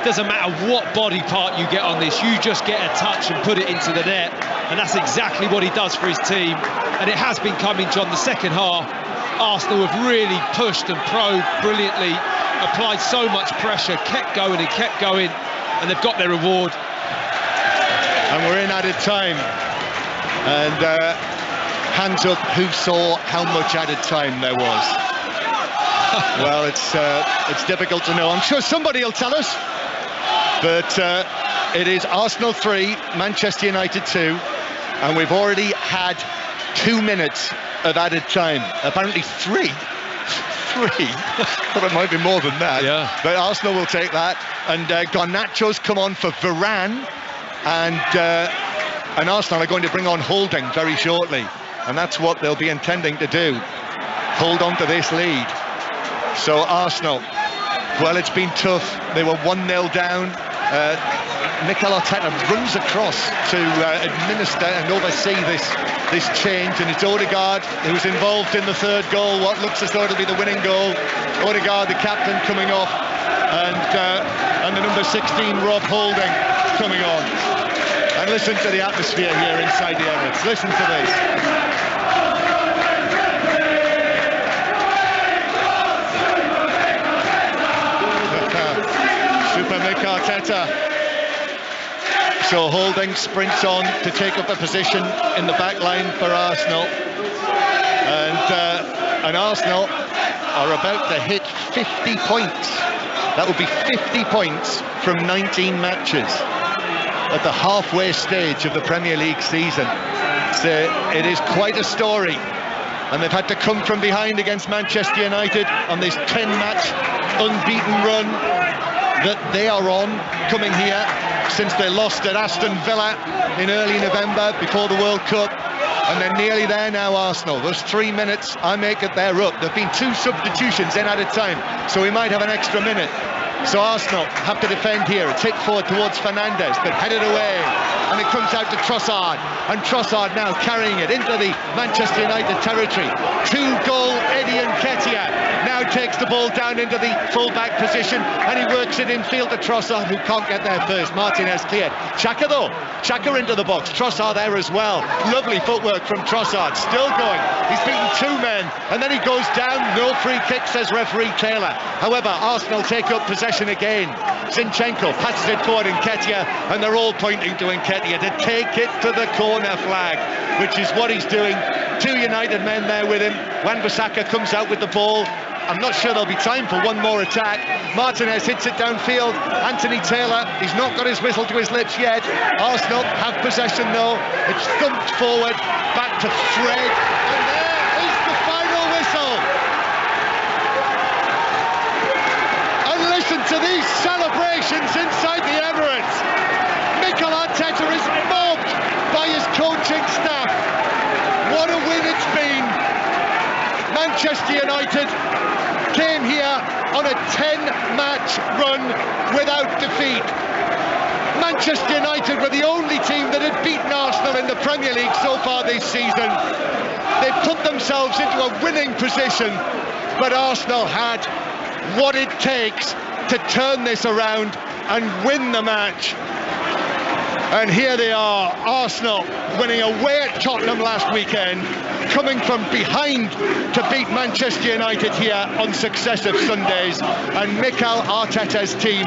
Doesn't matter what body part you get on this, you just get a touch and put it into the net, and that's exactly what he does for his team. And it has been coming, John. The second half, Arsenal have really pushed and probed brilliantly, applied so much pressure, kept going, and they've got their reward. And we're in added time. And hands up who saw how much added time there was. Well, it's difficult to know. I'm sure somebody will tell us. But it is Arsenal 3, Manchester United 2, and we've already had 2 minutes of added time. Apparently 3. Thought it might be more than that. Yeah. But Arsenal will take that. And Garnacho's come on for Varane, and Arsenal are going to bring on Holding very shortly, and that's what they'll be intending to do. Hold on to this lead. So Arsenal, well, it's been tough. They were 1-0 down. Mikel Arteta runs across to administer and oversee this change, and it's Odegaard who's involved in the third goal, what looks as though it'll be the winning goal. Odegaard, the captain, coming off, and the number 16, Rob Holding, coming on. And listen to the atmosphere here inside the Emirates. Listen to this. Super Mikel Arteta. So Holding sprints on to take up a position in the back line for Arsenal. And Arsenal are about to hit 50 points. That would be 50 points from 19 matches at the halfway stage of the Premier League season. So it is quite a story. And they've had to come from behind against Manchester United on this 10-match unbeaten run that they are on, coming here since they lost at Aston Villa in early November before the World Cup. And they're nearly there now, Arsenal. Those 3 minutes, I make it they're up. There have been 2 substitutions in at a time, so we might have an extra minute. So Arsenal have to defend here. It's hit forward towards Fernandes, but headed away. And it comes out to Trossard. And Trossard now carrying it into the Manchester United territory. 2-goal Eddie Nketiah. now takes the ball down into the full-back position, and he works it infield to Trossard, who can't get there first. Martinez cleared. Xhaka though, Xhaka into the box, Trossard there as well. Lovely footwork from Trossard, still going. He's beaten 2 men, and then he goes down. No free kick, says referee Taylor. However, Arsenal take up possession again. Zinchenko passes it forward Nketiah, and they're all pointing to Nketiah to take it to the corner flag, which is what he's doing. 2 United men there with him. Wan-Bissaka comes out with the ball. I'm not sure there'll be time for one more attack. Martinez hits it downfield. Anthony Taylor, he's not got his whistle to his lips yet. Arsenal have possession though. It's thumped forward, back to Fred, and there is the final whistle. And listen to these celebrations inside the Emirates. Mikel Arteta is mobbed by his coaching staff. What a win it's been. Manchester United came here on a 10-match run without defeat. Manchester United were the only team that had beaten Arsenal in the Premier League so far this season. They put themselves into a winning position, but Arsenal had what it takes to turn this around and win the match. And here they are, Arsenal winning away at Tottenham last weekend, coming from behind to beat Manchester United here on successive Sundays, and Mikel Arteta's team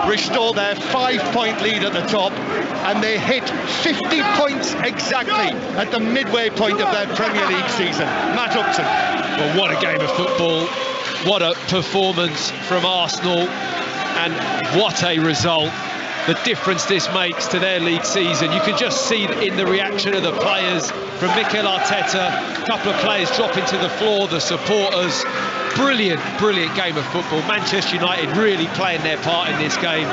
restore their 5-point lead at the top, and they hit 50 points exactly at the midway point of their Premier League season. Matt Upton. Well, what a game of football, what a performance from Arsenal, and what a result. The difference this makes to their league season. You can just see in the reaction of the players, from Mikel Arteta, a couple of players dropping to the floor, the supporters. Brilliant, brilliant game of football. Manchester United really playing their part in this game.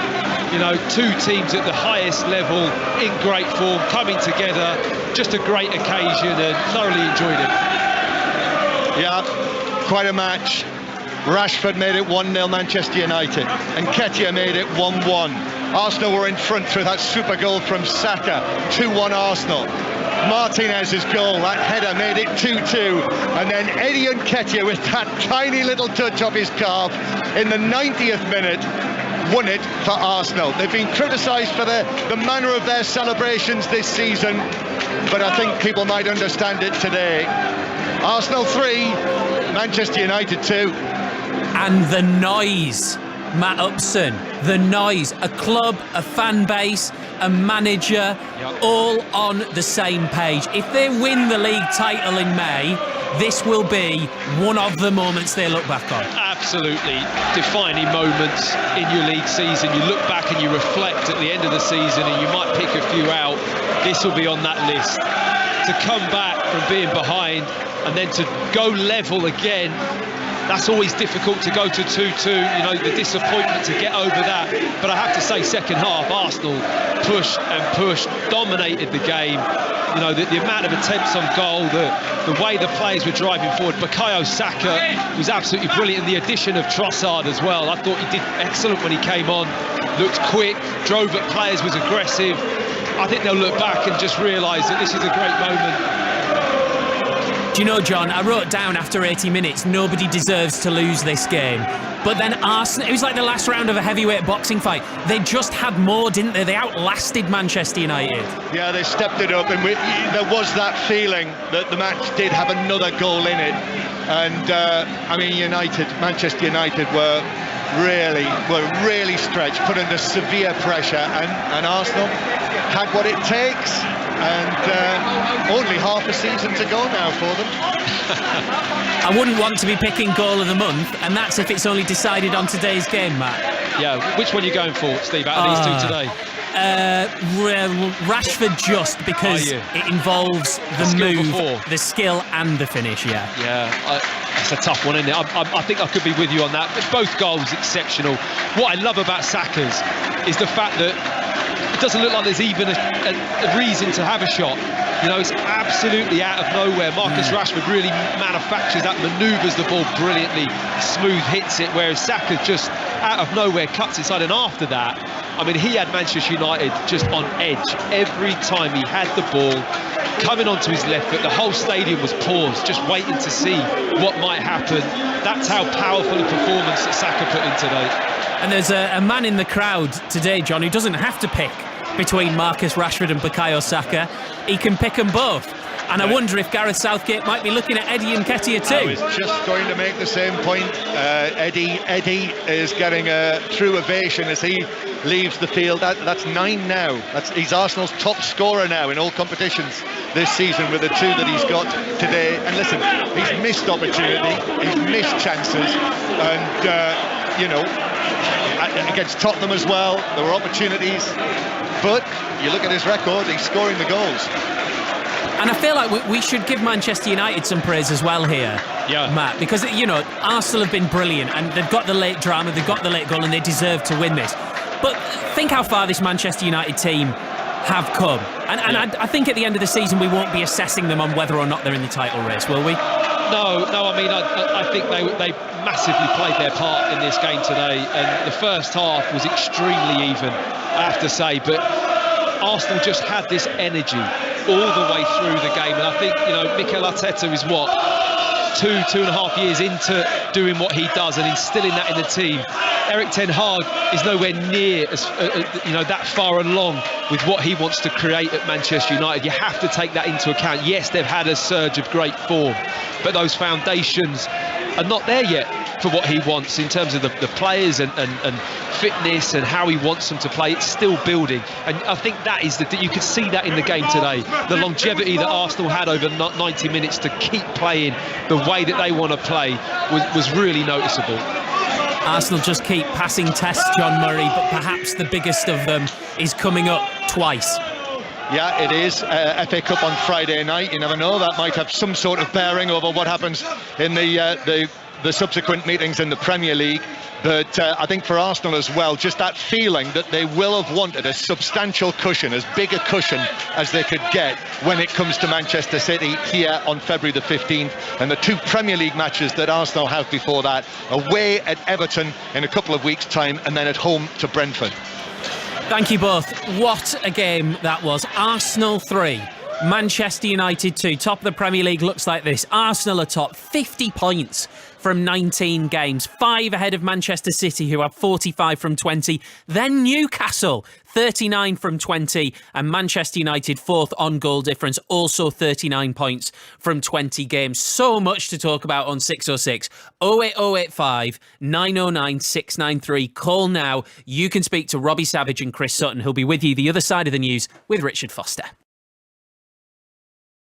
You know, 2 teams at the highest level, in great form, coming together. Just a great occasion, and thoroughly enjoyed it. Yeah, quite a match. Rashford made it 1-0 Manchester United, and Nketiah made it 1-1. Arsenal were in front through that super goal from Saka, 2-1 Arsenal. Martinez's goal, that header, made it 2-2, and then Eddie Nketiah with that tiny little touch of his calf in the 90th minute won it for Arsenal. They've been criticised for the manner of their celebrations this season, but I think people might understand it today. Arsenal 3, Manchester United 2. And the noise, Matt Upson, the noise, a club, a fan base, a manager, all on the same page. If they win the league title in May, this will be one of the moments they look back on. Absolutely defining moments in your league season. You look back and you reflect at the end of the season, and you might pick a few out. This will be on that list. To come back from being behind and then to go level again, that's always difficult, to go to 2-2, you know, the disappointment to get over that. But I have to say, second half, Arsenal pushed and pushed, dominated the game. You know, the amount of attempts on goal, the way the players were driving forward. Bukayo Saka was absolutely brilliant. And the addition of Trossard as well. I thought he did excellent when he came on. Looked quick, drove at players, was aggressive. I think they'll look back and just realise that this is a great moment. Do you know, John, I wrote down after 80 minutes, nobody deserves to lose this game. But then Arsenal, it was like the last round of a heavyweight boxing fight. They just had more, didn't they? They outlasted Manchester United. Yeah, they stepped it up, and there was that feeling that the match did have another goal in it. And, I mean, Manchester United were really stretched, put under severe pressure, and Arsenal had what it takes. And only half a season to go now for them. I wouldn't want to be picking goal of the month, and that's if it's only decided on today's game, Matt. Yeah, which one are you going for, Steve, out of these 2 today? Rashford, just because it involves the move, the skill and the finish, Yeah, it's a tough one, isn't it? I think I could be with you on that. Both goals exceptional. What I love about Saka's is the fact that it doesn't look like there's even a reason to have a shot. You know, it's absolutely out of nowhere. Marcus Rashford really manufactures that, manoeuvres the ball brilliantly, smooth hits it, whereas Saka just out of nowhere cuts inside. And after that, I mean, he had Manchester United just on edge every time he had the ball. coming onto his left foot. The whole stadium was paused, just waiting to see what might happen. That's how powerful a performance that Saka put in today. And there's a man in the crowd today, John, who doesn't have to pick between Marcus Rashford and Bukayo Saka. He can pick them both. And I wonder if Gareth Southgate might be looking at Eddie Nketiah too. I was just going to make the same point. Eddie is getting a true ovation as he leaves the field. That's 9 now. He's Arsenal's top scorer now in all competitions this season with the 2 that he's got today. And listen, he's missed opportunity, he's missed chances, and you know, against Tottenham as well, there were opportunities. But you look at his record, he's scoring the goals. And I feel like we should give Manchester United some praise as well here, Matt, because, you know, Arsenal have been brilliant and they've got the late drama, they've got the late goal, and they deserve to win this. But think how far this Manchester United team have come. And I think at the end of the season we won't be assessing them on whether or not they're in the title race, will we? No, I mean, I think they massively played their part in this game today, and the first half was extremely even, I have to say, but Arsenal just had this energy all the way through the game, and I think, you know, Mikel Arteta is what, 2.5 years into doing what he does and instilling that in the team. Erik ten Hag is nowhere near as that far along with what he wants to create at Manchester United. You have to take that into account. Yes, they've had a surge of great form, but those foundations are not there yet for what he wants in terms of the players and fitness and how he wants them to play. It's still building, and I think that is you could see that in the game today. The longevity that Arsenal had over 90 minutes to keep playing the way that they want to play was really noticeable. Arsenal just keep passing tests, John Murray, but perhaps the biggest of them is coming up twice. Yeah, it is. FA Cup on Friday night. You never know, that might have some sort of bearing over what happens in the subsequent meetings in the Premier League. But I think for Arsenal as well, just that feeling that they will have wanted a substantial cushion, as big a cushion as they could get when it comes to Manchester City here on February the 15th. And the 2 Premier League matches that Arsenal have before that, away at Everton in a couple of weeks' time, and then at home to Brentford. Thank you both. What a game that was. Arsenal 3, Manchester United 2. Top of the Premier League looks like this. Arsenal are top, 50 points from 19 games, 5 ahead of Manchester City, who have 45 from 20. Then Newcastle, 39 from 20, and Manchester United 4th on goal difference, also 39 points from 20 games. So much to talk about on 606 08085 909 693. Call now. You can speak to Robbie Savage and Chris Sutton, who'll be with you the other side of the news with Richard Foster.